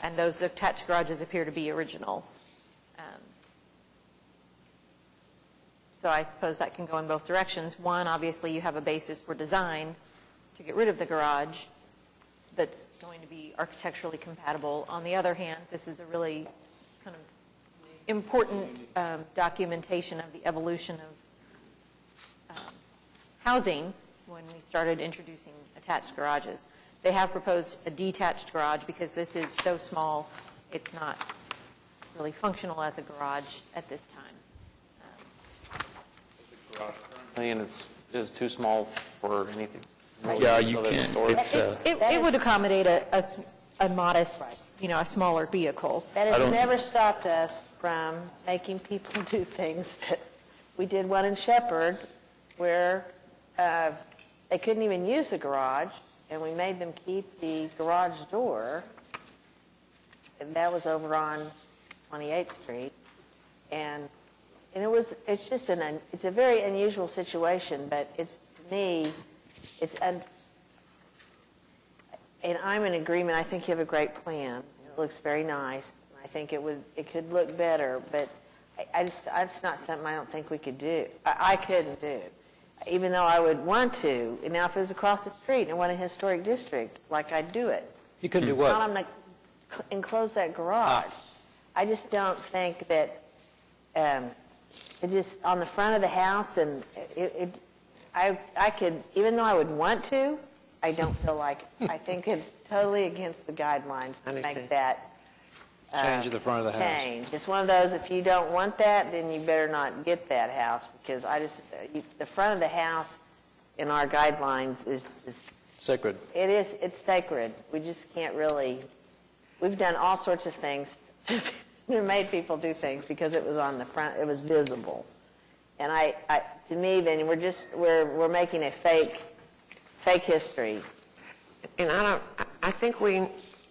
And those attached garages appear to be original. So I suppose that can go in both directions. One, obviously, you have a basis for design to get rid of the garage that's going to be architecturally compatible. On the other hand, this is a really kind of important documentation of the evolution of housing when we started introducing attached garages. They have proposed a detached garage because this is so small, it's not really functional as a garage at this time. And it's too small for anything. Yeah, you can't. It would accommodate a modest, a smaller vehicle. That has never stopped us from making people do things that we did one in Shepherd where they couldn't even use the garage, and we made them keep the garage door, and that was over on 28th Street, and it's just it's a very unusual situation, but it's, to me, and I'm in agreement. I think you have a great plan. It looks very nice. I think it could look better, but it's not something I don't think we could do. I couldn't do, even though I would want to. And now if it was across the street and one historic district, like I'd do it. You couldn't do what? Not I'm like enclose that garage. I just don't think that it just on the front of the house, and I could, even though I would want to, I don't feel like, I think it's totally against the guidelines to make that change at the front of the house. Change. It's one of those, if you don't want that, then you better not get that house, because the front of the house in our guidelines is sacred. It's sacred. We just can't really, we've done all sorts of things to made people do things because it was on the front, it was visible. And to me, then we're making a fake history. And I think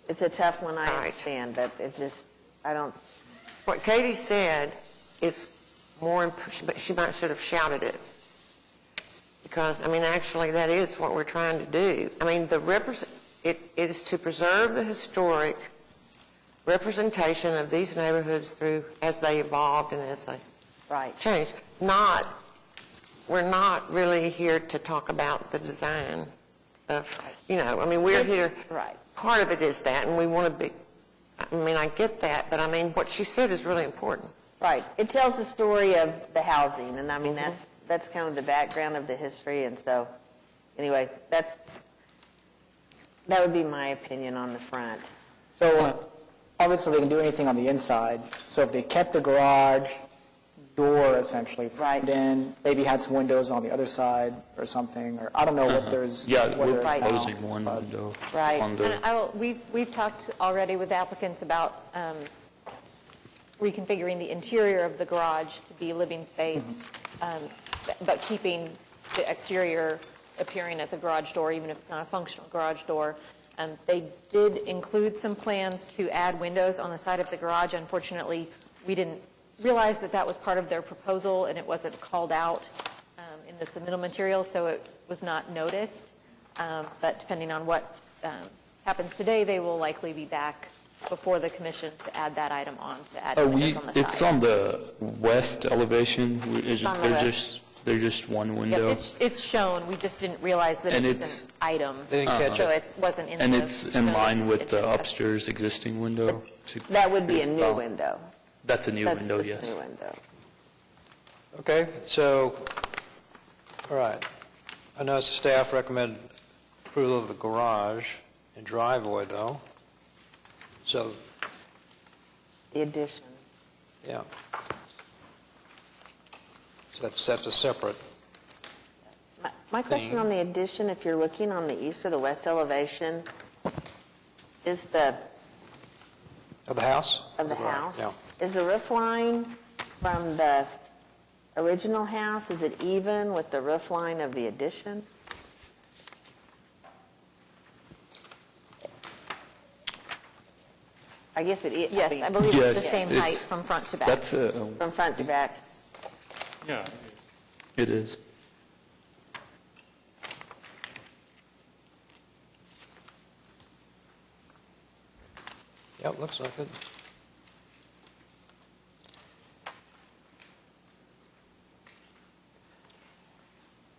it's a tough one, I understand, but it's just, what Katie said is more, but she should have shouted it. Because, actually, that is what we're trying to do. It is to preserve the historic representation of these neighborhoods as they evolved and as they changed. We're not really here to talk about the design of, we're here. Right. Part of it is that, and we want to be, I get that, but what she said is really important. Right. It tells the story of the housing, and that's kind of the background of the history, and so, anyway, that would be my opinion on the front. So, obviously, they can do anything on the inside. So if they kept the garage door essentially framed in, maybe had some windows on the other side or something, or I don't know what there's. Yeah, what we're there's now. proposing one window. Right. On the, And we've talked already with applicants about reconfiguring the interior of the garage to be living space, but keeping the exterior appearing as a garage door, even if it's not a functional garage door. They did include some plans to add windows on the side of the garage. Unfortunately, we didn't realize that was part of their proposal, and it wasn't called out in the submittal materials, so it was not noticed. But depending on what happens today, they will likely be back before the commission to add that item on, to add windows on the side. it's on the west elevation. They're just one window. Yep, it's shown. We just didn't realize that it was an item. They didn't catch so it. it wasn't in And the it's in notice. line with the upstairs existing window. That would be a new window. That's a new window, That's yes. a new window. Okay, so, all right. I know staff recommend approval of the garage and driveway, though. So, The addition. yeah. So that's a separate. My question on the addition, if you're looking on the east or the west elevation, is Of the house? of the house, Yeah. is the roof line from the original house, is it even with the roof line of the addition? I guess it is. Yes, I believe it's the Yes, same height from front to back. From front to back. Yeah. It is. Yep, looks like it.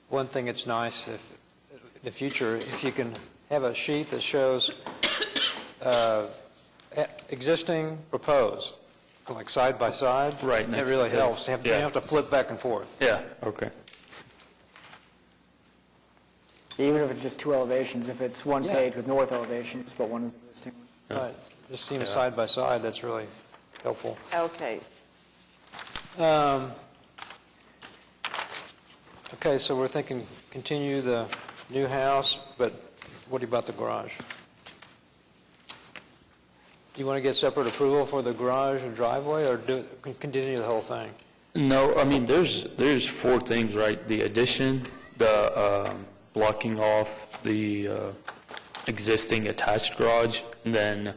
One thing that's nice, if in the future, if you can have a sheet that shows existing, proposed, like side by side. Right, It next really to- helps. You yeah. have to flip back and forth. Yeah, okay. Even if it's just two elevations, if it's one page with north elevation, just put one as existing. Right, just seems side by side, that's really helpful. Okay. Okay, so we're thinking continue the new house, but what about the garage? You want to get separate approval for the garage and driveway, or continue the whole thing? No, there's four things, right? The addition, the blocking off the existing attached garage, and then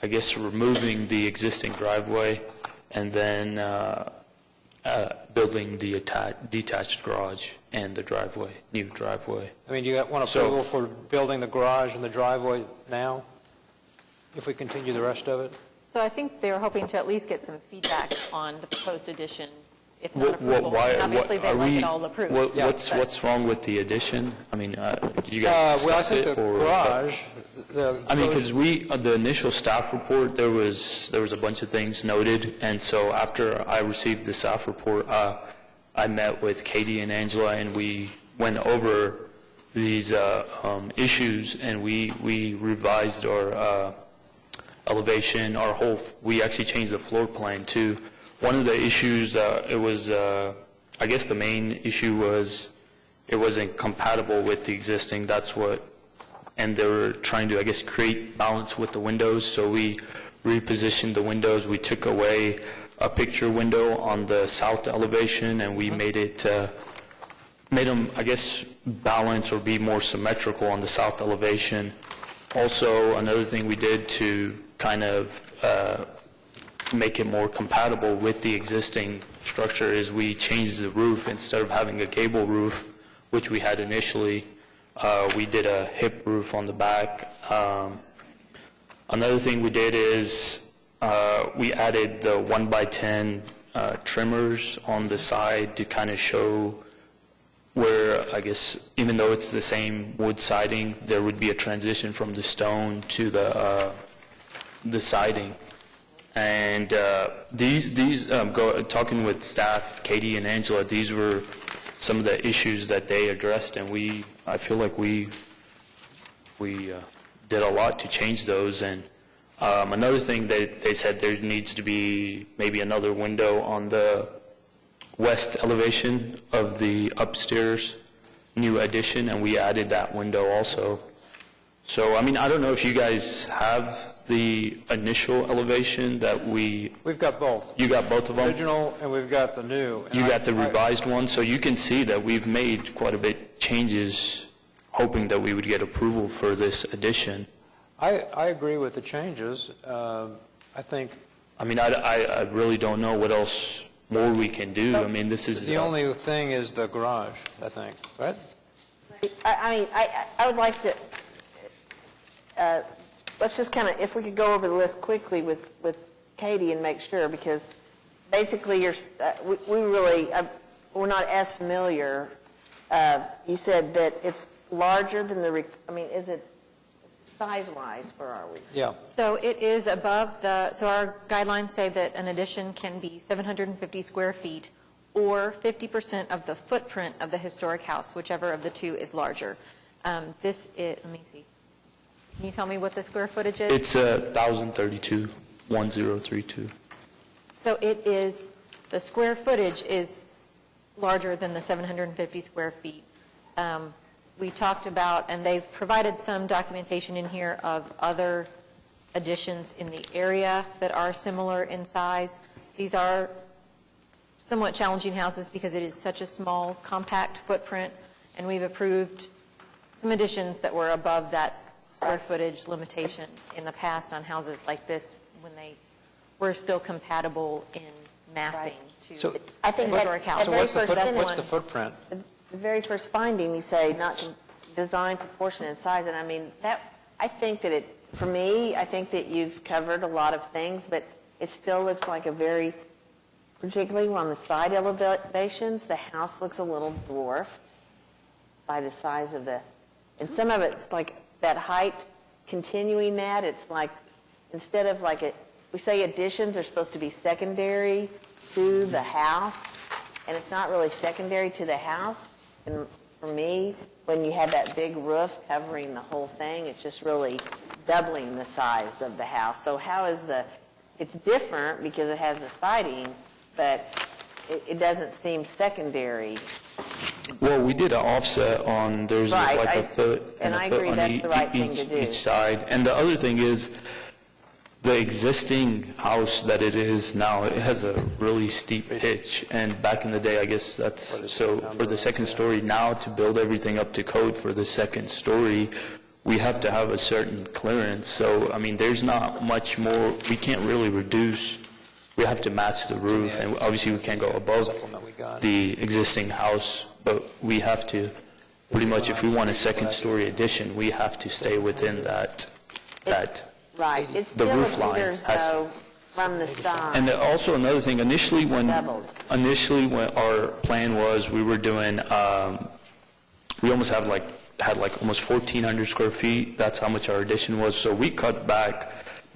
I guess removing the existing driveway, and then building the detached garage and the driveway, new driveway. I mean, you want approval for building the garage and the driveway now, if we continue the rest of it? So I think they were hoping to at least get some feedback on the proposed addition, if not approval. Obviously, they'd like it all approved. What's wrong with the addition? I mean, do you guys well, I discuss think it? the or- garage. I mean, because the initial staff report, there was a bunch of things noted, and so after I received the staff report, I met with Katie and Angela, and we went over these issues, and we revised our elevation, we actually changed the floor plan too. One of the issues, it was, I guess the main issue was it wasn't compatible with the existing, and they were trying to, I guess, create balance with the windows, so we repositioned the windows. We took away a picture window on the south elevation, and we made them, I guess, balance or be more symmetrical on the south elevation. Also, another thing we did to kind of make it more compatible with the existing structure is we changed the roof. Instead of having a gable roof, which we had initially, we did a hip roof on the back. Another thing we did is we added the 1x10 trimmers on the side to kind of show where, I guess, even though it's the same wood siding, there would be a transition from the stone to the siding. And talking with staff, Katie and Angela, these were some of the issues that they addressed, and I feel like we did a lot to change those. And another thing they said, there needs to be maybe another window on the west elevation of the upstairs new addition, and we added that window also. So, I mean, I don't know if you guys have the initial elevation that we've got both. You got both of them? Original, and we've got the new. You got the revised one, so you can see that we've made quite a bit changes, hoping that we would get approval for this addition. I agree with the changes. I think. I mean, I really don't know what else more we can do. I mean, this is the only thing is the garage, I think, right? I mean, I would like to, let's just kind of, if we could go over the list quickly with Katie and make sure, because basically we're not as familiar. You said that it's larger than is it size-wise, where are we? Yeah. So it is above so our guidelines say that an addition can be 750 square feet or 50% of the footprint of the historic house, whichever of the two is larger. Let me see. Can you tell me what the square footage is? It's 1,032, 1032. So the square footage is larger than the 750 square feet. We talked about, and they've provided some documentation in here of other additions in the area that are similar in size. These are somewhat challenging houses because it is such a small, compact footprint, and we've approved some additions that were above that square footage limitation in the past on houses like this when they were still compatible in massing to I think the historic house. So what's the footprint? The very first finding, you say not to design proportion and size, and I mean, I think that for me, I think that you've covered a lot of things, but it still looks like particularly on the side elevations, the house looks a little dwarfed by the size of and some of it's like that height continuing that, it's like, instead of we say additions are supposed to be secondary to the house, and it's not really secondary to the house. And for me, when you have that big roof covering the whole thing, it's just really doubling the size of the house. So it's different because it has the siding, but it doesn't seem secondary. Well, we did an offset on, there's like a foot and a I foot agree on that's the right thing to do. each side. And the other thing is, the existing house that it is now, it has a really steep pitch, and back in the day, I guess so for the second story now, to build everything up to code for the second story, we have to have a certain clearance. So, I mean, there's not much more, we can't really reduce we have to match the roof, and obviously we can't go above the existing house, but we have to, pretty much, if we want a second-story addition, we have to stay within that. Right, it's The still roof line appears has- though from the side. And also another thing, initially when our plan was, we were doing, we almost had almost 1,400 square feet. That's how much our addition was. So we cut back,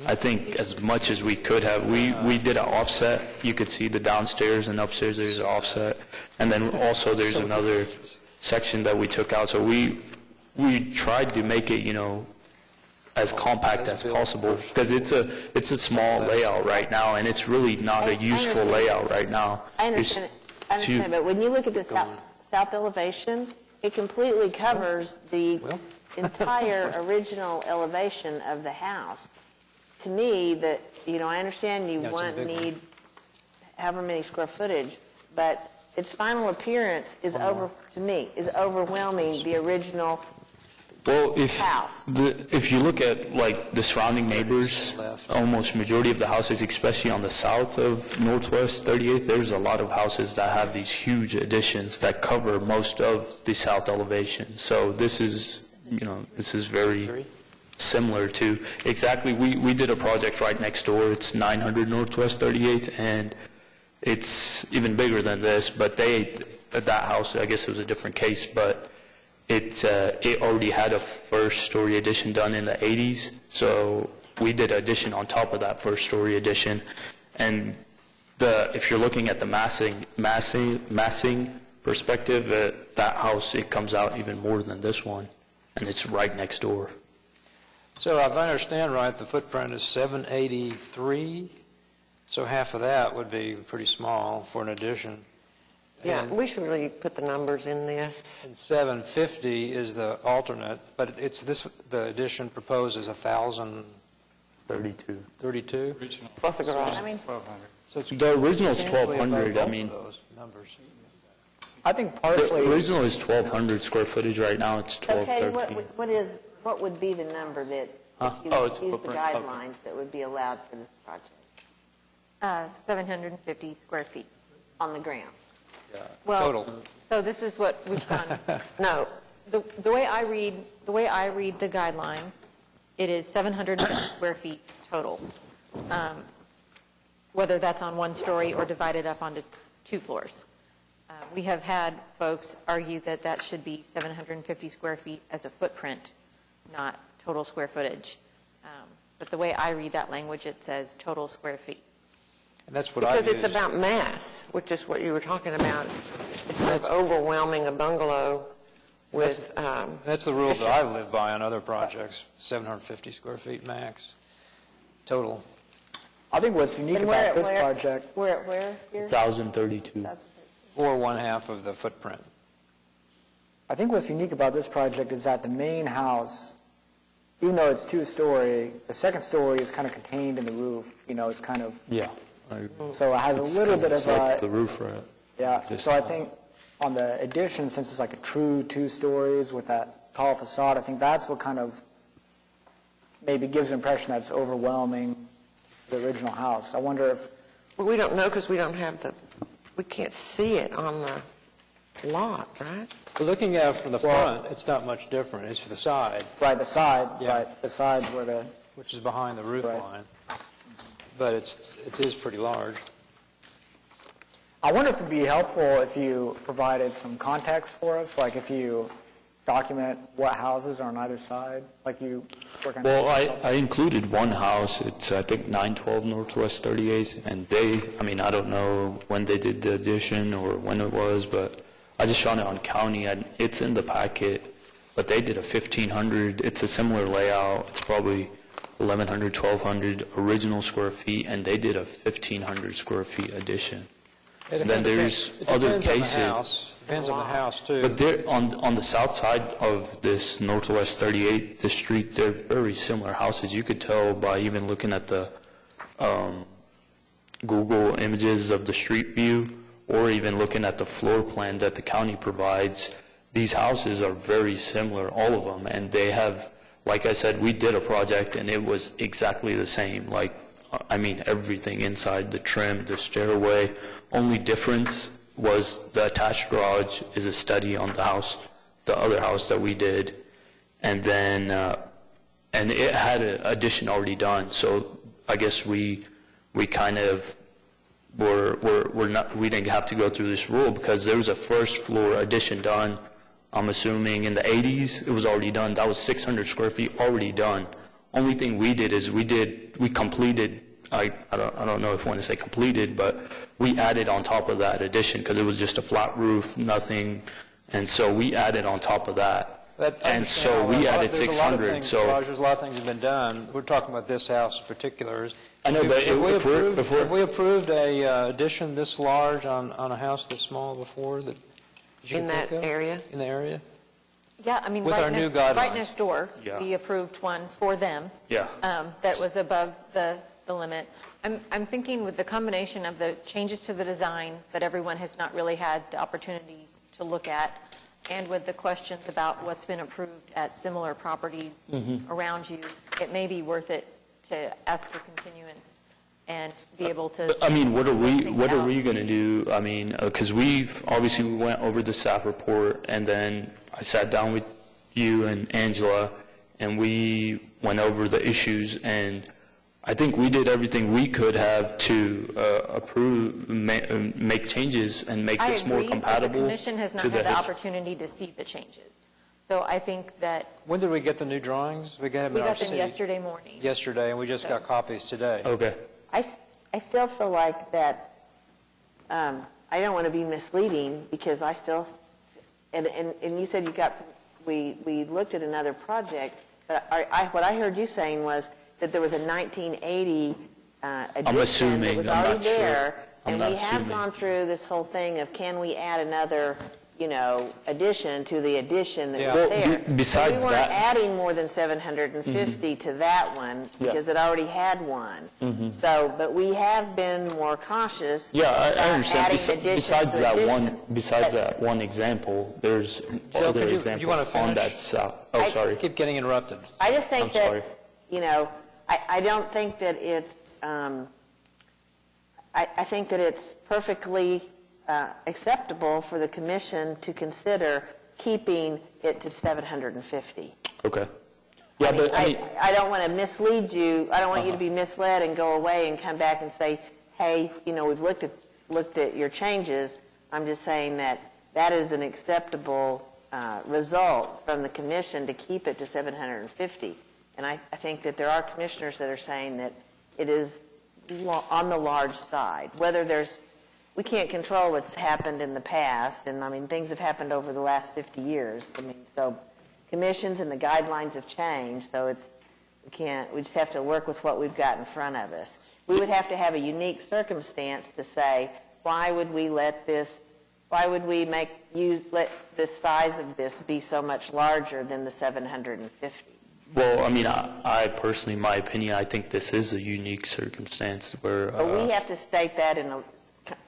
I think, as much as we could have. We did an offset. You could see the downstairs and upstairs there's an offset. And then also there's another section that we took out. So we tried to make it, as compact as possible, because it's a small layout right now, and it's really not a useful layout right now. I understand, but when you look at the south elevation, it completely covers the entire original elevation of the house. To me, I understand you need however many square footage, but its final appearance is overwhelming the original house. If you look at the surrounding neighbors, almost majority of the houses, especially on the south of Northwest 38th, there's a lot of houses that have these huge additions that cover most of the south elevation. So this is very similar to exactly. We did a project right next door. It's 900 Northwest 38th, and it's even bigger than this. But that house, I guess it was a different case, but it already had a first-story addition done in the 80s, so we did an addition on top of that first-story addition. And if you're looking at the massing perspective, that house, it comes out even more than this one, and it's right next door. So if I understand right, the footprint is 783, so half of that would be pretty small for an addition. Yeah, we should really put the numbers in this. And 750 is the alternate, but the addition proposes 1,032. 32? Plus a garage. So the original is 1,200. I think partially. The original is 1,200 square footage right now. It's 1,213. Okay, what would be the number that if you use the guidelines that would be allowed for this project? 750 square feet. On the ground? Well, total. So this is what we've done. No. The way I read the guideline, it is 750 square feet total, whether that's on one story or divided up onto 2 floors. We have had folks argue that should be 750 square feet as a footprint, not total square footage. But the way I read that language, it says total square feet. And that's what because it's about mass, which is what you were talking about. Instead of overwhelming a bungalow with... That's the rule that I live by on other projects, 750 square feet max, total. I think what's unique about this project... Where? 1,032. Or one-half of the footprint. I think what's unique about this project is that the main house, even though it's 2-story, the second story is kind of contained in the roof. It's kind of... Yeah. So it has a little bit of the roof, right? Yeah. So I think on the addition, since it's like a true 2 stories with that tall facade, I think that's what kind of maybe gives the impression that it's overwhelming the original house. I wonder if... Well, we don't know because we can't see it on the lot, right? Looking at it from the front, it's not much different. It's for the side. Right, the side. Yeah. Right, the side's where the... Which is behind the roof line. But it is pretty large. I wonder if it would be helpful if you provided some context for us, like if you document what houses are on either side, like you work on... Well, I included one house. It's, I think, 912 Northwest 38th, and I don't know when they did the addition or when it was, but I just found it on county, and it's in the packet, but they did a 1,500. It's a similar layout. It's probably 1,100, 1,200 original square feet, and they did a 1,500 square feet addition. And then there's other cases. Depends on the house, too. But on the south side of this Northwest 38th, the street, they're very similar houses. You could tell by even looking at the Google images of the street view, or even looking at the floor plan that the county provides. These houses are very similar, all of them, and they have... Like I said, we did a project, and it was exactly the same. Like I mean, everything inside, the trim, the stairway. Only difference was the attached garage is a study on the house, the other house that we did. And then, and it had an addition already done. So I guess we kind of we didn't have to go through this rule because there was a first floor addition done. I'm assuming in the 80s it was already done. That was 600 square feet already done. Only thing we did is we completed. I don't know if I want to say completed, but we added on top of that addition because it was just a flat roof, nothing, and so we added on top of that. And so we added 600. So there's a lot of things that have been done. We're talking about this house in particular. I know, but if we approved a addition this large on a house this small before, that you In can think that of? area? In the area? Yeah, I mean, With our new guidelines. right next door, Yeah. we approved one for them. Yeah. That was above the limit. I'm thinking with the combination of the changes to the design that everyone has not really had the opportunity to look at, and with the questions about what's been approved at similar properties around you, it may be worth it to ask for continuance and be able to. I mean, what are we going to do? I mean, because we went over the staff report, and then I sat down with you and Angela, and we went over the issues, and I think we did everything we could have to approve, make changes, and make this more compatible. The commission has not had the opportunity to see the changes. So I think that. When did we get the new drawings? We got them yesterday morning. Yesterday, and we just got copies today. Okay. I still feel like that, I don't want to be misleading because I still, and you said we looked at another project, but what I heard you saying was that there was a 1980 addition that was already there, and we have gone through this whole thing of can we add another, addition to the addition that was there. Besides so we weren't that, adding more than 750 to that one because it already had one. So, but we have been more cautious. Yeah, I understand. Besides that one example, there's other examples on that south. Oh, sorry. I keep getting interrupted. I just think that, I don't think that it's, I think that it's perfectly acceptable for the commission to consider keeping it to 750. Okay. Yeah, I don't want to mislead you. I don't want you to be misled and go away and come back and say, hey, we've looked at your changes. I'm just saying that is an acceptable result from the commission to keep it to 750. And I think that there are commissioners that are saying that it is on the large side. We can't control what's happened in the past, and things have happened over the last 50 years. So commissions and the guidelines have changed, so we just have to work with what we've got in front of us. We would have to have a unique circumstance to say, why would we let the size of this be so much larger than the 750? Well, I personally, my opinion, I think this is a unique circumstance where. But we have to state that in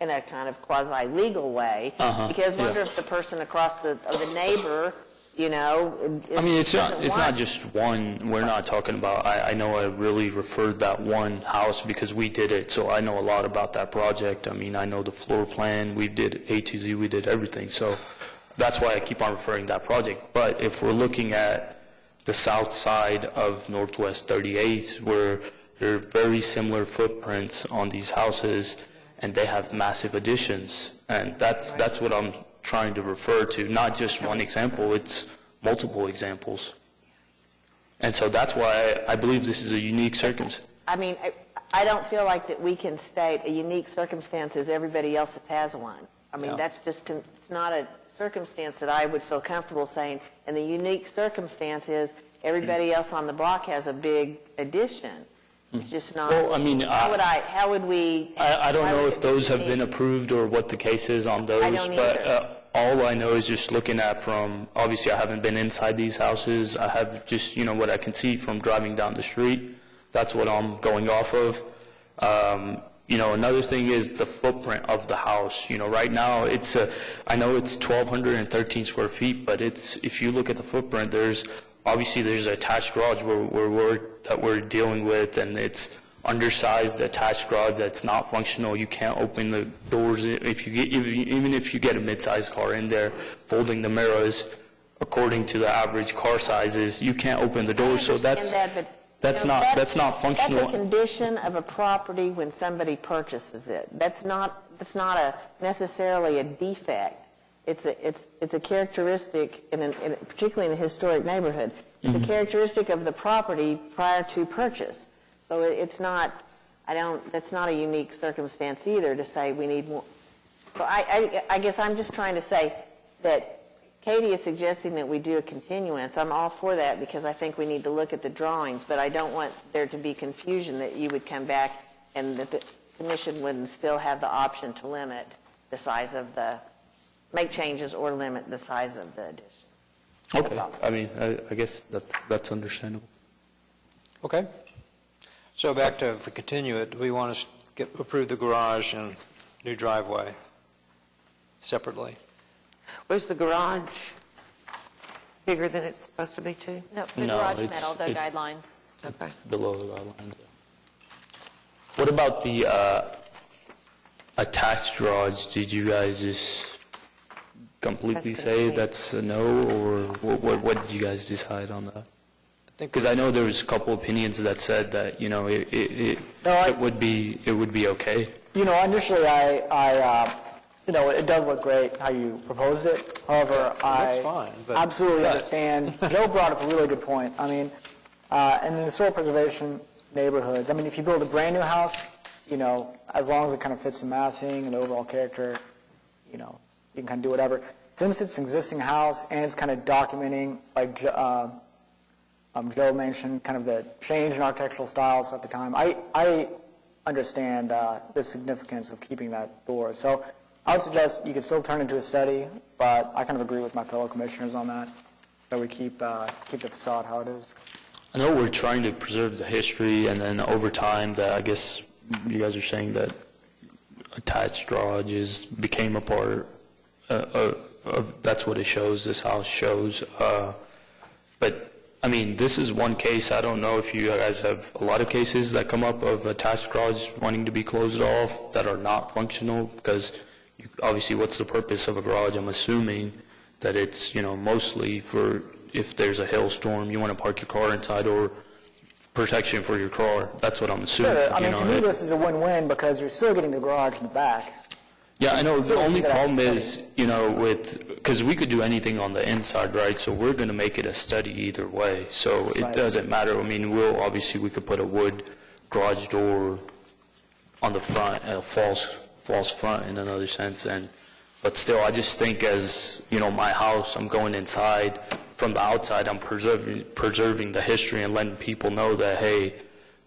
a kind of quasi-legal way, because wonder if the person across the neighbor, it's not just one. We're not talking about. I know I really referred that one house because we did it, so I know a lot about that project. I know the floor plan. We did A to Z. We did everything. So that's why I keep on referring that project. But if we're looking at the south side of Northwest 38th, where there are very similar footprints on these houses, and they have massive additions, and that's what I'm trying to refer to. Not just one example; it's multiple examples, and so that's why I believe this is a unique circumstance. I don't feel like that we can state a unique circumstance as everybody else has one. That's just it's not a circumstance that I would feel comfortable saying. And the unique circumstance is everybody else on the block has a big addition. It's just not. Well, how would we? I don't know if those have been approved or what the case is on those. I don't either. All I know is just looking at from. Obviously, I haven't been inside these houses. I have just what I can see from driving down the street. That's what I'm going off of. Another thing is the footprint of the house. Right now I know it's 1,213 square feet, but if you look at the footprint, there's an attached garage that we're dealing with, and it's undersized attached garage that's not functional, you can't open the doors if you get, even if you get a mid-sized car in there, folding the mirrors according to the average car sizes, you can't open the doors. So that's not functional. That's a condition of a property when somebody purchases it. That's not necessarily a defect. It's a characteristic, particularly in a historic neighborhood. It's a characteristic of the property prior to purchase. So it's not. That's not a unique circumstance either to say we need more. So I guess I'm just trying to say that Katie is suggesting that we do a continuance. I'm all for that because I think we need to look at the drawings, but I don't want there to be confusion that you would come back and that the commission wouldn't still have the option to limit the size of make changes or limit the size of the addition. Okay. I mean, I guess that's understandable. Okay. So back to, if we continue it, do we want to approve the garage and new driveway separately? Was the garage bigger than it's supposed to be, too? No, the garage metal, the guidelines. Okay. Below the guidelines. What about the attached garage? Did you guys just completely say that's a no, or what did you guys decide on that? Because I know there was a couple opinions that said that it would be okay. Initially it does look great how you proposed it. However, I absolutely understand. Joe brought up a really good point. I mean, in the historic preservation neighborhoods, I mean, if you build a brand new house, as long as it kind of fits the massing and the overall character, you can kind of do whatever. Since it's an existing house and it's kind of documenting, like Joe mentioned, kind of the change in architectural styles at the time, I understand the significance of keeping that door. So I would suggest you could still turn it into a study, but I kind of agree with my fellow commissioners on that we keep the facade how it is. I know we're trying to preserve the history, and then over time, that I guess you guys are saying that attached garages became a part of that's what it shows, this house shows. But, I mean, this is one case. I don't know if you guys have a lot of cases that come up of attached garages wanting to be closed off that are not functional, because obviously what's the purpose of a garage? I'm assuming that it's, mostly for if there's a hailstorm, you want to park your car inside, or protection for your car. That's what I'm assuming. Sure. I mean, to me, this is a win-win because you're still getting the garage in the back. Yeah, I know. The only problem is, because we could do anything on the inside, right? So we're going to make it a study either way. So it doesn't matter. I mean, we could put a wood garage door on the front, a false front in another sense. But still, I just think as, my house, I'm going inside. From the outside, I'm preserving the history and letting people know that, hey,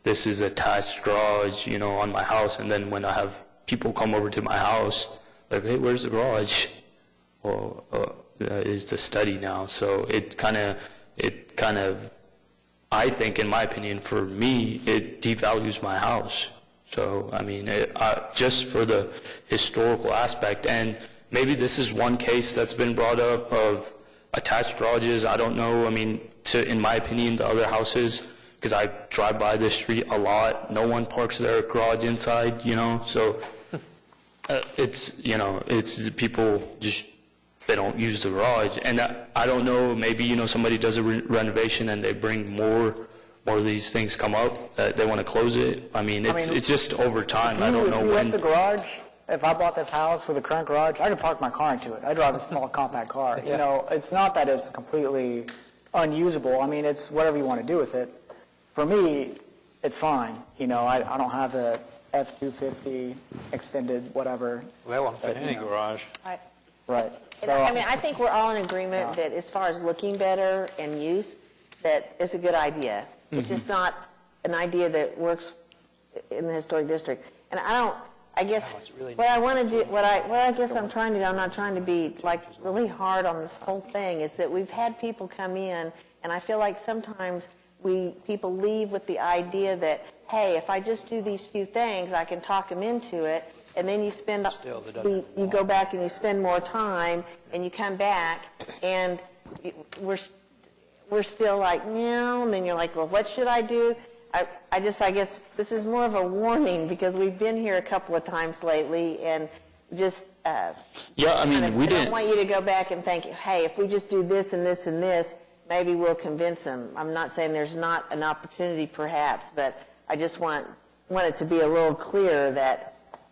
this is attached garage, on my house. And then when I have people come over to my house, like, hey, where's the garage? Well, it's a study now. So it kind of, I think, in my opinion, for me, it devalues my house. So, I mean, just for the historical aspect, and maybe this is one case that's been brought up of attached garages. I don't know. I mean, in my opinion, the other houses, because I drive by this street a lot, no one parks their garage inside, so it's people just, they don't use the garage. And I don't know, maybe, somebody does a renovation and they bring more of these things come up, they want to close it. I mean, it's just over time. I don't know when. If you left the garage, if I bought this house with a current garage, I could park my car into it. I drive a small compact car. It's not that it's completely unusable. I mean, it's whatever you want to do with it. For me, it's fine. I don't have a F-250 extended whatever. Well, that won't fit any garage. Right. So I think we're all in agreement that as far as looking better and use, that it's a good idea. It's just not an idea that works in the historic district. And I guess what I want to do, what I guess I'm trying to do, I'm not trying to be like really hard on this whole thing, is that we've had people come in, and I feel like sometimes people leave with the idea that, hey, if I just do these few things, I can talk them into it, and then you go back and you spend more time, and you come back, and we're still like, no, and then you're like, well, what should I do? I guess this is more of a warning because we've been here a couple of times lately and just, Yeah, I mean, we I don't didn't, want you to go back and think, hey, if we just do this and this and this, maybe we'll convince them. I'm not saying there's not an opportunity perhaps, but I just want it to be a little clear that,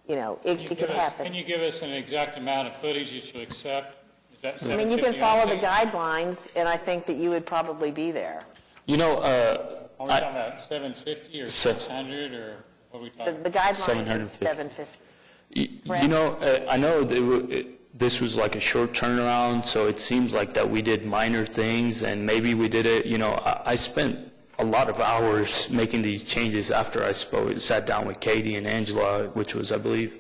it could happen. Can you give us an exact amount of footage that you accept? Is that I mean, you can follow the 750? guidelines, and I think that you would probably be there. you know, Are we talking about 750 or 600 or what are we talking? The guideline is 750. 750. You know, I know this was like a short turnaround, so it seems like that we did minor things, and maybe we did it, I spent a lot of hours making these changes after I sat down with Katie and Angela, which was, I believe,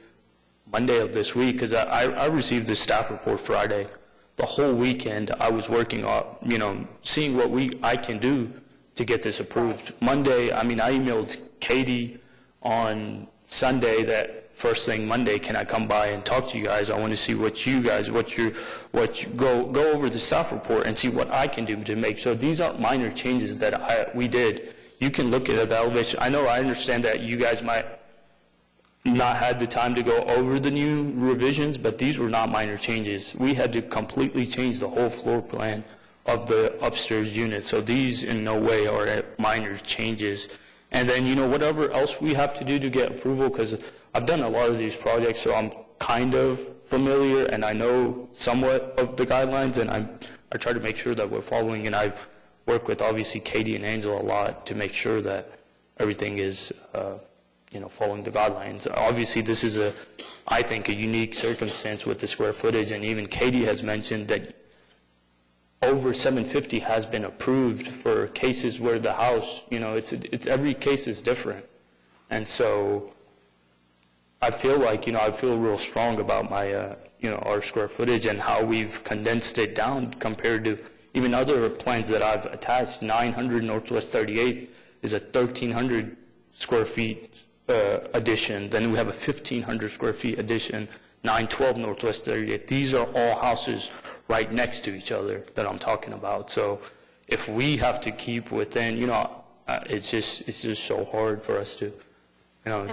Monday of this week, because I received the staff report Friday. The whole weekend, I was working on, seeing what I can do to get this approved. Monday, I emailed Katie on Sunday that first thing Monday, can I come by and talk to you guys? I want to see go over the staff report and see what I can do to make. So these aren't minor changes that we did. You can look at the elevation. I understand that you guys might not had the time to go over the new revisions, but these were not minor changes. We had to completely change the whole floor plan of the upstairs unit. So these in no way are minor changes. And then, whatever else we have to do to get approval, because I've done a lot of these projects, so I'm kind of familiar and I know somewhat of the guidelines, and I try to make sure that we're following, and I work with obviously Katie and Angela a lot to make sure that everything is, following the guidelines. Obviously, this is I think, a unique circumstance with the square footage, and even Katie has mentioned that over 750 has been approved for cases where the house, it's every case is different. And so I feel like, I feel real strong about my, our square footage and how we've condensed it down compared to even other plans that I've attached. 900 Northwest 38th is a 1,300 square feet addition. Then we have a 1,500 square feet addition, 912 Northwest 38th. These are all houses right next to each other that I'm talking about. So if we have to keep within, it's just so hard for us to,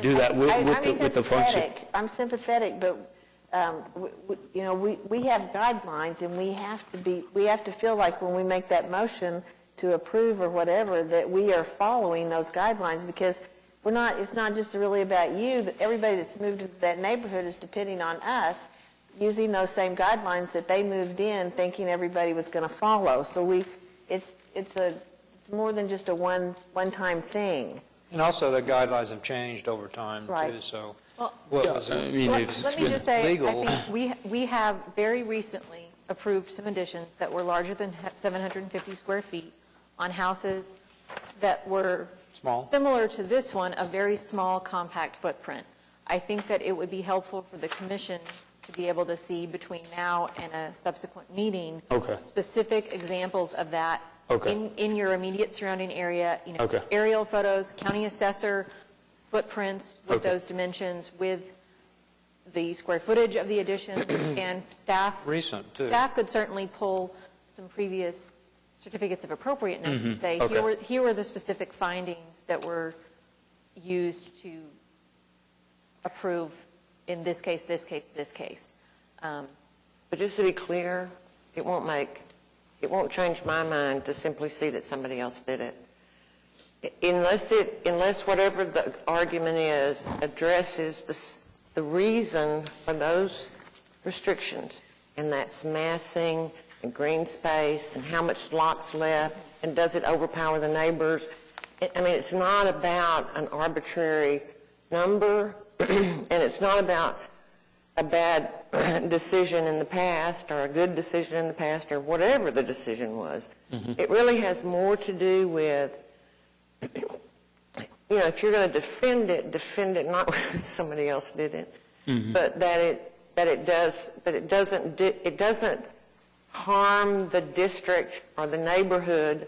do that with the function. I'm sympathetic, but we have guidelines, and we have to feel like when we make that motion to approve or whatever that we are following those guidelines, because it's not just really about you, but everybody that's moved into that neighborhood is depending on us using those same guidelines that they moved in thinking everybody was going to follow. So it's more than just a one-time thing. And also the guidelines have changed over time too, so what was let me just say, I think we have very recently approved some additions that were larger than 750 square feet on houses that were similar to this one, a very small compact footprint. I think that it would be helpful for the commission to be able to see between now and a subsequent meeting specific examples of that in your immediate surrounding area, aerial photos, county assessor footprints with those dimensions, with the square footage of the additions, and staff. Recent, too. Staff could certainly pull some previous certificates of appropriateness to say, here were the specific findings that were used to approve in this case, this case, this case. But just to be clear, it won't change my mind to simply see that somebody else did it. Unless whatever the argument is addresses the reason for those restrictions, and that's massing and green space and how much lot's left, and does it overpower the neighbors. I mean, it's not about an arbitrary number, and it's not about a bad decision in the past or a good decision in the past or whatever the decision was. It really has more to do with, if you're going to defend it not with somebody else did it, but that it doesn't harm the district or the neighborhood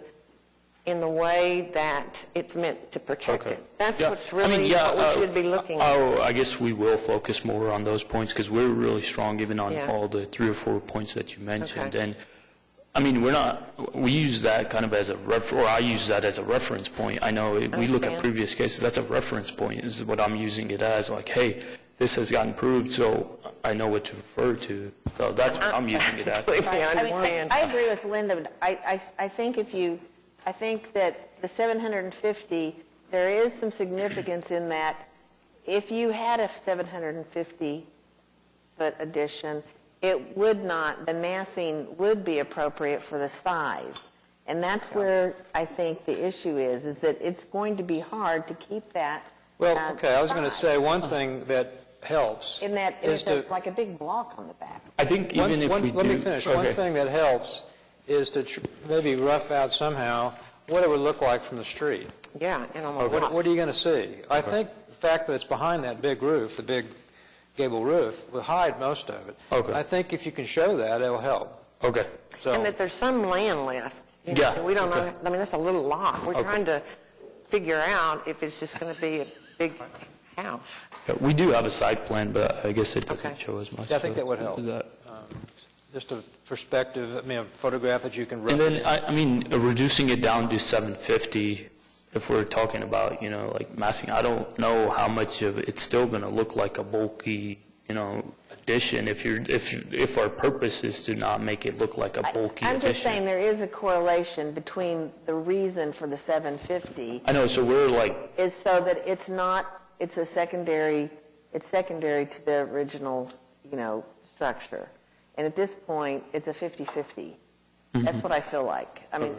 in the way that it's meant to protect it. That's what's really what we should be looking at. I guess we will focus more on those points because we're really strong even on all the 3 or 4 points that you mentioned. And I mean, we use that kind of as or I use that as a reference point. I know we look at previous cases, that's a reference point, is what I'm using it as, like, hey, this has gotten approved, so I know what to refer to. So that's what I'm using it as. I agree with Linda. I think I think that the 750, there is some significance in that. If you had a 750-foot addition, it would not, the massing would be appropriate for the size. And that's where I think the issue is that it's going to be hard to keep that. Well, okay, I was going to say one thing that helps in that is to, like a big block on the back. I think even if we do... Let me finish. Okay. One thing that helps is to maybe rough out somehow what it would look like from the street. Yeah. What are you going to see? I think the fact that it's behind that big roof, the big gable roof, will hide most of it. Okay. I think if you can show that, it'll help. Okay. So, and that there's some land left. Yeah. We don't know. I mean, that's a little lot. We're trying to figure out if it's just going to be a big house. Yeah, we do have a site plan, but I guess it doesn't show as much. Yeah, I think that would help. Just a perspective, I mean, a photograph that you can run. And then, I mean, reducing it down to 750, if we're talking about, like massing, I don't know how much of it's still going to look like a bulky, addition if our purpose is to not make it look like a bulky addition. I'm just saying there is a correlation between the reason for the 750. I know, so we're like... is so that it's secondary to the original, structure. And at this point, it's a 50-50. Mm-hmm. That's what I feel like. I mean,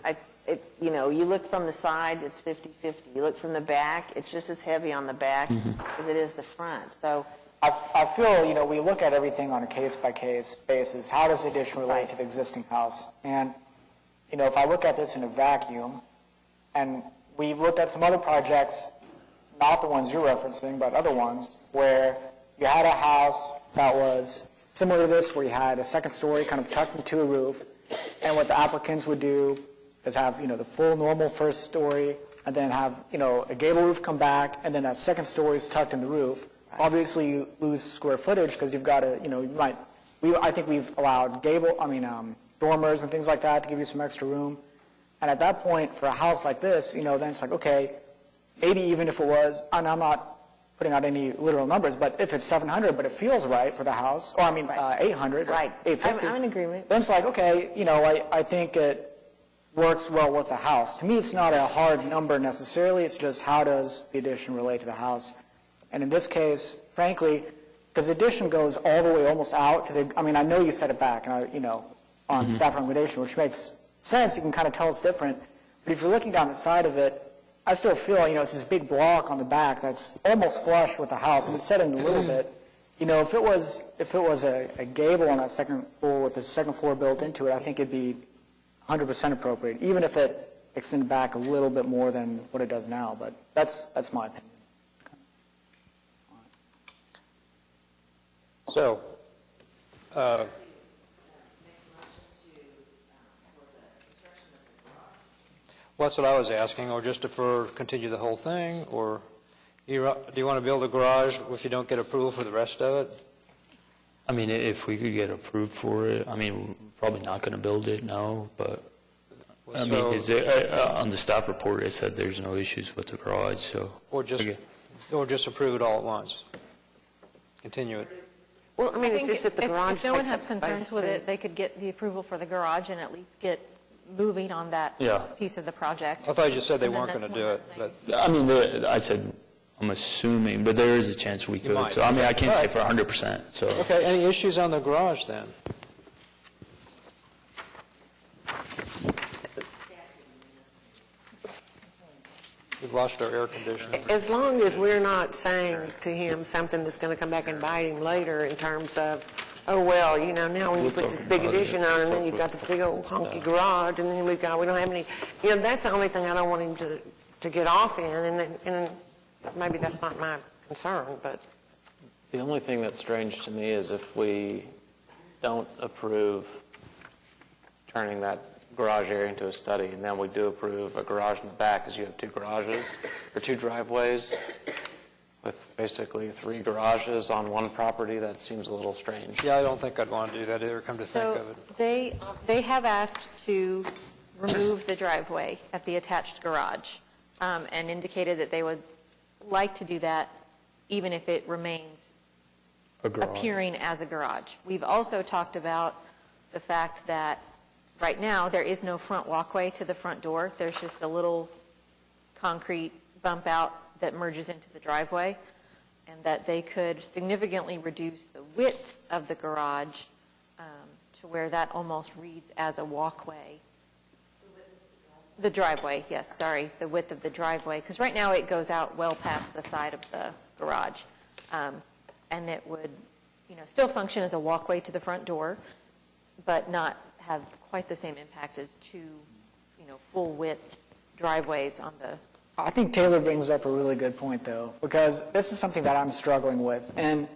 you look from the side, it's 50-50. You look from the back, it's just as heavy on the back as it is the front. So I feel, we look at everything on a case-by-case basis. How does the addition relate to the existing house? And, if I look at this in a vacuum, and we've looked at some other projects, not the ones you're referencing, but other ones, where you had a house that was similar to this, where you had a second story kind of tucked into a roof, and what the applicants would do is have, the full normal first story, and then have, a gable roof come back, and then that second story is tucked in the roof. Obviously, you lose square footage because you've got to, I think we've allowed dormers and things like that to give you some extra room. And at that point, for a house like this, then it's like, okay, maybe even if it was, and I'm not putting out any literal numbers, but if it's 700, but it feels right for the house, or 800, right? 850. I'm in agreement. Then it's like, okay, I think it works well with the house. To me, it's not a hard number necessarily. It's just how does the addition relate to the house. And in this case, frankly, because the addition goes all the way almost out to the, I know you set it back, and on staff recommendation, which makes sense. You can kind of tell it's different. But if you're looking down the side of it, I still feel, it's this big block on the back that's almost flush with the house, and it's set in a little bit. If it was a gable on that second floor with the second floor built into it, I think it'd be 100% appropriate, even if it extended back a little bit more than what it does now. But that's my opinion. So, that's what I was asking, or just continue the whole thing, or do you want to build a garage if you don't get approval for the rest of it? I mean, if we could get approved for it, we're probably not going to build it, no, but, on the staff report, it said there's no issues with the garage, so. Or just approve it all at once? Continue it? Well, it's just that the garage if no one takes has up concerns space, with it, they could get the approval for the garage and at least get moving on that piece of the project. I thought you just said they weren't going to do it. But I said, I'm assuming, but there is a chance we could. So, I can't say for 100%. So. Okay, any issues on the garage then? We've lost our air conditioning. As long as we're not saying to him something that's going to come back and bite him later in terms of, oh, well, now when you put this big addition on and then you've got this big old honky garage and then we don't have any, that's the only thing I don't want him to get off in, and maybe that's not my concern, but. The only thing that's strange to me is if we don't approve turning that garage area into a study, and then we do approve a garage in the back, because you have two garages or two driveways. with basically 3 garages on one property, that seems a little strange. Yeah, I don't think I'd want to do that either, come to think So of it. they have asked to remove the driveway at the attached garage and indicated that they would like to do that even if it remains appearing as a garage. We've also talked about the fact that right now there is no front walkway to the front door. There's just a little concrete bump out that merges into the driveway, and that they could significantly reduce the width of the garage to where that almost reads as a walkway. The driveway, yes, sorry, the width of the driveway, because right now it goes out well past the side of the garage, and it would, still function as a walkway to the front door, but not have quite the same impact as 2, full width driveways on the. I think Taylor brings up a really good point, though, because this is something that I'm struggling with. And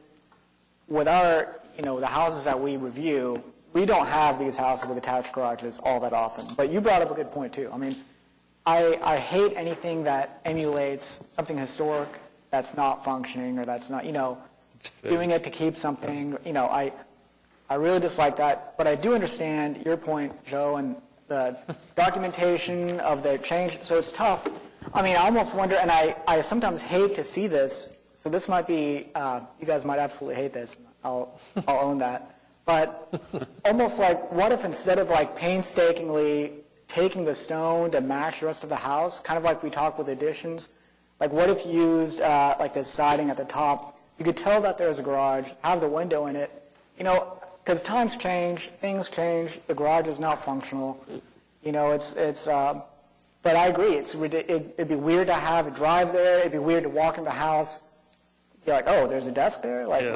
with our, the houses that we review, we don't have these houses with attached garages all that often. But you brought up a good point, too. I mean, I hate anything that emulates something historic that's not functioning or that's not, doing it to keep something. I really dislike that. But I do understand your point, Joe, and the documentation of the change. So it's tough. I mean, I almost wonder, and I sometimes hate to see this, so this might be, you guys might absolutely hate this, I'll own that, but almost like, what if instead of like painstakingly taking the stone to match the rest of the house, kind of like we talked with additions, like what if you used like this siding at the top, you could tell that there's a garage, have the window in it, because times change, things change, the garage is not functional, but I agree, it'd be weird to have a drive there, it'd be weird to walk in the house, be like, oh, there's a desk there? Like,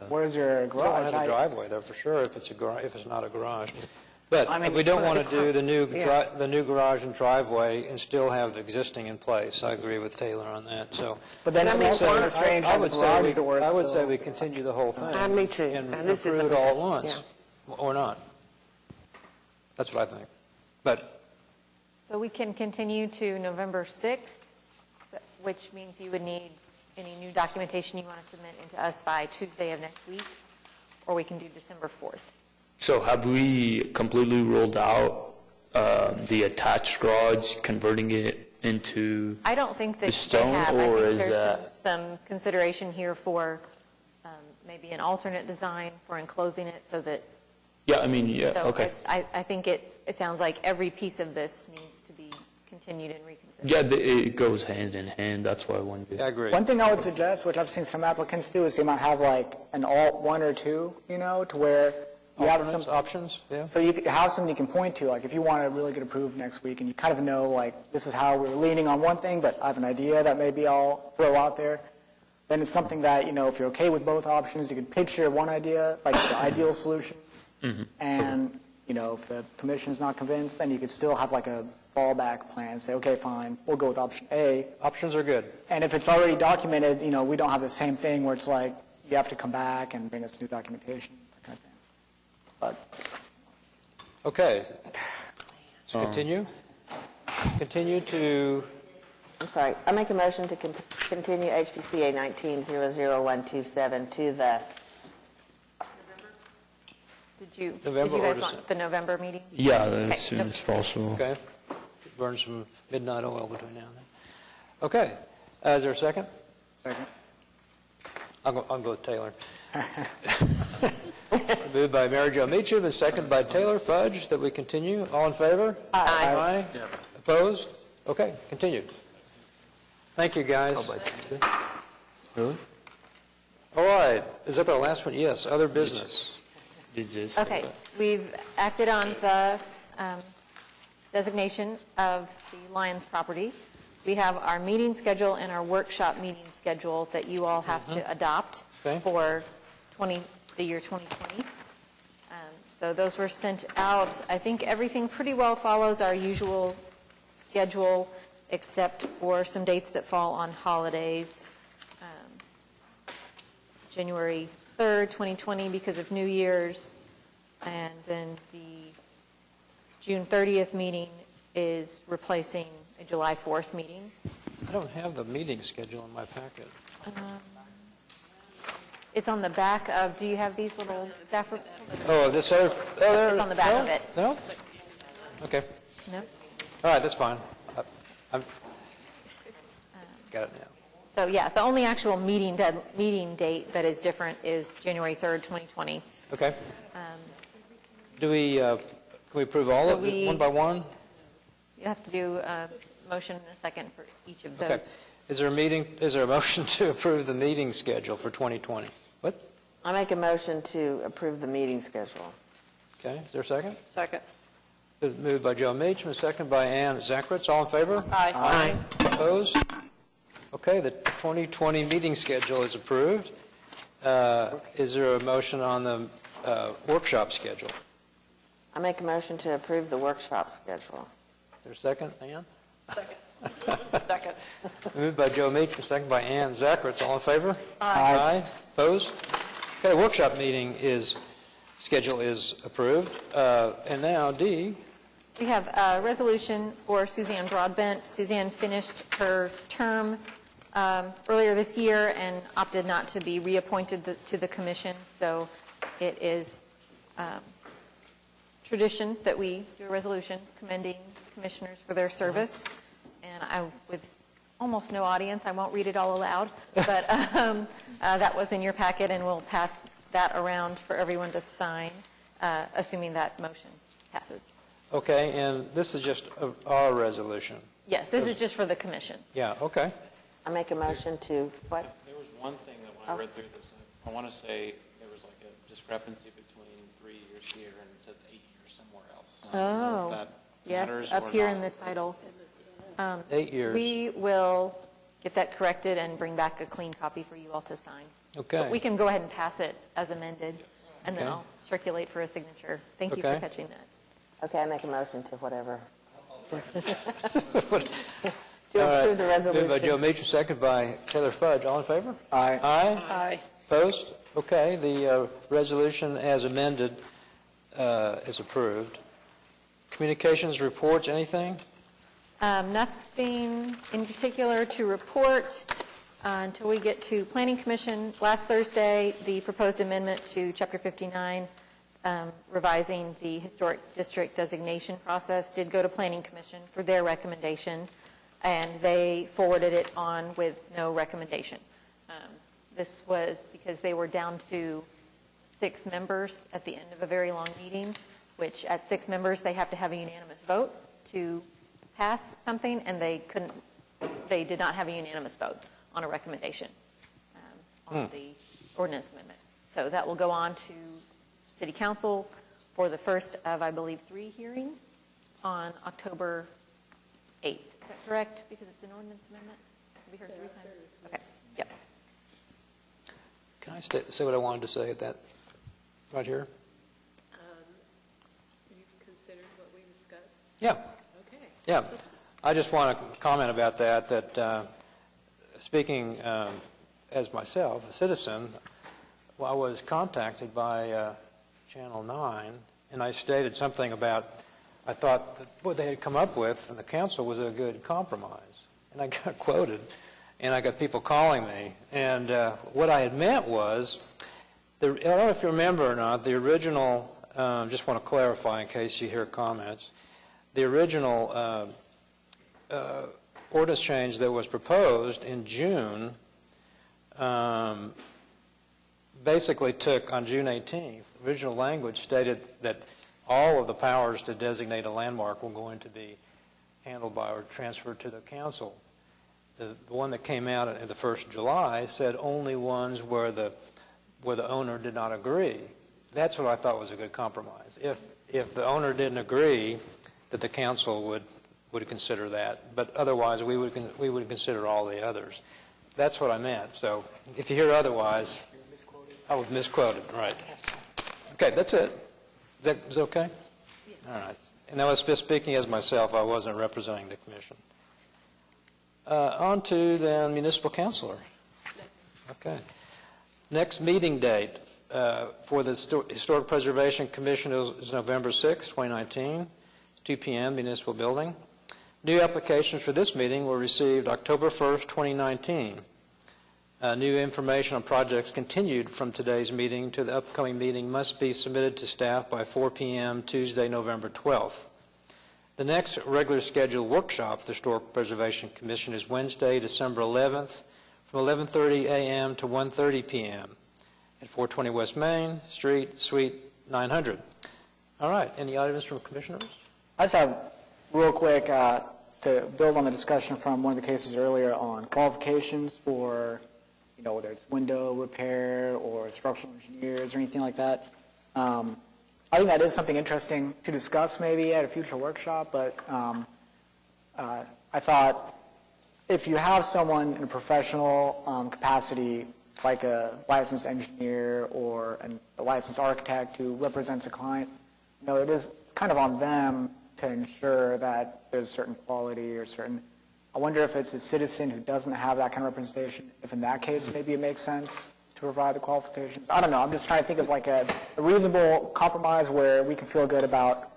where's your garage? You don't have a driveway there for sure if it's not a garage. But we don't want to do the new garage and driveway and still have the existing in place. I agree with Taylor on that. So, but then it's sort of strange. I would say we continue the whole thing. Me too. And approve it all at once, or not. That's what I think. But. So we can continue to November 6th, which means you would need any new documentation you want to submit into us by Tuesday of next week, or we can do December 4th. So have we completely ruled out the attached garage, converting it into I don't think that the stone, they have. or I think is there's that some consideration here for maybe an alternate design for enclosing it so that. Yeah, I mean, yeah, So okay. I think it sounds like every piece of this needs to be continued and reconsidered. Yeah, it goes hand in hand. That's why I wanted to. I agree. One thing I would suggest, which I've seen some applicants do, is they might have like an alt 1 or 2, to where you have some options. Yeah. So you have something you can point to, like if you want to really get approved next week, and you kind of know like this is how we're leaning on one thing, but I have an idea that maybe I'll throw out there. Then it's something that if you're okay with both options, you can picture one idea, like the ideal solution, and if the commission's not convinced, then you could still have like a fallback plan. Say, okay, fine, we'll go with option A. Options are good. And if it's already documented, we don't have the same thing where it's like you have to come back and bring us new documentation, that kind of thing. But okay, let's continue. Continue to. I'm sorry. I make a motion to continue HBCA 19-00127 to the. Did you November guys or want the November meeting? Yeah, as soon as possible. Okay. Burn some midnight oil between now and then. Okay. Is there a second? Second. I'll go with Taylor. Moved by Mary Jo Meacham and second by Taylor Fudge that we continue. All in favor? Aye. Aye. Opposed? Okay, continue. Thank you, guys. Really? All right. Is that the last one? Yes. Other business. Okay, we've acted on the designation of the Lions property. We have our meeting schedule and our workshop meeting schedule that you all have to adopt for the year 2020. So those were sent out. I think everything pretty well follows our usual schedule, except for some dates that fall on holidays. January 3rd, 2020 because of New Year's, and then the June 30th meeting is replacing a July 4th meeting. I don't have the meeting schedule in my packet. It's on the back of, do you have these little staff reports? Oh, this other, there. It's on the back of it. No? Okay. No? All right, that's fine. I've got it now. So, yeah, the only actual meeting date that is different is January 3rd, 2020. Okay. Do we, can we approve all of it, one by one? You have to do a motion and a second for each of those. Okay. Is there a motion to approve the meeting schedule for 2020? What? I make a motion to approve the meeting schedule. Okay, is there a second? Second. Moved by Joe Meacham, a second by Ann Zakritz. All in favor? Aye. Aye. Opposed? Okay, the 2020 meeting schedule is approved. Is there a motion on the workshop schedule? I make a motion to approve the workshop schedule. Is there a second, Ann? Second. Second. Moved by Joe Meacham, second by Ann Zakritz. All in favor? Aye. Aye. Opposed? Okay, workshop meeting schedule is approved. And now, D. We have a resolution for Suzanne Broadbent. Suzanne finished her term earlier this year and opted not to be reappointed to the commission. So it is tradition that we do a resolution commending commissioners for their service. And with almost no audience, I won't read it all aloud, but that was in your packet, and we'll pass that around for everyone to sign, assuming that motion passes. Okay, and this is just our resolution. Yes, this is just for the commission. Yeah, okay. I make a motion to, what? There was one thing that when I read through this, I want to say there was like a discrepancy between 3 years here and it says 8 years somewhere else. I don't know if that Yes, matters up or here not. in the title. 8 years. We will get that corrected and bring back a clean copy for you all to sign. Okay. But we can go ahead and pass it as amended, and then Okay. I'll circulate for a signature. Thank you for Okay. catching that. Okay, I make a motion to whatever. All To right. approve the resolution. Moved by Joe Meacham, second by Taylor Fudge. All in favor? Aye. Aye? Aye. Opposed? Okay, the resolution as amended is approved. Communications reports, anything? Nothing in particular to report until we get to Planning Commission. Last Thursday, the proposed amendment to Chapter 59, revising the historic district designation process, did go to Planning Commission for their recommendation, and they forwarded it on with no recommendation. This was because they were down to 6 members at the end of a very long meeting, which at 6 members, they have to have a unanimous vote to pass something, and they did not have a unanimous vote on a recommendation on the ordinance amendment. So that will go on to City Council for the first of, I believe, 3 hearings on October 8th. Is that correct? Because it's an ordinance amendment? Have we heard 3 times? Okay, yep. Can I say what I wanted to say at that, right here? You've considered what we discussed? Yeah. Okay. Yeah. I just want to comment about that speaking as myself, a citizen, I was contacted by Channel 9, and I stated something about, I thought that what they had come up with in the council was a good compromise. And I got quoted, and I got people calling me. And what I had meant was, I don't know if you remember or not, the original, just want to clarify in case you hear comments, the original ordinance change that was proposed in June basically took, on June 18th, the original language stated that all of the powers to designate a landmark were going to be handled by or transferred to the council. The one that came out at the 1st of July said only ones where the owner did not agree. That's what I thought was a good compromise. If the owner didn't agree, that the council would consider that, but otherwise we would consider all the others. That's what I meant. So if you hear otherwise, I was misquoted. Right. Okay, that's it. Is that okay? Yes. All right. And I was just speaking as myself. I wasn't representing the commission. On to then municipal councilor. Okay. Next meeting date for the Historic Preservation Commission is November 6, 2019, 2 p.m., municipal building. New applications for this meeting were received October 1st, 2019. New information on projects continued from today's meeting to the upcoming meeting must be submitted to staff by 4 p.m. Tuesday, November 12th. The next regular scheduled workshop of the Historic Preservation Commission is Wednesday, December 11th from 11:30 a.m. to 1:30 p.m. at 420 West Main Street, Suite 900. All right, any items from commissioners? I just have real quick to build on the discussion from one of the cases earlier on qualifications for, whether it's window repair or structural engineers or anything like that. I think that is something interesting to discuss maybe at a future workshop, but I thought if you have someone in a professional capacity, like a licensed engineer or a licensed architect who represents a client, it is kind of on them to ensure that there's certain quality or certain. I wonder if it's a citizen who doesn't have that kind of representation, if in that case maybe it makes sense to provide the qualifications. I don't know. I'm just trying to think of like a reasonable compromise where we can feel good about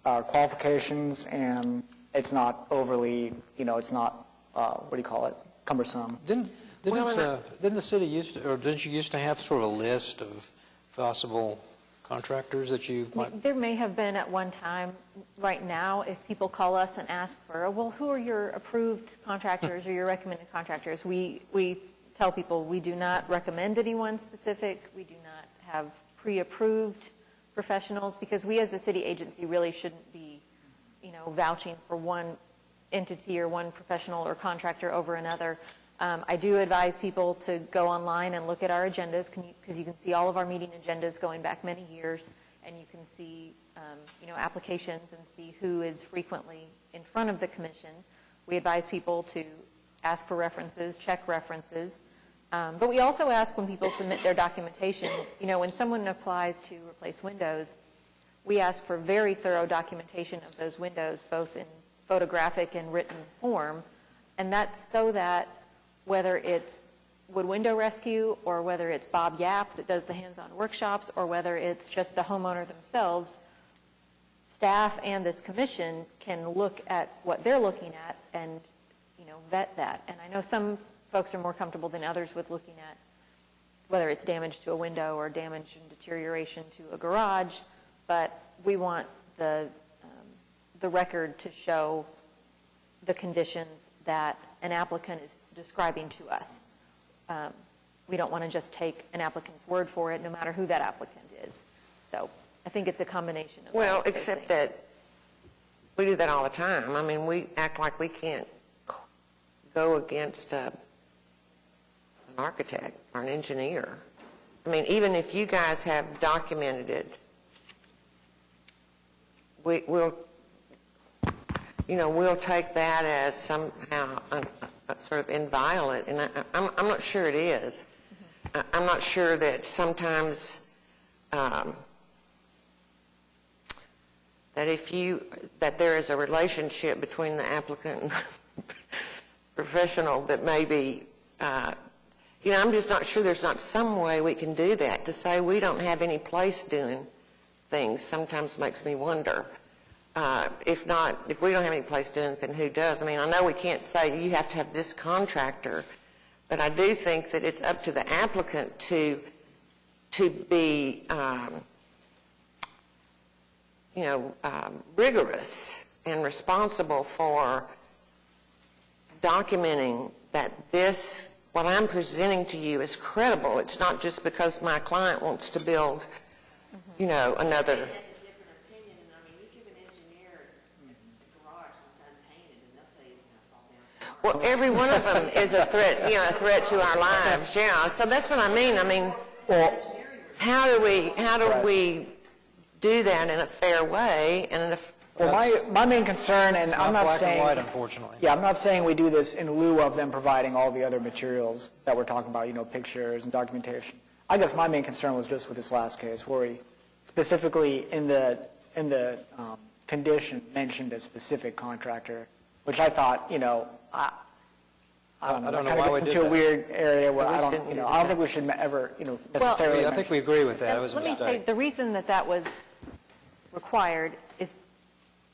qualifications and it's not overly, it's not, cumbersome. Didn't the city used to, or didn't you used to have sort of a list of possible contractors that you might? There may have been at one time. Right now, if people call us and ask for, well, who are your approved contractors or your recommended contractors, we tell people we do not recommend anyone specific. We do not have pre-approved professionals because we as a city agency really shouldn't be, vouching for one entity or one professional or contractor over another. I do advise people to go online and look at our agendas because you can see all of our meeting agendas going back many years, and you can see, applications and see who is frequently in front of the commission. We advise people to ask for references, check references, but we also ask when people submit their documentation. When someone applies to replace windows, we ask for very thorough documentation of those windows, both in photographic and written form, and that's so that whether it's Wood Window Rescue or whether it's Bob Yap that does the hands-on workshops or whether it's just the homeowner themselves, staff and this commission can look at what they're looking at and, vet that. And I know some folks are more comfortable than others with looking at whether it's damage to a window or damage and deterioration to a garage, but we want the record to show the conditions that an applicant is describing to us. We don't want to just take an applicant's word for it, no matter who that applicant is. So I think it's a combination of well, except that we do that all the time. I mean, we act like we can't go against an architect or an engineer. I mean, even if you guys have documented it, we'll take that as somehow sort of inviolate, and I'm not sure it is. I'm not sure that sometimes that there is a relationship between the applicant and professional that maybe, I'm just not sure there's not some way we can do that. To say we don't have any place doing things sometimes makes me wonder. If we don't have any place doing it, then who does? I mean, I know we can't say you have to have this contractor, but I do think that it's up to the applicant to be, rigorous and responsible for documenting that what I'm presenting to you is credible. It's not just because my client wants to build, another. Well, every one of them is a threat, a threat to our lives. Yeah. So that's what I mean. Well, how do we do that in a fair way and Well, my main concern, and I'm not saying, black and white, unfortunately. Yeah, I'm not saying we do this in lieu of them providing all the other materials that we're talking about, pictures and documentation. I guess my main concern was just with this last case, where we specifically in the condition mentioned a specific contractor, which I thought, I don't know, that kind of gets into a weird area where I don't think we should ever, necessarily. I think we agree with that. It was a Let me mistake. say, the reason that was required is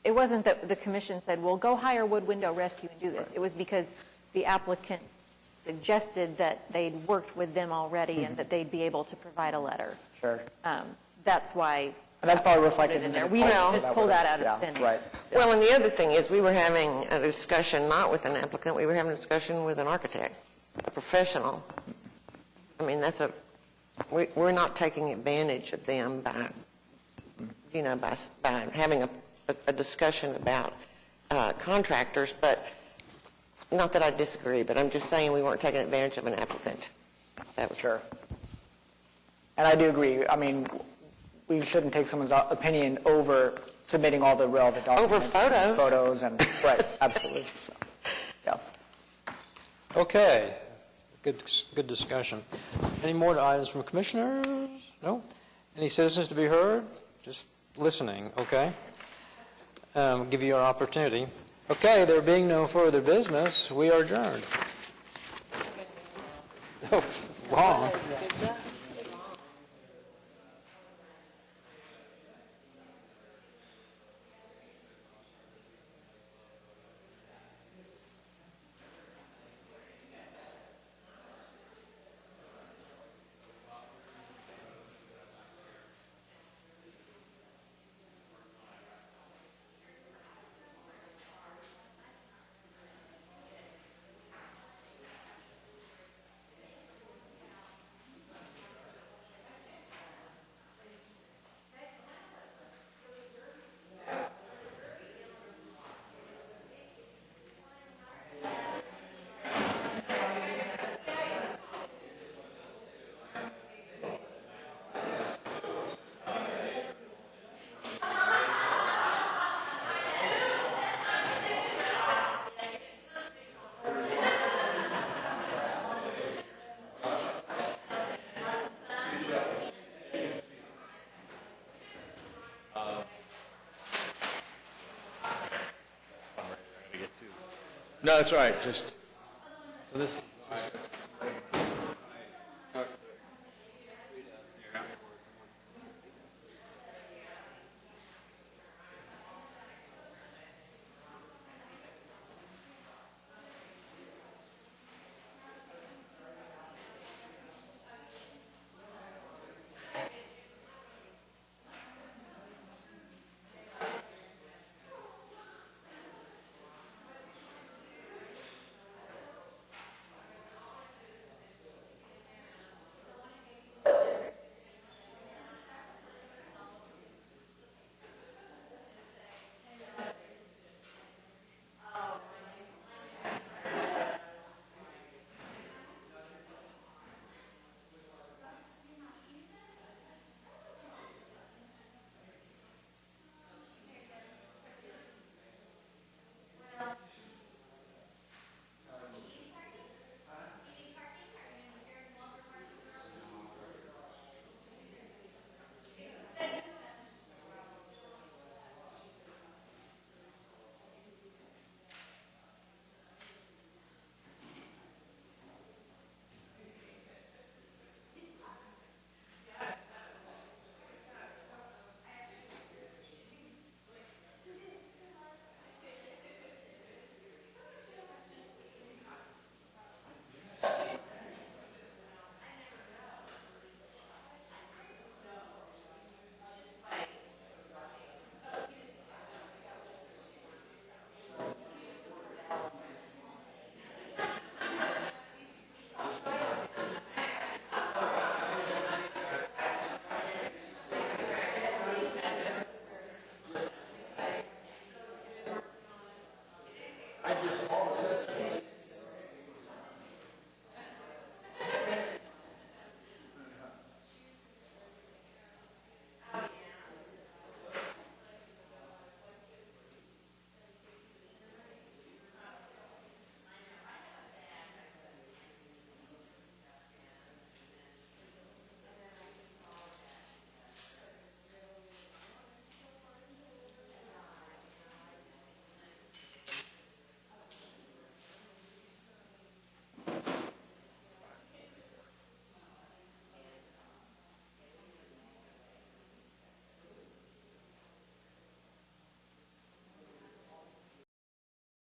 it wasn't that the commission said, well, go hire Wood Window Rescue and do this. It was because the applicant's suggested that they'd worked with them already and that they'd be able to provide a letter. Sure. That's why. And that's probably reflected in there. there. We didn't just pull that out of thin air. Right. Well, and the other thing is, we were having a discussion not with an applicant, we were having a discussion with an architect, a professional. I mean, we're not taking advantage of them by, by having a discussion about contractors, but not that I disagree, but I'm just saying we weren't taking advantage of an applicant. That was Sure. And I do agree. I mean, we shouldn't take someone's opinion over submitting all the relevant documents. Over Photos and, right, absolutely. So, yeah. Okay, good discussion. Any more items from commissioners? No? Any citizens to be heard? Just listening, okay? Give you your opportunity. Okay, there being no further business, we are adjourned. Oh, wrong. No, that's all right. Just so this. I just